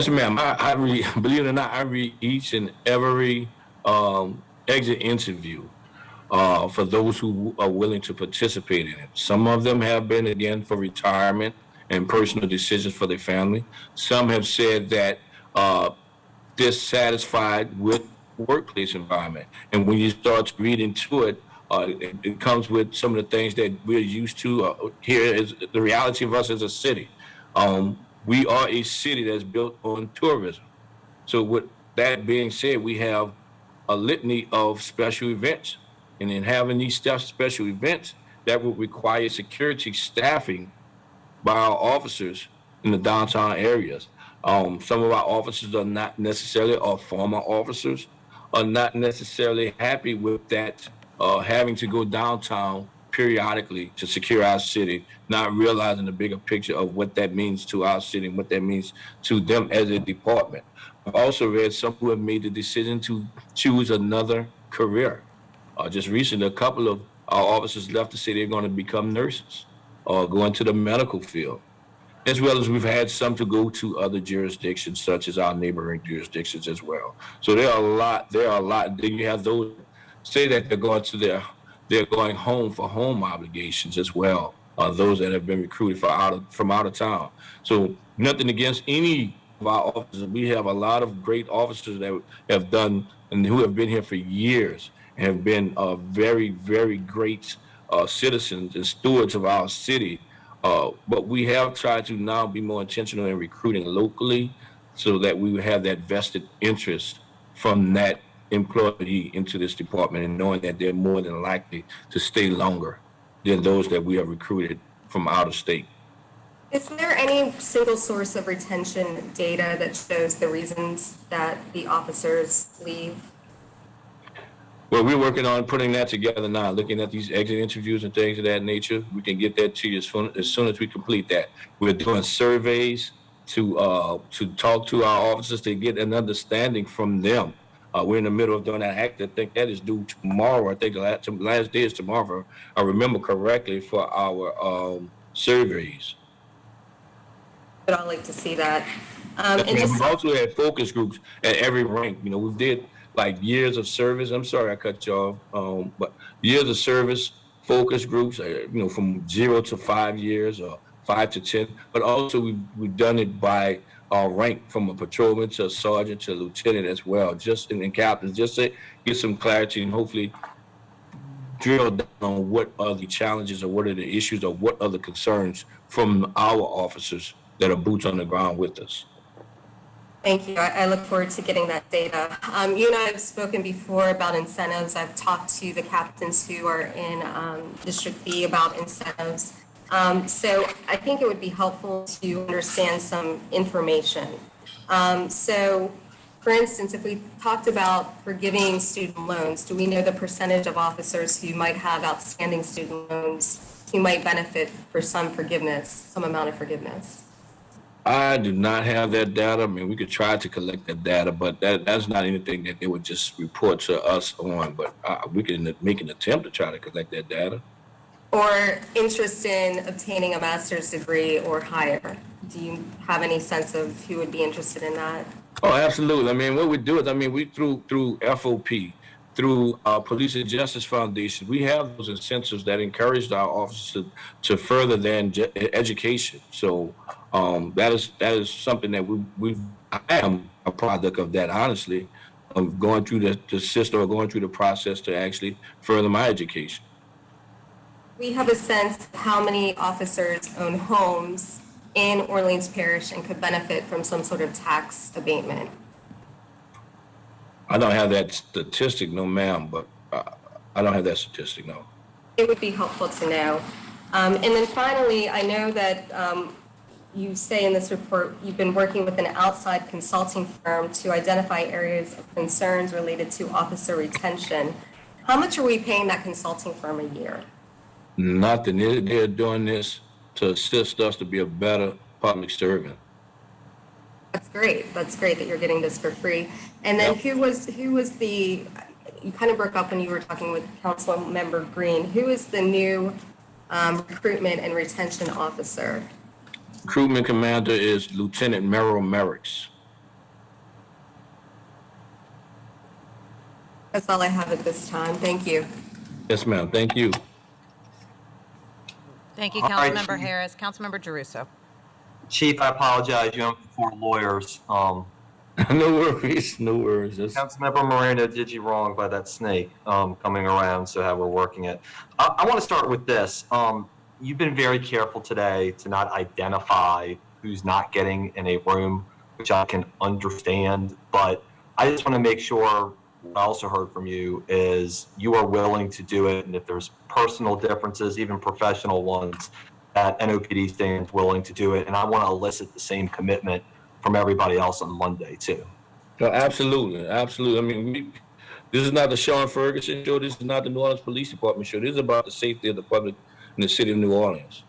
Speaker 1: ma'am. I read, believe it or not, I read each and every exit interview for those who are willing to participate in it. Some of them have been, again, for retirement and personal decisions for their family. Some have said that dissatisfied with workplace environment. And when you start to read into it, it comes with some of the things that we're used to. Here is the reality of us as a city. We are a city that's built on tourism. So with that being said, we have a litany of special events. And in having these special events, that would require security staffing by our officers in the downtown areas. Some of our officers are not necessarily, or former officers, are not necessarily happy with that, having to go downtown periodically to secure our city, not realizing the bigger picture of what that means to our city and what that means to them as a department. I've also read some who have made the decision to choose another career. Just recently, a couple of our officers left to say they're going to become nurses or go into the medical field, as well as we've had some to go to other jurisdictions, such as our neighboring jurisdictions as well. So there are a lot. Then you have those say that they're going home for home obligations as well. Those that have been recruited from out of town. So nothing against any of our officers. We have a lot of great officers that have done and who have been here for years and have been very, very great citizens and stewards of our city. But we have tried to now be more intentional in recruiting locally so that we would have that vested interest from that employee into this department, and knowing that they're more than likely to stay longer than those that we have recruited from out of state.
Speaker 5: Is there any single source of retention data that shows the reasons that the officers leave?
Speaker 1: Well, we're working on putting that together now, looking at these exit interviews and things of that nature. We can get that to you as soon as we complete that. We're doing surveys to talk to our officers to get an understanding from them We're in the middle of doing that act. I think that is due tomorrow. I think the last day is tomorrow. I remember correctly for our surveys.
Speaker 5: But I'd like to see that.
Speaker 1: And
Speaker 5: And
Speaker 1: we've
Speaker 5: just,
Speaker 1: also had focus groups at every rank. You know, we did like years of service. I'm sorry I cut you off, but years of service focus groups. You know, from 0 to 5 years or 5 to 10. But also we've done it by rank, from a patrolman to a sergeant to a lieutenant as well. Just and captains, just to get some clarity and hopefully drill down on what are the challenges or what are the issues or what are the concerns from our officers that are boots on the ground with us.
Speaker 5: thank you. I look forward to getting that data. You and I have spoken before about incentives. I've talked to the captains who are in District B about incentives. So I think it would be helpful to understand some information. So, for instance, if we talked about forgiving student loans, do we know the percentage of officers who might have outstanding student loans who might benefit for some forgiveness, some amount of forgiveness?
Speaker 1: I do not have that data. I mean, we could try to collect that data, but that's not anything that they would just report to us on. But we can make an attempt to try to collect that data.
Speaker 5: Or interest in obtaining a master's degree or higher? Do you have any sense of who would be interested in that?
Speaker 1: Oh, absolutely. I mean, what we do is, I mean, we through FOP, through Police and Justice Foundation, we have those incentives that encourage our officers to further their education. So that is something that I am a product of that, honestly, of going through the system or going through the process to actually further my education.
Speaker 5: We have a sense of how many officers own homes in Orleans Parish and could benefit from some sort of tax abatement.
Speaker 1: I don't have that statistic, no, ma'am, but I don't have that statistic, no.
Speaker 5: It would be helpful to know. And then finally, I know that you say in this report you've been working with an outside consulting firm to identify areas of concerns related to officer retention. How much are we paying that consulting firm a year?
Speaker 1: Nothing. They're doing this to assist us to be a better public servant.
Speaker 5: That's great. That's great that you're getting this for free. And then
Speaker 1: Yep.
Speaker 5: who was the, you kind of broke up when you were talking with Council Member Green. Who is the new recruitment and retention officer?
Speaker 1: Recruitment commander is Lieutenant Merrill Merricks.
Speaker 5: That's all I have at this time. Thank you.
Speaker 1: Yes, ma'am. Thank you.
Speaker 2: Thank you,
Speaker 8: All right,
Speaker 2: Councilmember
Speaker 8: Chief.
Speaker 2: Harris. Councilmember Giarrusso.
Speaker 8: Chief, I apologize. You know, before lawyers.
Speaker 1: No worries. No worries.
Speaker 8: Councilmember Moreno did you wrong by that snake coming around, so how we're working it. I want to start with this. You've been very careful today to not identify who's not getting in a room, which I can understand, but I just want to make sure what I also heard from you is you are willing to do it, and if there's personal differences, even professional ones, that NOPD stands willing to do it, and I want to elicit the same commitment from everybody else on Monday, too.
Speaker 1: No, absolutely. Absolutely. I mean, this is not the Shaun Ferguson show. This is not the New Orleans Police Department show. This is about the safety of the public in the city of New Orleans.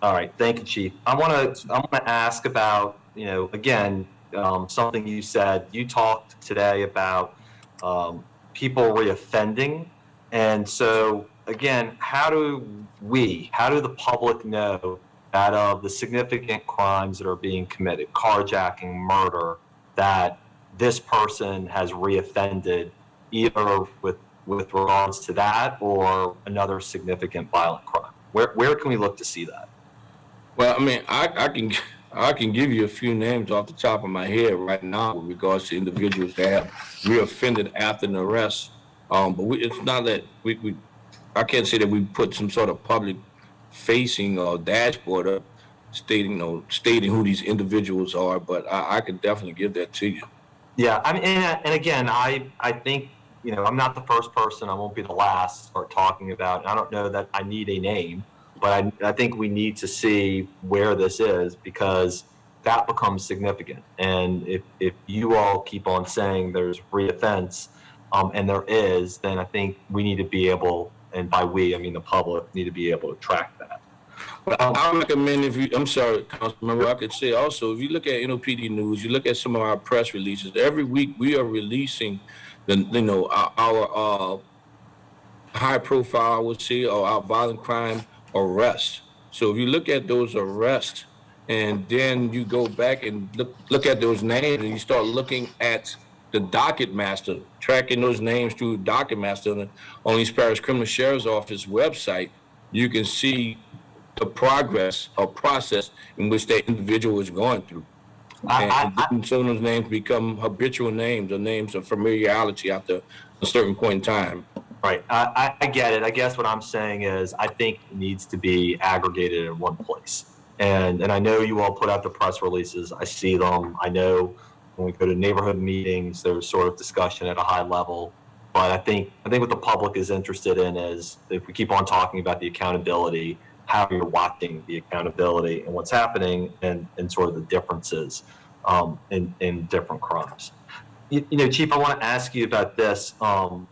Speaker 8: All right, thank you, Chief. I want to ask about, you know, again, something you said. You talked today about people reoffending, and so again, how do the public know that of the significant crimes that are being committed, carjacking, murder, that this person has reoffended, either with regards to that or another significant violent crime? Where can we look to see that?
Speaker 1: Well, I mean, I can give you a few names off the top of my head right now with regards to individuals that have reoffended after an arrest. But it's not that I can't say that we put some sort of public facing or dashboard up stating who these individuals are, but I could definitely give that to you.
Speaker 8: Yeah, I mean, and again, I think, you know, I'm not the first person, I won't be the last to start talking about, I don't know that I need a name, but I think we need to see where this is, because that becomes significant. And if you all keep on saying there's reoffense, and there is, then I think we need to be able, and by we, I mean the public, need to be able to track that.
Speaker 1: But I recommend I'm sorry, Councilmember, I could say also, if you look at NOPD News, you look at some of our press releases, every week we are releasing our high profile, I would say, or our violent crime arrests. So if you look at those arrests and then you go back and look at those names and you start looking at the docket master, tracking those names through docket master on East Parish Criminal Sheriff's Office website, you can see the progress or process in which that individual is going through. And some of those names become habitual names or names of familiarity after a certain point in time.
Speaker 8: Right. I get it. I guess what I'm saying is I think it needs to be aggregated in one place. And I know you all put out the press releases. I see them. I know when we go to neighborhood meetings, there's sort of discussion at a high level. But I think what the public is interested in is if we keep on talking about the accountability, how you're watching the accountability and what's happening and sort of the differences in different crimes. Chief, I want to ask you about this. One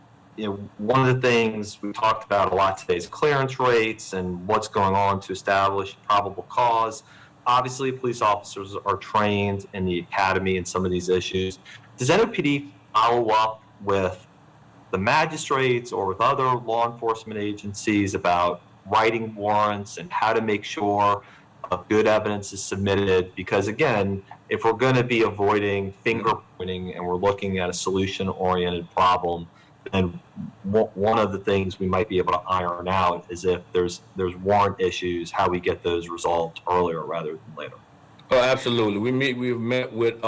Speaker 8: of the things we talked about a lot today is clearance rates and what's going on to establish probable cause. Obviously, police officers are trained in the academy in some of these issues. Does NOPD follow up with the magistrates or with other law enforcement agencies about writing warrants and how to make sure good evidence is submitted? Because again, if we're going to be avoiding finger pointing and we're looking at a solution-oriented problem, then one of the things we might be able to iron out is if there's warrant issues, how we get those resolved earlier rather than later.
Speaker 1: Oh, absolutely. We've met with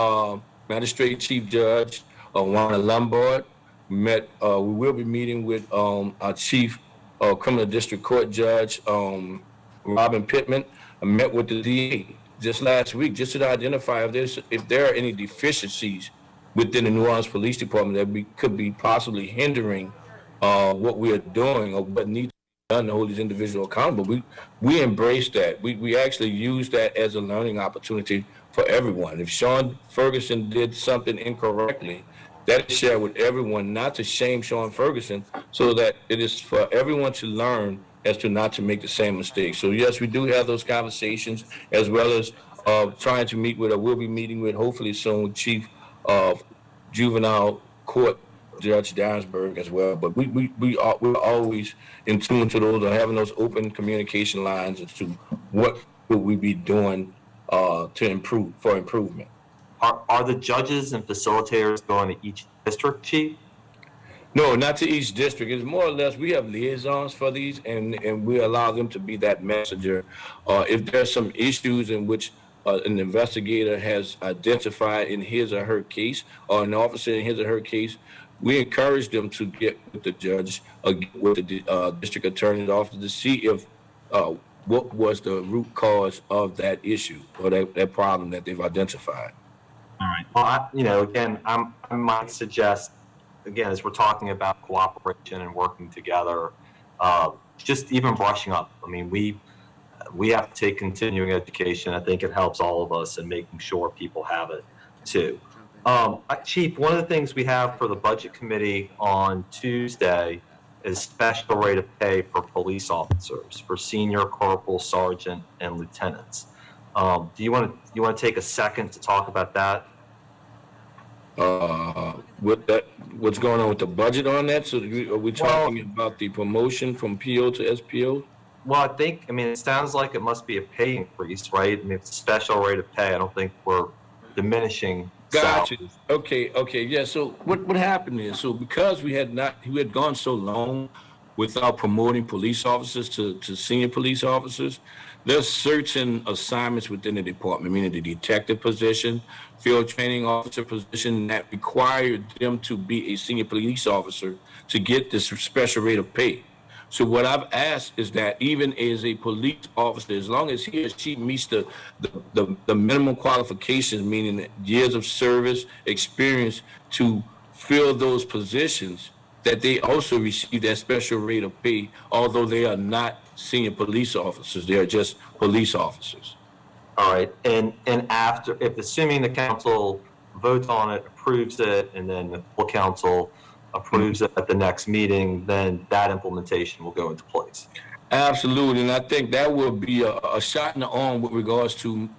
Speaker 1: Magistrate Chief Judge Juana Lombard. We will be meeting with our Chief Criminal District Court Judge Robin Pittman. I met with the DA just last week just to identify if there are any deficiencies within the New Orleans Police Department that could be possibly hindering what we are doing or what needs to be done to hold these individuals accountable. We embrace that. We actually use that as a learning opportunity for everyone. If Shaun Ferguson did something incorrectly, that is shared with everyone, not to shame Shaun Ferguson, so that it is for everyone to learn as to not to make the same mistake. So yes, we do have those conversations, as well as trying to meet with, or we'll be meeting with, hopefully soon, Chief of Juvenile Court Judge Dansberg as well. But we're always in tune to those, or having those open communication lines as to what will we be doing to improve, for improvement.
Speaker 8: Are the judges and facilitators going to each district, Chief?
Speaker 1: No, not to each district. It's more or less we have liaisons for these, and we allow them to be that messenger. If there's some issues in which an investigator has identified in his or her case, or an officer in his or her case, we encourage them to get with the judge or get with the district attorney's office to see if what was the root cause of that issue or that problem that they've identified.
Speaker 8: All right. Well, again, I might suggest, again, as we're talking about cooperation and working together, just even brushing up. I mean, we have to take continuing education. I think it helps all of us in making sure people have it too. Chief, one of the things we have for the budget committee on Tuesday is special rate of pay for police officers, for senior corporal, sergeant, and lieutenants. Do you want to take a second to talk about that?
Speaker 1: What's going on with the budget on that? So are we talking about the promotion from PO to SPO?
Speaker 8: Well, it sounds like it must be a pay increase, right? I mean, it's a special rate of pay. I don't think we're diminishing.
Speaker 1: Gotcha. Okay. Yeah. So what happened is, because we had gone so long without promoting police officers to senior police officers, there's certain assignments within the department, meaning the detective position, field training officer position, that required them to be a senior police officer to get this special rate of pay. So what I've asked is that even as a police officer, as long as he or she meets the minimum qualifications, meaning years of service, experience to fill those positions, that they also receive that special rate of pay, although they are not senior police officers, they are just police officers.
Speaker 8: All right, and after, if assuming the council votes on it, approves it, and then the full council approves it at the next meeting, then that implementation will go into place.
Speaker 1: Absolutely, and I think that will be a shot in the arm with regards to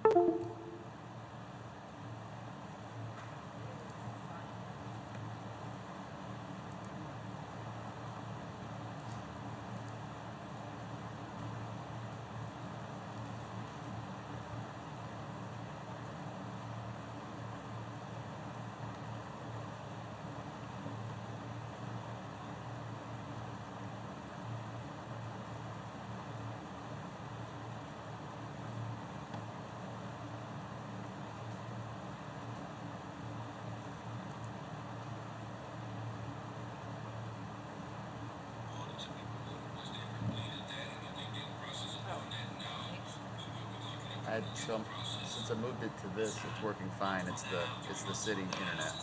Speaker 9: So since I moved it to this, it's working fine. It's the city internet.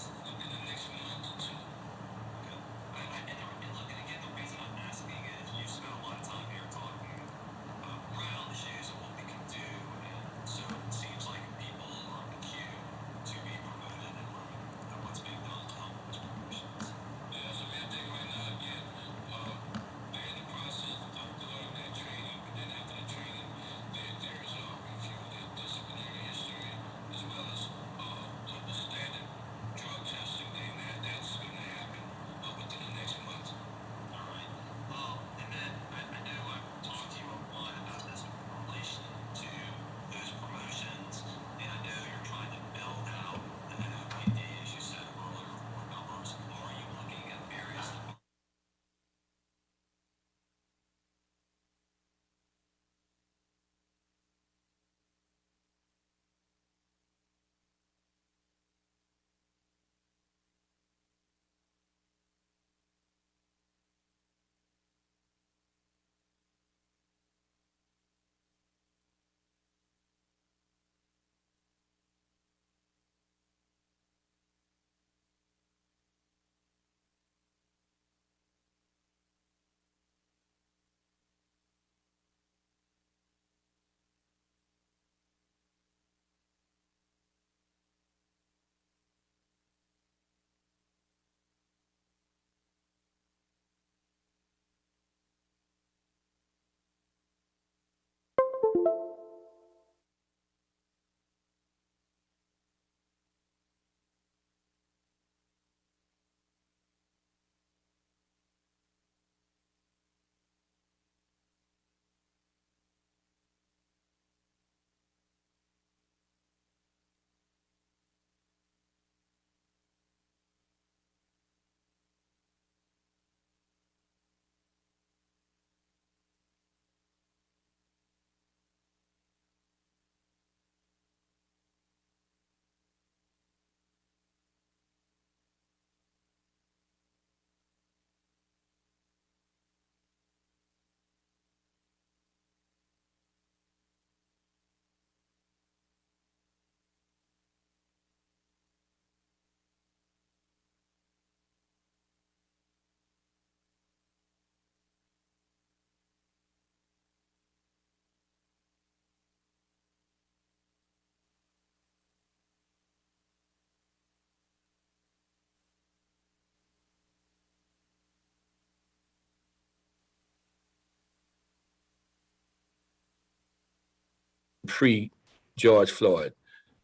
Speaker 9: pre-George Floyd.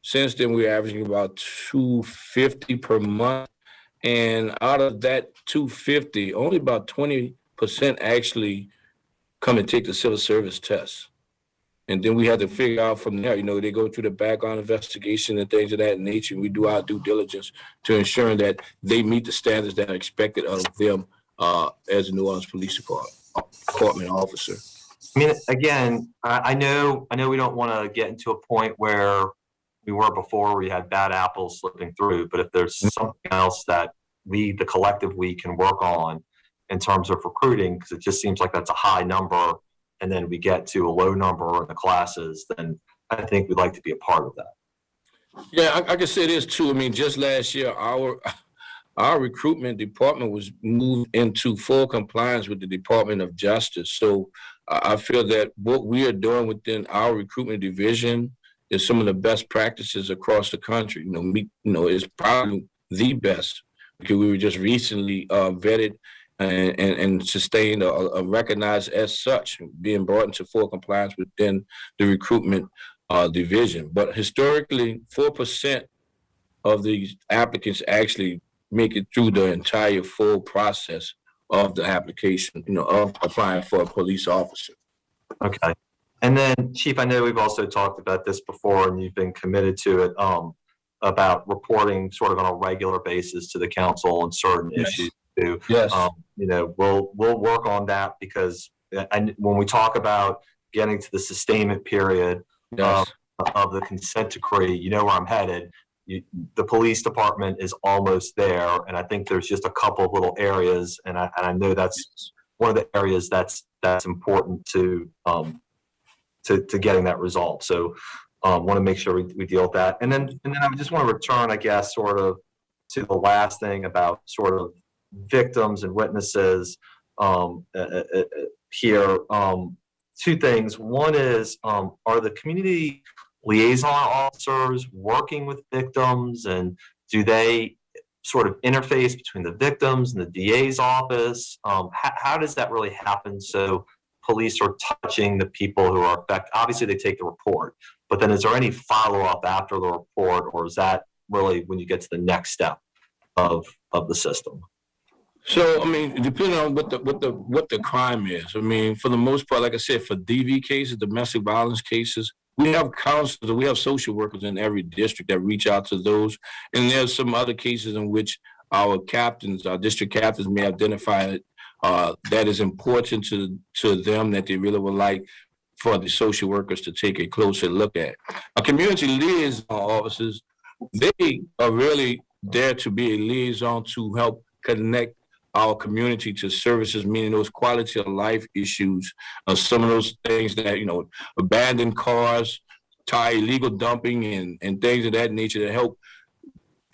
Speaker 9: Since then, we're averaging about 250 per month. And out of that 250, only about 20% actually come and take the civil service test. And then we have to figure out from there, they go through the background investigation and things of that nature. We do our due diligence to ensure that they meet the standards that are expected of them as a New Orleans Police Department officer.
Speaker 8: I mean, again, I know we don't want to get into a point where we were before, where we had bad apples slipping through, but if there's something else that the collective we can work on in terms of recruiting, because it just seems like that's a high number, and then we get to a low number in the classes, then I think we'd like to be a part of that.
Speaker 1: Yeah, I can say this too. I mean, just last year, our recruitment department was moved into full compliance with the Department of Justice. So I feel that what we are doing within our recruitment division is some of the best practices across the country. It's probably the best, because we were just recently vetted and sustained or recognized as such, being brought into full compliance within the recruitment division. But historically, 4% of these applicants actually make it through the entire full process of the application, of applying for a police officer.
Speaker 8: Okay. And then, Chief, I know we've also talked about this before, and you've been committed to it, about reporting sort of on a regular basis to the council on certain issues too.
Speaker 1: Yes.
Speaker 8: We'll work on that because when we talk about getting to the sustainment period
Speaker 1: Yes.
Speaker 8: of the consent decree, you know where I'm headed. The police department is almost there, and I think there's just a couple of little areas, and I know that's one of the areas that's important to getting that result. So want to make sure we deal with that, and then I just want to return, I guess, sort of to the last thing about sort of victims and witnesses here. Two things. One is, are the community liaison officers working with victims, and do they sort of interface between the victims and the DA's office? How does that really happen? So police are touching the people who are affected. Obviously, they take the report, but then is there any follow-up after the report, or is that really when you get to the next step of the system?
Speaker 1: So, I mean, depending on what the crime is, I mean, for the most part, like I said, for DV cases, domestic violence cases, we have counselors, we have social workers in every district that reach out to those. And there's some other cases in which our captains, our district captains may identify that is important to them, that they really would like for the social workers to take a closer look at. Our community liaison officers, they are really there to be a liaison to help connect our community to services, meaning those quality of life issues, some of those things that, abandoned cars, illegal dumping and things of that nature, to help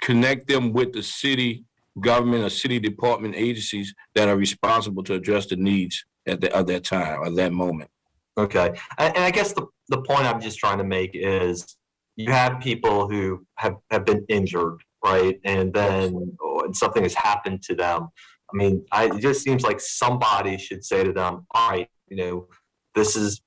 Speaker 1: connect them with the city government or city department agencies that are responsible to address the needs at that time or that moment.
Speaker 8: Okay. And I guess the point I'm just trying to make is you have people who have been injured, right? And then something has happened to them. I mean, it just seems like somebody should say to them, all right, this is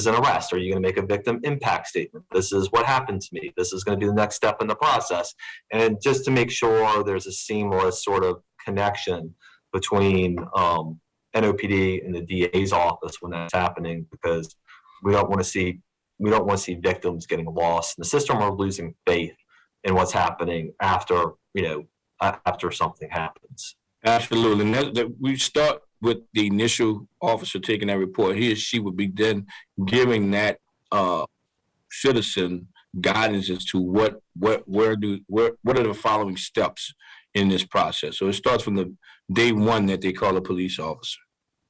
Speaker 8: an arrest. Are you going to make a victim impact statement? This is what happened to me. This is going to be the next step in the process. And just to make sure there's a seamless sort of connection between NOPD and the DA's office when that's happening, because we don't want to see victims getting lost in the system or losing faith in what's happening after something happens.
Speaker 1: Absolutely. And we start with the initial officer taking that report. He or she would be then giving that citizen guidance as to what are the following steps in this process. So it starts from the day one that they call a police officer.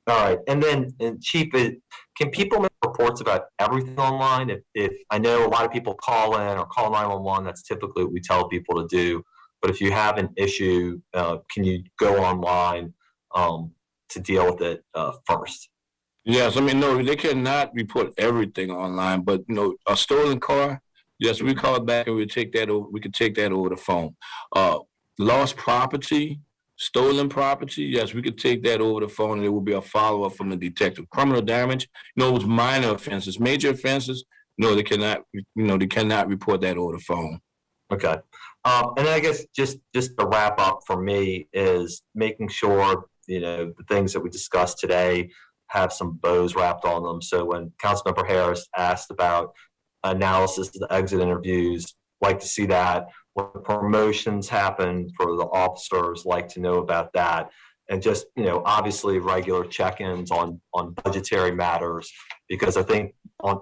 Speaker 8: All right. And then, Chief, can people make reports about everything online? If I know a lot of people call in or call 911, that's typically what we tell people to do. But if you have an issue, can you go online to deal with it first?
Speaker 1: Yes, I mean, no, they cannot report everything online, but a stolen car, yes, we call it back and we take that over. We could take that over the phone. Lost property, stolen property, yes, we could take that over the phone, and there will be a follow-up from the detective. Criminal damage, those minor offenses. Major offenses, no, they cannot. They cannot report that over the phone.
Speaker 8: Okay. And then I guess just to wrap up for me is making sure, the things that we discussed today have some bows wrapped on them. So when Councilmember Harris asked about analysis of the exit interviews, like to see that. When promotions happen for the officers, like to know about that. And just, obviously regular check-ins on budgetary matters, because I think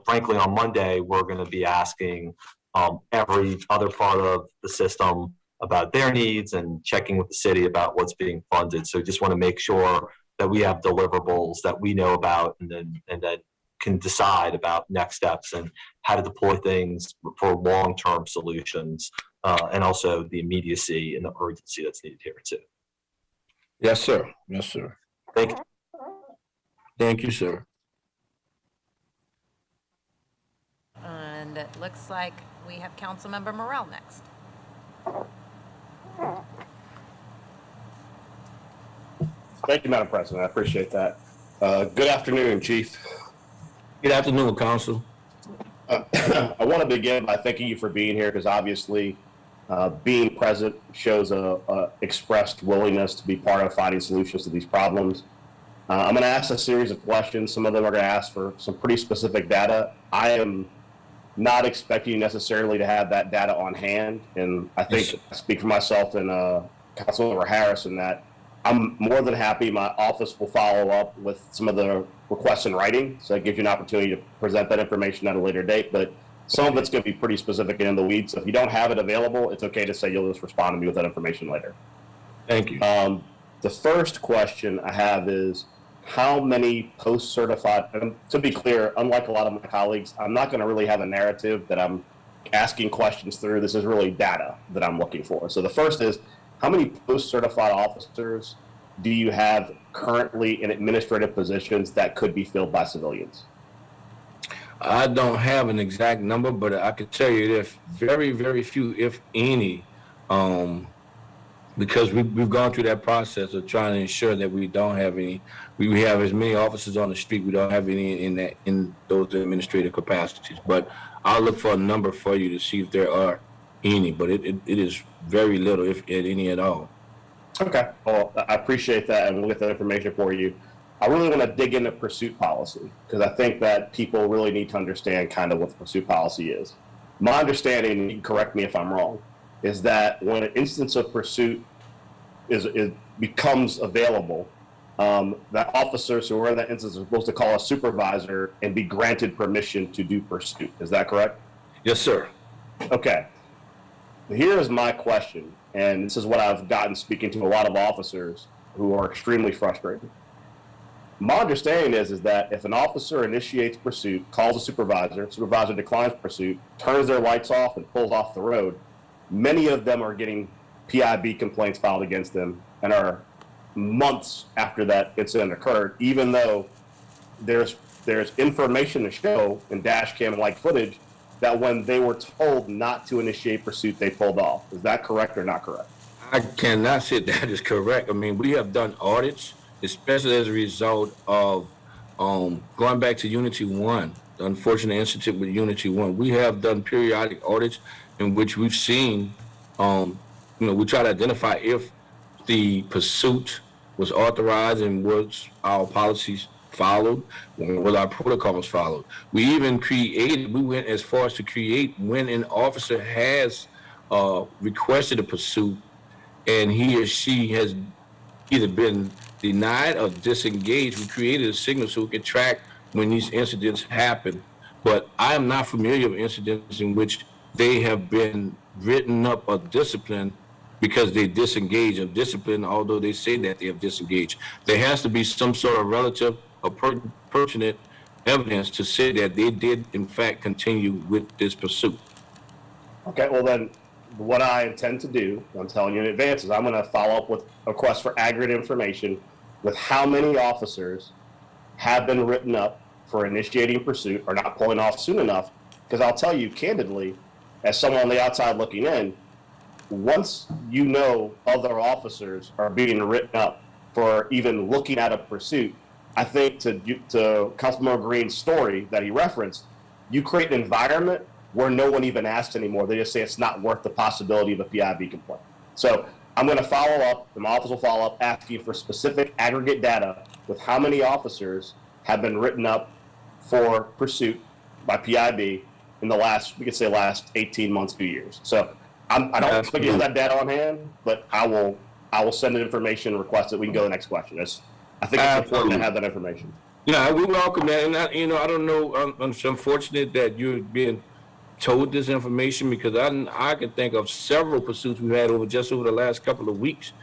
Speaker 8: frankly on Monday, we're going to be asking every other part of the system about their needs and checking with the city about what's being funded. So just want to make sure that we have deliverables that we know about, and then can decide about next steps and how to deploy things for long-term solutions, and also the immediacy and the urgency that's needed here too.
Speaker 1: Yes, sir. Yes, sir.
Speaker 8: Thank you.
Speaker 1: Thank you, sir.
Speaker 2: And it looks like we have Councilmember Morrell next.
Speaker 10: Thank you, Madam President. I appreciate that. Good afternoon, Chief.
Speaker 9: Good afternoon, Council.
Speaker 10: I want to begin by thanking you for being here because obviously being present shows a expressed willingness to be part of finding solutions to these problems. I'm going to ask a series of questions. Some of them are going to ask for some pretty specific data. I am not expecting necessarily to have that data on hand, and I think I speak for myself and Councilmember Harris in that I'm more than happy. My office will follow up with some of the requests in writing, so it gives you an opportunity to present that information at a later date. But some of it's going to be pretty specific and in the weeds. So if you don't have it available, it's okay to say you'll just respond to me with that information later.
Speaker 9: Thank you.
Speaker 10: The first question I have is how many post-certified, and to be clear, unlike a lot of my colleagues, I'm not going to really have a narrative that I'm asking questions through. This is really data that I'm looking for. So the first is, how many post-certified officers do you have currently in administrative positions that could be filled by civilians?
Speaker 9: I don't have an exact number, but I can tell you there's very, very few, if any, because we've gone through that process of trying to ensure that we don't have any. We have as many officers on the street. We don't have any in those administrative capacities. But I'll look for a number for you to see if there are any. But it is very little, if any at all.
Speaker 10: Okay. Well, I appreciate that, and we'll get that information for you. I really want to dig into pursuit policy because I think that people really need to understand kind of what the pursuit policy is. My understanding, and you can correct me if I'm wrong, is that when an instance of pursuit becomes available, that officers who are in that instance are supposed to call a supervisor and be granted permission to do pursuit. Is that correct?
Speaker 9: Yes, sir.
Speaker 10: Okay. Here is my question, and this is what I've gotten speaking to a lot of officers who are extremely frustrated. My understanding is that if an officer initiates pursuit, calls a supervisor declines pursuit, turns their lights off and pulls off the road, many of them are getting PIB complaints filed against them and are months after that incident occurred, even though there's information to show in dash cam like footage that when they were told not to initiate pursuit, they pulled off. Is that correct or not correct?
Speaker 9: I cannot say that is correct. I mean, we have done audits, especially as a result of going back to Unity 1, the unfortunate incident with Unity 1. We have done periodic audits in which we've seen, we try to identify if the pursuit was authorized and was our policies followed, was our protocols followed. We went as far as to create when an officer has requested a pursuit and he or she has either been denied or disengaged. We created a signal so we can track when these incidents happen. But I am not familiar with incidents in which they have been written up or disciplined because they disengage of discipline, although they say that they have disengaged. There has to be some sort of relative or pertinent evidence to say that they did, in fact, continue with this pursuit.
Speaker 10: Okay, well then, what I intend to do, I'm telling you in advance, is I'm going to follow up with a request for aggregate information with how many officers have been written up for initiating pursuit or not pulling off soon enough. Because I'll tell you candidly, as someone on the outside looking in, once you know other officers are being written up for even looking at a pursuit, I think to Councilmember Green's story that he referenced, you create an environment where no one even asks anymore. They just say it's not worth the possibility of a PIB complaint. So I'm going to follow up, and my office will follow up, asking for specific aggregate data with how many officers have been written up for pursuit by PIB in the last 18 months, 2 years. So I don't expect you to have that data on hand, but I will send an information request that we can go to the next question. I think it's important to have that information.
Speaker 9: Yeah, we welcome that. And I don't know, it's unfortunate that you're being told this information because I can think of several pursuits we've had over the last couple of weeks,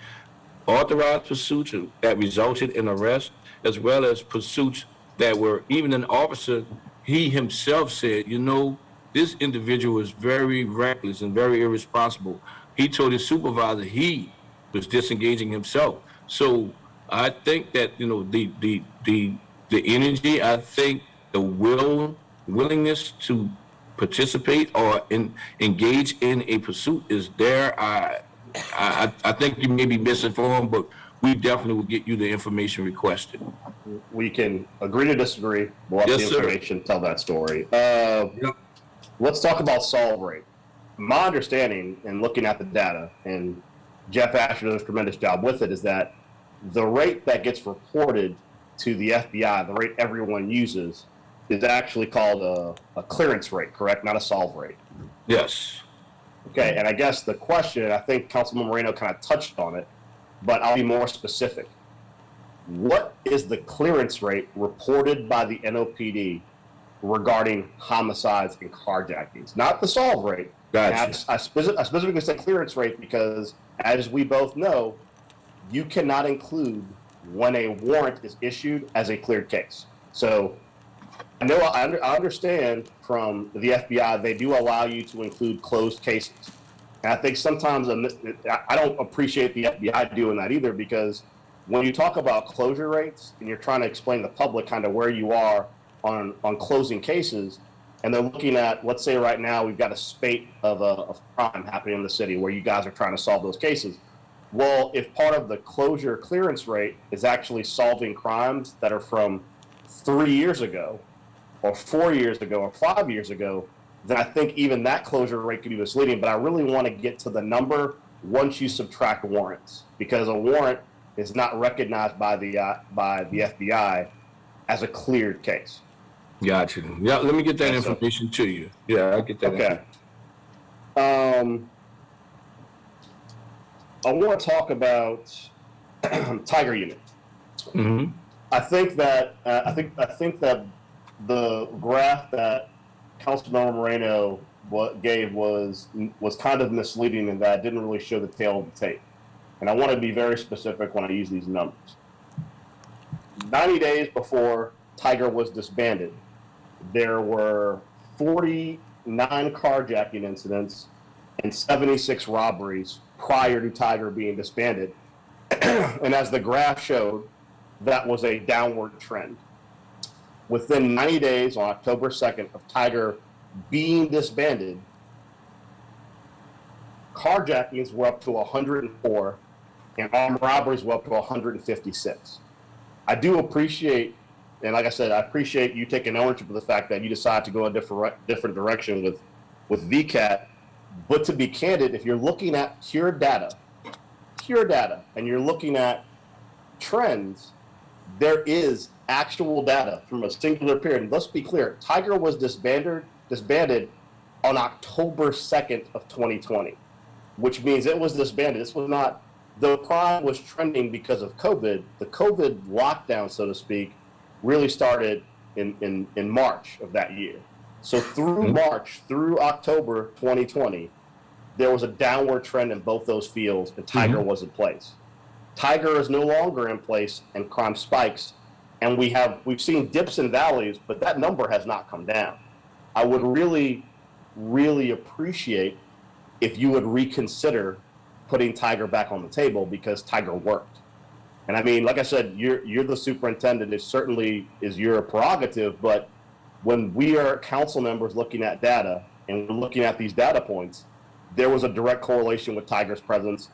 Speaker 9: authorized pursuits that resulted in arrest, as well as pursuits that were even an officer, he himself said, this individual is very reckless and very irresponsible. He told his supervisor he was disengaging himself. So I think that, the energy, I think the willingness to participate or engage in a pursuit is there. I think you may be misinformed, but
Speaker 1: we definitely will get you the information requested.
Speaker 10: We can agree to disagree. We'll have
Speaker 1: Yes,
Speaker 10: the
Speaker 1: sir.
Speaker 10: information, tell that story.
Speaker 1: Yep.
Speaker 10: Let's talk about solve rate. My understanding in looking at the data, and Jeff Asher does a tremendous job with it, is that the rate that gets reported to the FBI, the rate everyone uses, is actually called a clearance rate, correct? Not a solve rate.
Speaker 1: Yes.
Speaker 10: Okay, and I guess the question, I think Councilman Moreno kind of touched on it, but I'll be more specific. What is the clearance rate reported by the NOPD regarding homicides and carjackings? Not the solve rate.
Speaker 1: Gotcha.
Speaker 10: I specifically said clearance rate because, as we both know, you cannot include when a warrant is issued as a cleared case. So I know I understand from the FBI, they do allow you to include closed cases. And I think sometimes I don't appreciate the FBI doing that either, because when you talk about closure rates and you're trying to explain to the public kind of where you are on closing cases, and they're looking at, let's say right now we've got a spate of crime happening in the city where you guys are trying to solve those cases. Well, if part of the closure clearance rate is actually solving crimes that are from 3 years ago, or 4 years ago, or 5 years ago, then I think even that closure rate could be misleading. But I really want to get to the number once you subtract warrants, because a warrant is not recognized by the FBI as a cleared case.
Speaker 1: Gotcha. Yeah, let me get that
Speaker 10: Yes, sir.
Speaker 1: information to you. Yeah, I'll get that.
Speaker 10: Okay. I want to talk about Tiger Unit.
Speaker 1: Mm-hmm.
Speaker 10: I think that the graph that Councilmember Moreno gave was kind of misleading in that it didn't really show the tail of the tape. And I want to be very specific when I use these numbers. 90 days before Tiger was disbanded, there were 49 carjacking incidents and 76 robberies prior to Tiger being disbanded. And as the graph showed, that was a downward trend. Within 90 days, on October 2nd, of Tiger being disbanded, carjackings were up to 104 and armed robberies were up to 156. I do appreciate, and like I said, I appreciate you taking ownership of the fact that you decided to go a different direction with VCAT. But to be candid, if you're looking at pure data, and you're looking at trends, there is actual data from a singular period. And let's be clear, Tiger was disbanded on October 2nd of 2020, which means it was disbanded. This was not, the crime was trending because of COVID. The COVID lockdown, so to speak, really started in March of that year. So through March, through October 2020, there was a downward trend in both those fields, and Tiger was in place. Tiger is no longer in place, and crime spikes, and we've seen dips and valleys, but that number has not come down. I would really, really appreciate if you would reconsider putting Tiger back on the table, because Tiger worked. And I mean, like I said, you're the superintendent. It certainly is your prerogative, but when we are council members looking at data and we're looking at these data points, there was a direct correlation with Tiger's presence,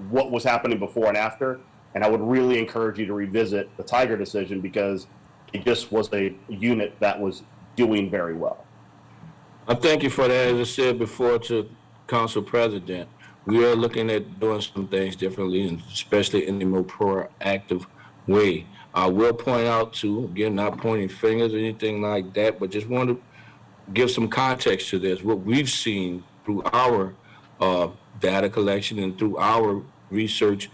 Speaker 10: what was happening before and after. And I would really encourage you to revisit the Tiger decision, because it just was a unit that was doing very well.
Speaker 1: I thank you for that. As I said before to Council President, we are looking at doing some things differently, and especially in a more proactive way. I will point out too, again, not pointing fingers or anything like that, but just want to give some context to this. What we've seen through our data collection and through our research,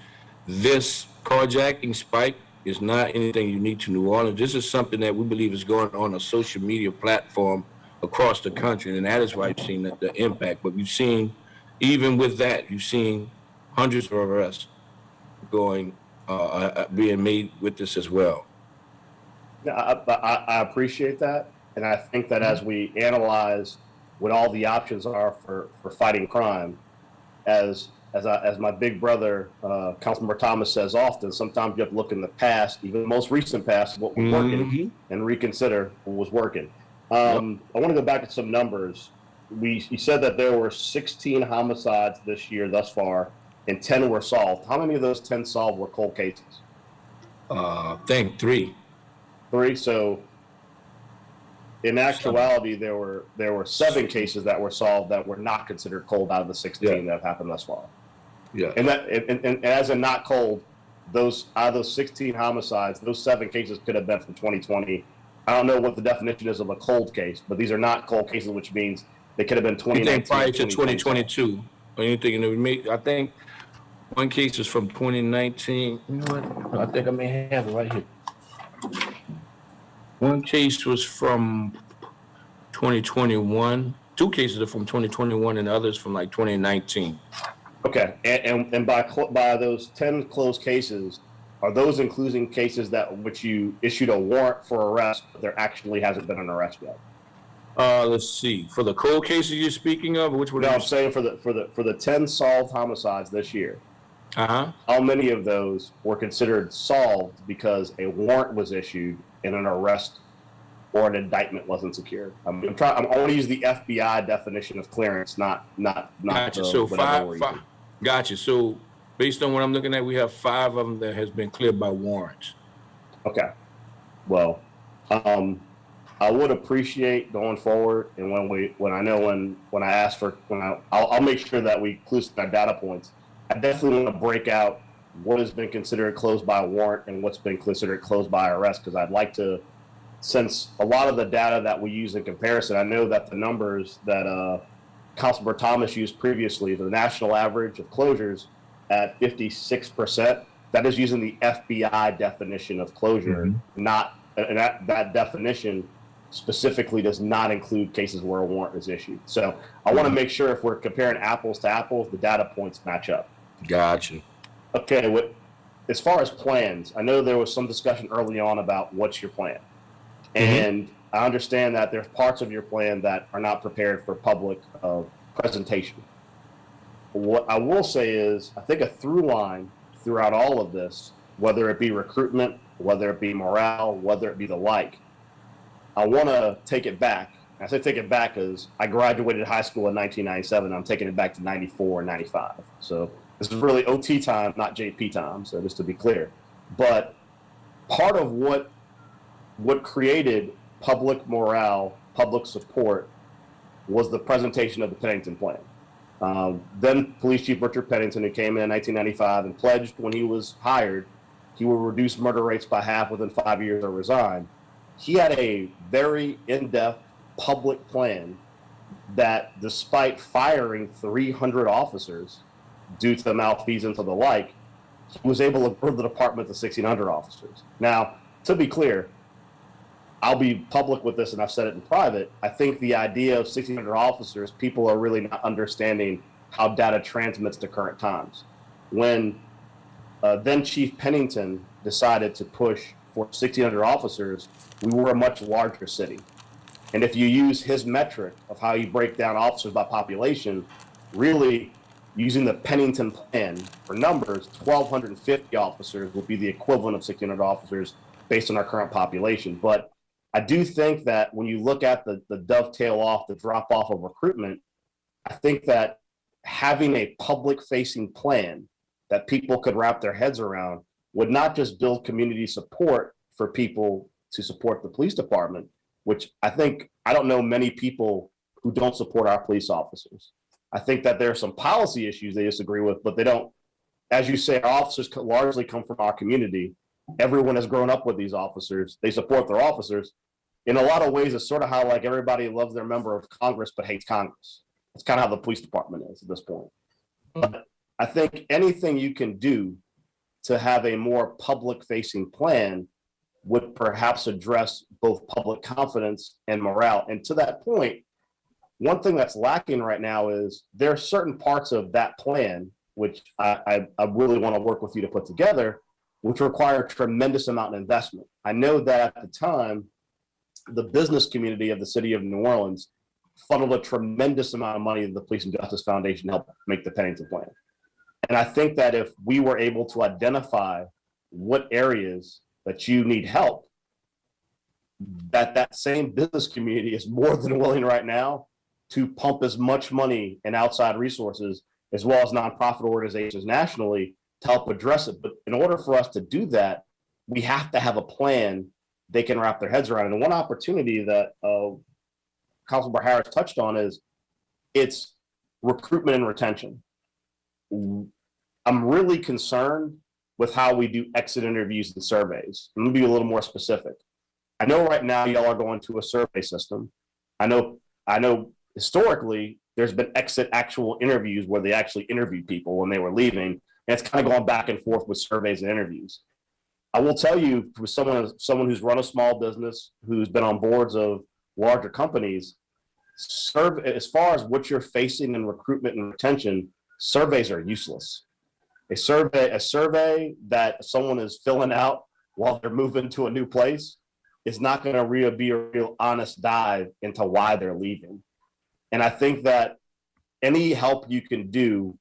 Speaker 1: this carjacking spike is not anything unique to New Orleans. This is something that we believe is going on a social media platform across the country, and that is why you've seen the impact. But we've seen, even with that, you've seen hundreds of arrests being made with this as well.
Speaker 10: Yeah, I appreciate that, and I think that as we analyze what all the options are for fighting crime, as my big brother, Councilmember Thomas, says often, sometimes you have to look in the past, even the most recent past, what was working, and reconsider what was working. I want to go back to some numbers. You said that there were 16 homicides this year thus far, and 10 were solved. How many of those 10 solved were cold cases?
Speaker 9: I think 3.
Speaker 10: 3. So in actuality, there were 7 cases that were solved that were not considered cold out of the 16 that have happened thus far.
Speaker 9: Yeah.
Speaker 10: And as in not cold, those out of those 16 homicides, those 7 cases could have been from 2020. I don't know what the definition is of a cold case, but these are not cold cases, which means they could have been 2019.
Speaker 9: Anything prior to 2022, or anything that we make, I think one case is from 2019. You know what? I think I may have it right here. One case was from 2021. 2 cases are from 2021 and the others from like 2019.
Speaker 10: Okay, and by those 10 closed cases, are those including cases that which you issued a warrant for arrest, but there actually hasn't been an arrest yet?
Speaker 9: Let's see. For the cold cases you're speaking of, which one?
Speaker 10: No, I'm saying for the 10 solved homicides this year.
Speaker 9: Uh-huh.
Speaker 10: How many of those were considered solved because a warrant was issued and an arrest or an indictment wasn't secured? I want to use the FBI definition of clearance, not
Speaker 9: Gotcha. So five. Gotcha. So based on what I'm looking at, we have 5 of them that has been cleared by warrants.
Speaker 10: Okay. Well, I would appreciate going forward, and when I ask for, I'll make sure that we include our data points. I definitely want to break out what has been considered closed by warrant and what's been considered closed by arrest, because I'd like to, since a lot of the data that we use in comparison, I know that the numbers that Councilor Thomas used previously, the national average of closures at 56%, that is using the FBI definition of closure, not, and that definition specifically does not include cases where a warrant is issued. So I want to make sure if we're comparing apples to apples, the data points match up.
Speaker 9: Gotcha.
Speaker 10: Okay, as far as plans, I know there was some discussion early on about what's your plan. And I understand that there's parts of your plan that are not prepared for public presentation. What I will say is, I think a through line throughout all of this, whether it be recruitment, whether it be morale, whether it be the like, I want to take it back. I say take it back because I graduated high school in 1997. I'm taking it back to 94 and 95. So this is really OT time, not JP time. So just to be clear, but part of what created public morale, public support, was the presentation of the Pennington Plan. Then Police Chief Richard Pennington, who came in 1995 and pledged when he was hired, he will reduce murder rates by half within 5 years or resign. He had a very in-depth public plan that, despite firing 300 officers due to malfeasance or the like, he was able to grow the department to 1,600 officers. Now, to be clear, I'll be public with this, and I've said it in private. I think the idea of 1,600 officers, people are really not understanding how data transmits to current times. When then Chief Pennington decided to push for 1,600 officers, we were a much larger city. And if you use his metric of how you break down officers by population, really using the Pennington Plan for numbers, 1,250 officers would be the equivalent of 1,600 officers based on our current population. But I do think that when you look at the dovetail off, the drop off of recruitment, I think that having a public facing plan that people could wrap their heads around would not just build community support for people to support the police department, which I don't know many people who don't support our police officers. I think that there are some policy issues they disagree with, but they don't, as you say, our officers largely come from our community. Everyone has grown up with these officers. They support their officers. In a lot of ways, it's sort of how like everybody loves their member of Congress but hates Congress. It's kind of how the police department is at this point. But I think anything you can do to have a more public-facing plan would perhaps address both public confidence and morale. And to that point, one thing that's lacking right now is there are certain parts of that plan, which I really want to work with you to put together, which require a tremendous amount of investment. I know that at the time, the business community of the city of New Orleans funneled a tremendous amount of money into the Police and Justice Foundation to help make the Pennington Plan. And I think that if we were able to identify what areas that you need help, that same business community is more than willing right now to pump as much money and outside resources as well as nonprofit organizations nationally to help address it. But in order for us to do that, we have to have a plan they can wrap their heads around. And one opportunity that Councilmember Harris touched on is it's recruitment and retention. I'm really concerned with how we do exit interviews and surveys. Let me be a little more specific. I know right now y'all are going to a survey system. I know historically there's been exit actual interviews where they actually interviewed people when they were leaving. And it's kind of going back and forth with surveys and interviews. I will tell you, for someone who's run a small business, who's been on boards of larger companies, as far as what you're facing in recruitment and retention, surveys are useless. A survey that someone is filling out while they're moving to a new place is not going to be a real honest dive into why they're leaving. And I think that any help you can do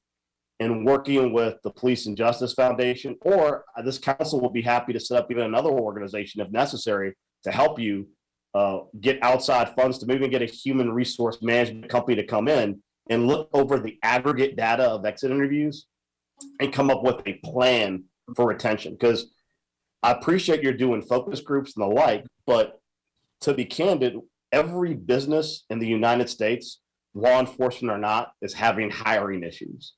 Speaker 10: in working with the Police and Justice Foundation, or this council will be happy to set up even another organization if necessary to help you get outside funds, to maybe get a human resource management company to come in and look over the aggregate data of exit interviews and come up with a plan for retention. Because I appreciate you're doing focus groups and the like, but to be candid, every business in the United States, law enforcement or not, is having hiring issues.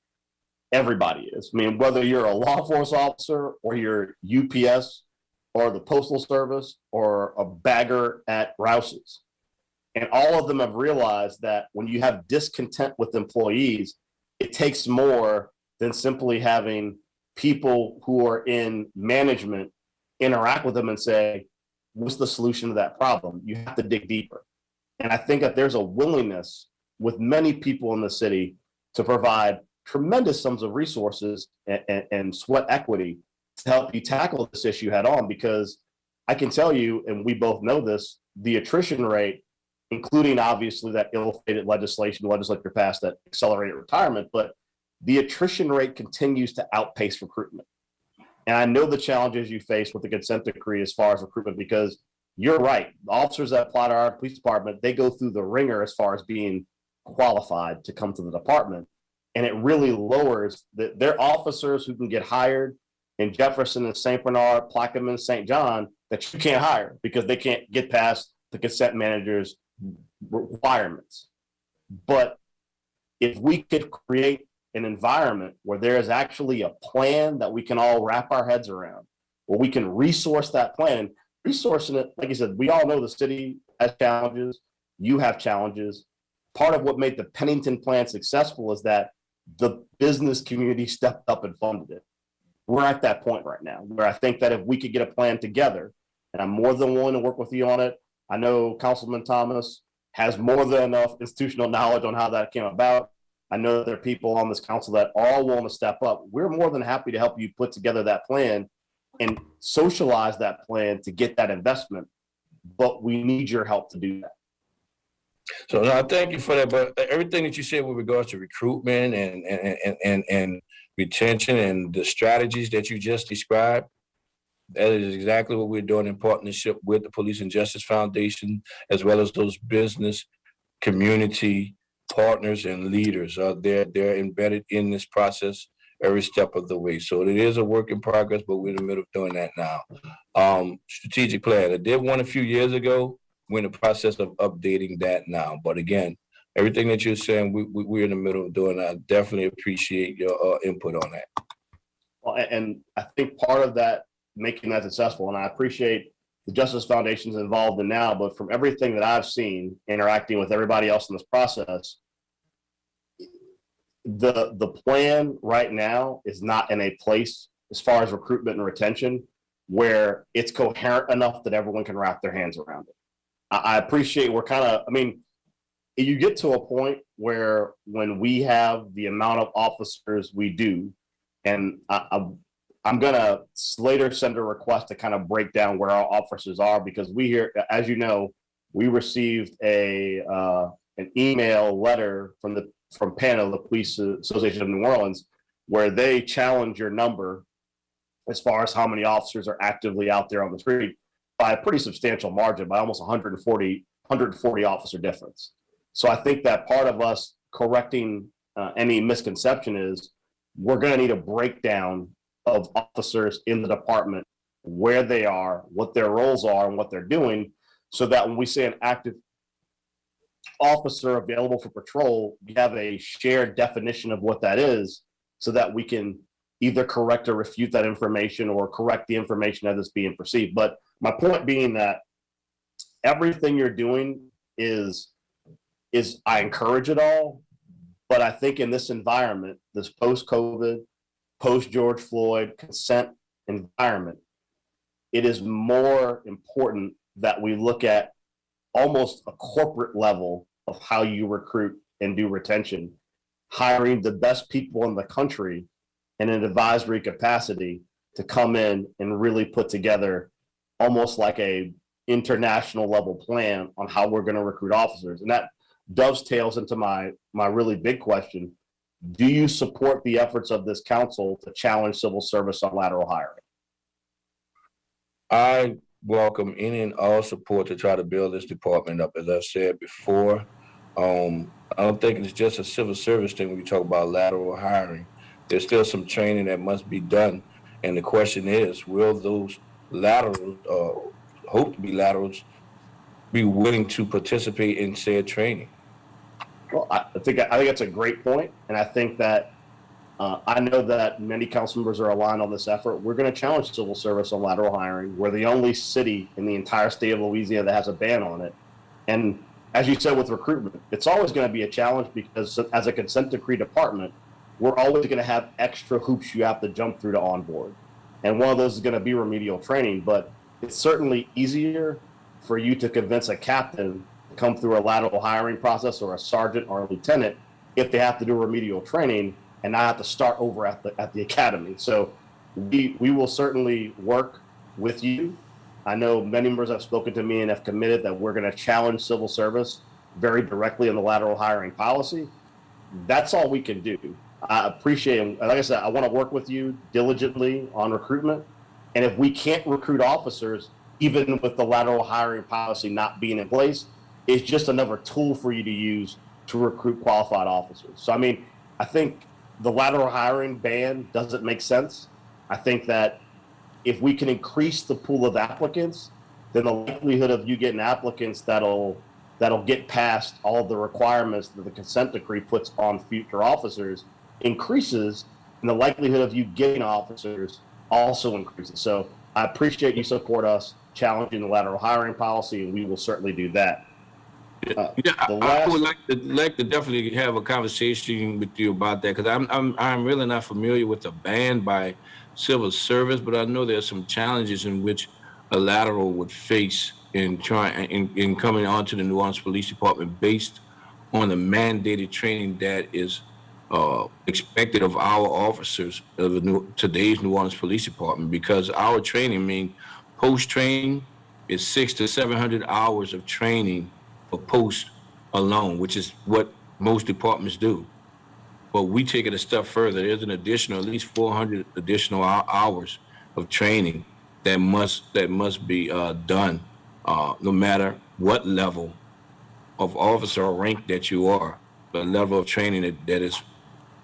Speaker 10: Everybody is. I mean, whether you're a law enforcement officer or you're UPS or the Postal Service or a bagger at Rouse's. And all of them have realized that when you have discontent with employees, it takes more than simply having people who are in management interact with them and say, what's the solution to that problem? You have to dig deeper. And I think that there's a willingness with many people in the city to provide tremendous sums of resources and sweat equity to help you tackle this issue head on. Because I can tell you, and we both know this, the attrition rate, including obviously that ill-fated legislation the legislature passed that accelerated retirement, but the attrition rate continues to outpace recruitment. And I know the challenges you face with the consent decree as far as recruitment, because you're right. The officers that apply to our police department, they go through the ringer as far as being qualified to come to the department. And it really lowers their officers who can get hired in Jefferson and St. Bernard, Plaquemine, St. John, that you can't hire because they can't get past the consent manager's requirements. But if we could create an environment where there is actually a plan that we can all wrap our heads around, where we can resource that plan. Resourcing it, like you said, we all know the city has challenges. You have challenges. Part of what made the Pennington plan successful is that the business community stepped up and funded it. We're at that point right now where I think that if we could get a plan together, and I'm more than willing to work with you on it. I know Councilman Thomas has more than enough institutional knowledge on how that came about. I know that there are people on this council that are all willing to step up. We're more than happy to help you put together that plan and socialize that plan to get that investment. But we need your help to do that.
Speaker 9: So no, thank you for that. But everything that you said with regards to recruitment and retention and the strategies that you just described, that is exactly what we're doing in partnership with the Police and Justice Foundation, as well as those business community partners and leaders. They're embedded in this process every step of the way. So it is a work in progress, but we're in the middle of doing that now. Strategic plan. I did one a few years ago. We're in the process of updating that now. But again, everything that you're saying, we're in the middle of doing. I definitely appreciate your input on that.
Speaker 10: Well, and I think part of that, making that successful, and I appreciate the Justice Foundation's involved in now, but from everything that I've seen interacting with everybody else in this process, the plan right now is not in a place as far as recruitment and retention where it's coherent enough that everyone can wrap their hands around it. I appreciate you get to a point where when we have the amount of officers we do, and I'm going to later send a request to kind of break down where our officers are, because we here, as you know, we received an email letter from PANO, the Police Association of New Orleans, where they challenge your number as far as how many officers are actively out there on the street by a pretty substantial margin, by almost 140 officer difference. So I think that part of us correcting any misconception is, we're going to need a breakdown of officers in the department, where they are, what their roles are, and what they're doing, so that when we say an active officer available for patrol, we have a shared definition of what that is, so that we can either correct or refute that information, or correct the information as it's being perceived. But my point being that everything you're doing is I encourage it all, but I think in this environment, this post-COVID, post-George Floyd consent environment, it is more important that we look at almost a corporate level of how you recruit and do retention, hiring the best people in the country in an advisory capacity to come in and really put together almost like a international level plan on how we're going to recruit officers. And that dovetails into my really big question. Do you support the efforts of this council to challenge civil service on lateral hiring?
Speaker 9: I welcome any and all support to try to build this department up. As I said before, I don't think it's just a civil service thing when we talk about lateral hiring. There's still some training that must be done. And the question is, will those laterals, hope to be laterals, be willing to participate in said training?
Speaker 10: Well, I think that's a great point, and I think that I know that many council members are aligned on this effort. We're going to challenge civil service on lateral hiring. We're the only city in the entire state of Louisiana that has a ban on it. And as you said with recruitment, it's always going to be a challenge, because as a consent decree department, we're always going to have extra hoops you have to jump through to onboard. And one of those is going to be remedial training, but it's certainly easier for you to convince a captain to come through a lateral hiring process, or a sergeant or a lieutenant, if they have to do remedial training and not have to start over at the academy. So we will certainly work with you. I know many members have spoken to me and have committed that we're going to challenge civil service very directly in the lateral hiring policy. That's all we can do. I appreciate it. Like I said, I want to work with you diligently on recruitment. And if we can't recruit officers, even with the lateral hiring policy not being in place, it's just another tool for you to use to recruit qualified officers. So, I mean, I think the lateral hiring ban doesn't make sense. I think that if we can increase the pool of applicants, then the likelihood of you getting applicants that'll get past all of the requirements that the consent decree puts on future officers increases, and the likelihood of you getting officers also increases. So I appreciate you support us challenging the lateral hiring policy, and we will certainly do that.
Speaker 9: I would like to definitely have a conversation with you about that, because I'm really not familiar with the ban by civil service, but I know there's some challenges in which a lateral would face in coming onto the New Orleans Police Department based on the mandated training that is expected of our officers of today's New Orleans Police Department, because our training, post training is 600 to 700 hours of training for post alone, which is what most departments do. But we take it a step further. There's an additional, at least 400 additional hours of training that must be done, no matter what level of officer or rank that you are, the level of training that is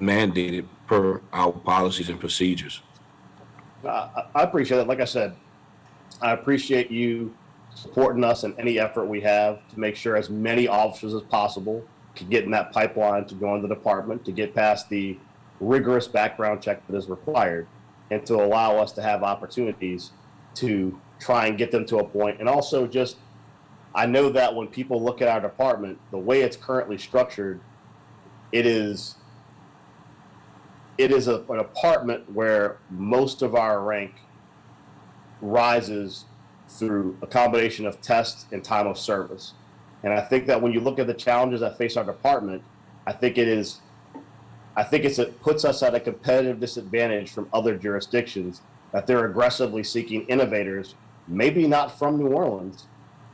Speaker 9: mandated per our policies and procedures.
Speaker 10: I appreciate that. Like I said, I appreciate you supporting us in any effort we have to make sure as many officers as possible can get in that pipeline to join the department, to get past the rigorous background check that is required, and to allow us to have opportunities to try and get them to a point. And also, just, I know that when people look at our department, the way it's currently structured, it is an department where most of our rank rises through a combination of tests and time of service. And I think that when you look at the challenges that face our department, I think it puts us at a competitive disadvantage from other jurisdictions, that they're aggressively seeking innovators, maybe not from New Orleans,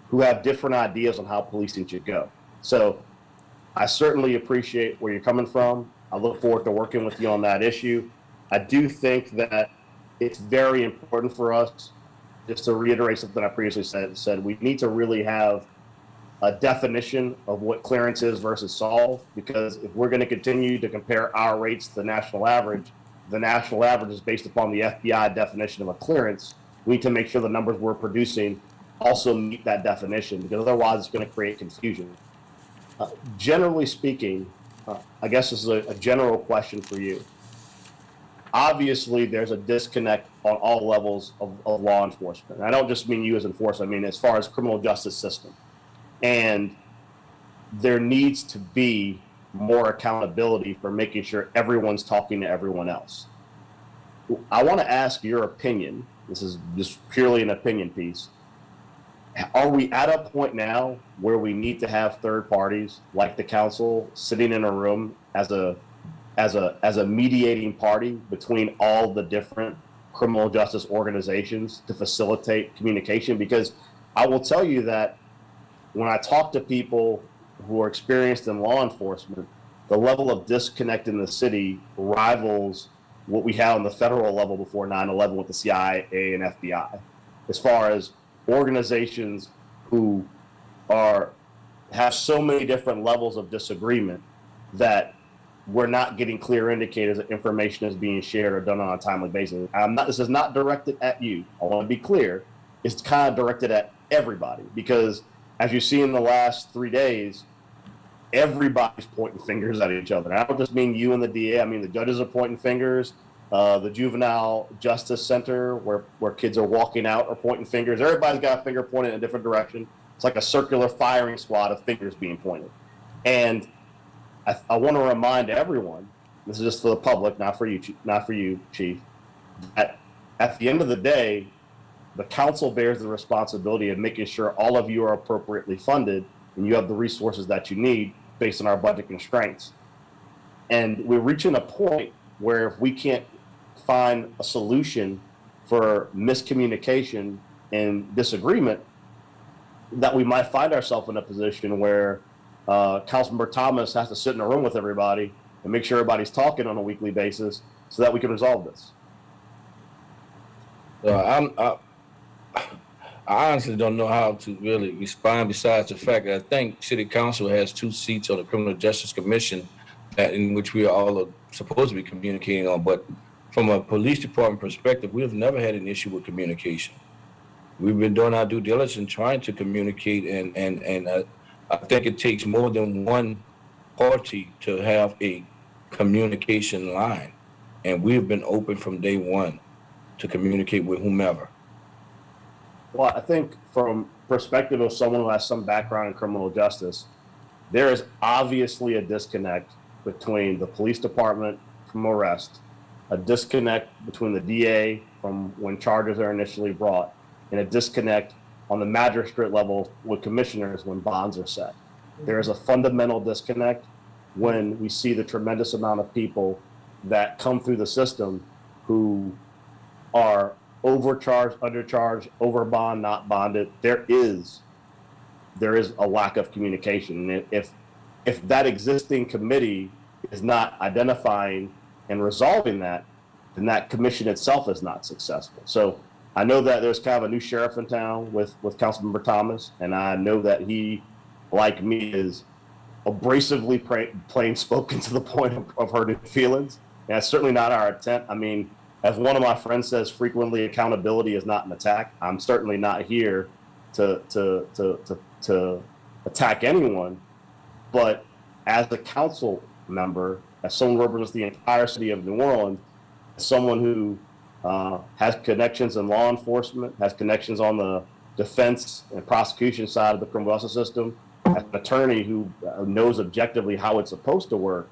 Speaker 10: who have different ideas on how policing should go. So I certainly appreciate where you're coming from. I look forward to working with you on that issue. I do think that it's very important for us, just to reiterate something I previously said, we need to really have a definition of what clearance is versus solve, because if we're going to continue to compare our rates to the national average is based upon the FBI definition of a clearance. We need to make sure the numbers we're producing also meet that definition, because otherwise it's going to create confusion. Generally speaking, I guess this is a general question for you. Obviously, there's a disconnect on all levels of law enforcement. And I don't just mean you as enforcer, I mean as far as criminal justice system. And there needs to be more accountability for making sure everyone's talking to everyone else. I want to ask your opinion. This is just purely an opinion piece. Are we at a point now where we need to have third parties like the council sitting in a room as a mediating party between all the different criminal justice organizations to facilitate communication? Because I will tell you that when I talk to people who are experienced in law enforcement, the level of disconnect in the city rivals what we had on the federal level before 9/11 with the CIA and FBI, as far as organizations who have so many different levels of disagreement that we're not getting clear indicators that information is being shared or done on a timely basis. This is not directed at you. I want to be clear. It's kind of directed at everybody, because as you see in the last 3 days, everybody's pointing fingers at each other. And I don't just mean you and the DA. I mean the judges are pointing fingers. The Juvenile Justice Center, where kids are walking out, are pointing fingers. Everybody's got a finger pointed in a different direction. It's like a circular firing squad of fingers being pointed. And I want to remind everyone, this is just for the public, not for you, Chief, that at the end of the day, the council bears the responsibility of making sure all of you are appropriately funded and you have the resources that you need based on our budget constraints. And we're reaching a point where if we can't find a solution for miscommunication and disagreement, that we might find ourselves in a position where Councilmember Thomas has to sit in a room with everybody and make sure everybody's talking on a weekly basis so that we can resolve this.
Speaker 9: I honestly don't know how to really respond, besides the fact that I think City Council has 2 seats on the Criminal Justice Commission in which we all are supposed to be communicating on. But from a police department perspective, we have never had an issue with communication. We've been doing our due diligence trying to communicate, and I think it takes more than one party to have a communication line. And we've been open from day one to communicate with whomever.
Speaker 10: Well, I think from perspective of someone who has some background in criminal justice, there is obviously a disconnect between the police department from arrest, a disconnect between the DA from when charges are initially brought, and a disconnect on the magistrate level with commissioners when bonds are set. There is a fundamental disconnect when we see the tremendous amount of people that come through the system who are overcharged, undercharged, over bond, not bonded. There is a lack of communication. And if that existing committee is not identifying and resolving that, then that commission itself is not successful. So I know that there's kind of a new sheriff in town with Councilmember Thomas, and I know that he, like me, is abrasively plain spoken to the point of hurting feelings. And that's certainly not our intent. I mean, as one of my friends says frequently, accountability is not an attack. I'm certainly not here to attack anyone, but as a council member, as someone who represents the entire city of New Orleans, as someone who has connections in law enforcement, has connections on the defense and prosecution side of the criminal justice system, as an attorney who knows objectively how it's supposed to work,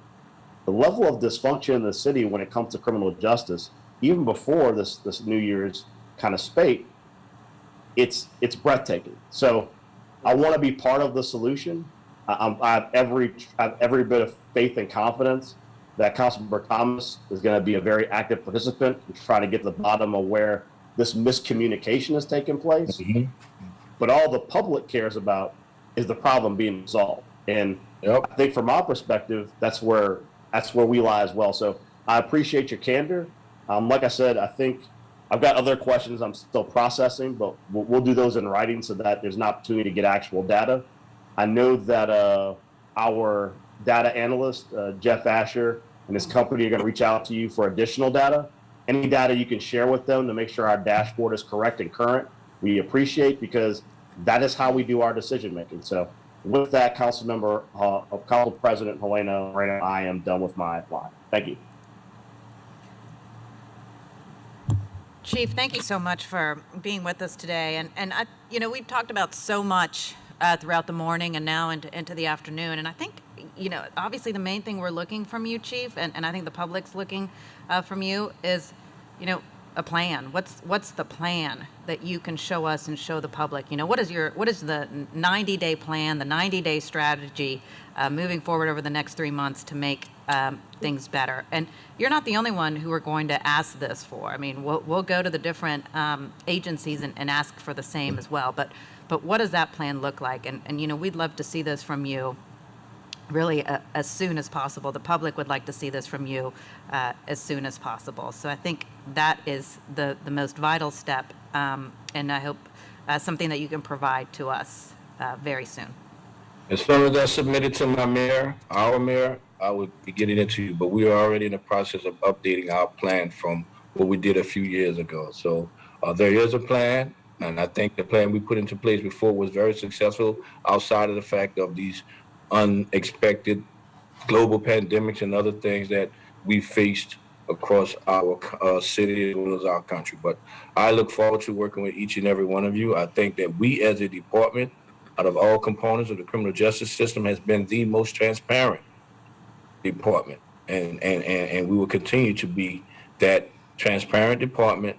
Speaker 10: the level of dysfunction in the city when it comes to criminal justice, even before this New Year's kind of spate, it's breathtaking. So I want to be part of the solution. I have every bit of faith and confidence that Councilmember Thomas is going to be a very active participant in trying to get to the bottom of where this miscommunication has taken place. Mm-hmm. But all the public cares about is the problem being resolved. And I think from our perspective, that's where we lie as well. So I appreciate your candor. Like I said, I think I've got other questions I'm still processing, but we'll do those in writing so that there's an opportunity to get actual data. I know that our data analyst, Jeff Asher, and his company are going to reach out to you for additional data. Any data you can share with them to make sure our dashboard is correct and current, we appreciate, because that is how we do our decision making. So with that, Council President Helena, I am done with my line. Thank you.
Speaker 2: Chief, thank you so much for being with us today. And we've talked about so much throughout the morning and now into the afternoon. And I think, obviously the main thing we're looking from you, Chief, and I think the public's looking from you is, a plan. What's the plan that you can show us and show the public? What is the 90-day plan, the 90-day strategy moving forward over the next 3 months to make things better? And you're not the only one who are going to ask this for. I mean, we'll go to the different agencies and ask for the same as well. But what does that plan look like? And we'd love to see this from you really as soon as possible. The public would like to see this from you as soon as possible. So I think that is the most vital step, and I hope something that you can provide to us very soon.
Speaker 9: As soon as I submit it to my mayor, our mayor, I would be getting it to you. But we are already in the process of updating our plan from what we did a few years ago. So there is a plan, and I think the plan we put into place before was very successful outside of the fact of these unexpected global pandemics and other things that we faced across our city as well as our country. But I look forward to working with each and every one of you. I think that we as a department, out of all components of the criminal justice system, has been the most transparent department. And we will continue to be that transparent department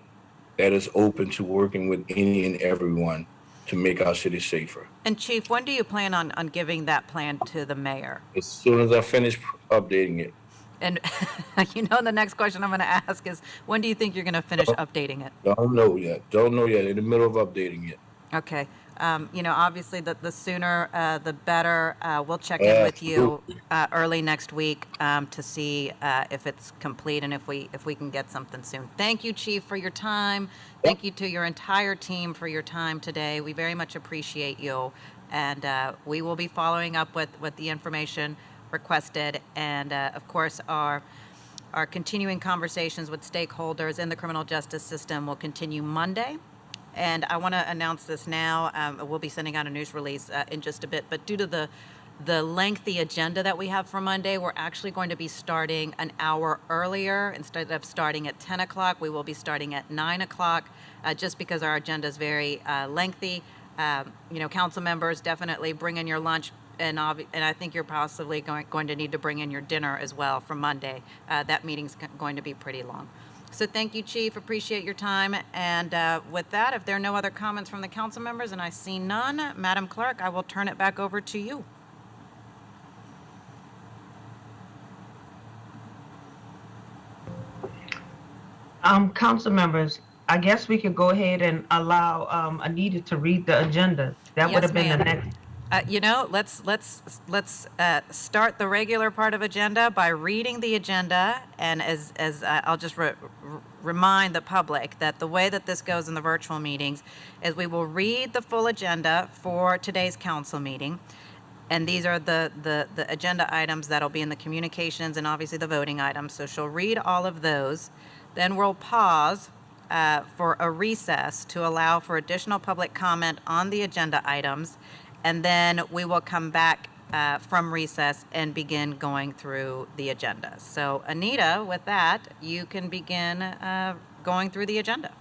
Speaker 9: that is open to working with any and everyone to make our city safer.
Speaker 2: And Chief, when do you plan on giving that plan to the mayor?
Speaker 9: As soon as I finish updating it.
Speaker 2: And the next question I'm going to ask is, when do you think you're going to finish updating it?
Speaker 9: Don't know yet. In the middle of updating it.
Speaker 2: Okay. Obviously the sooner the better. We'll check in with you early next week to see if it's complete and if we can get something soon. Thank you, Chief, for your time. Thank you to your entire team for your time today. We very much appreciate you, and we will be following up with the information requested, and of course our continuing conversations with stakeholders in the criminal justice system will continue Monday. And I want to announce this now. We'll be sending out a news release in just a bit. But due to the lengthy agenda that we have for Monday, we're actually going to be starting an hour earlier. Instead of starting at 10 o'clock, we will be starting at 9 o'clock, just because our agenda is very lengthy. Council members, definitely bring in your lunch. And I think you're possibly going to need to bring in your dinner as well for Monday. That meeting's going to be pretty long. So thank you, Chief. Appreciate your time. And with that, if there are no other comments from the council members, and I see none, Madam Clerk, I will turn it back over to you.
Speaker 11: Council members, I guess we could go ahead and allow Anita to read the agenda. That would have been the next.
Speaker 2: Let's start the regular part of agenda by reading the agenda, and as I'll just remind the public that the way that this goes in the virtual meetings is we will read the full agenda for today's council meeting, and these are the agenda items that'll be in the communications and obviously the voting items. So she'll read all of those, then we'll pause for a recess to allow for additional public comment on the agenda items. And then we will come back from recess and begin going through the agenda. So Anita, with that, you can begin going through the agenda.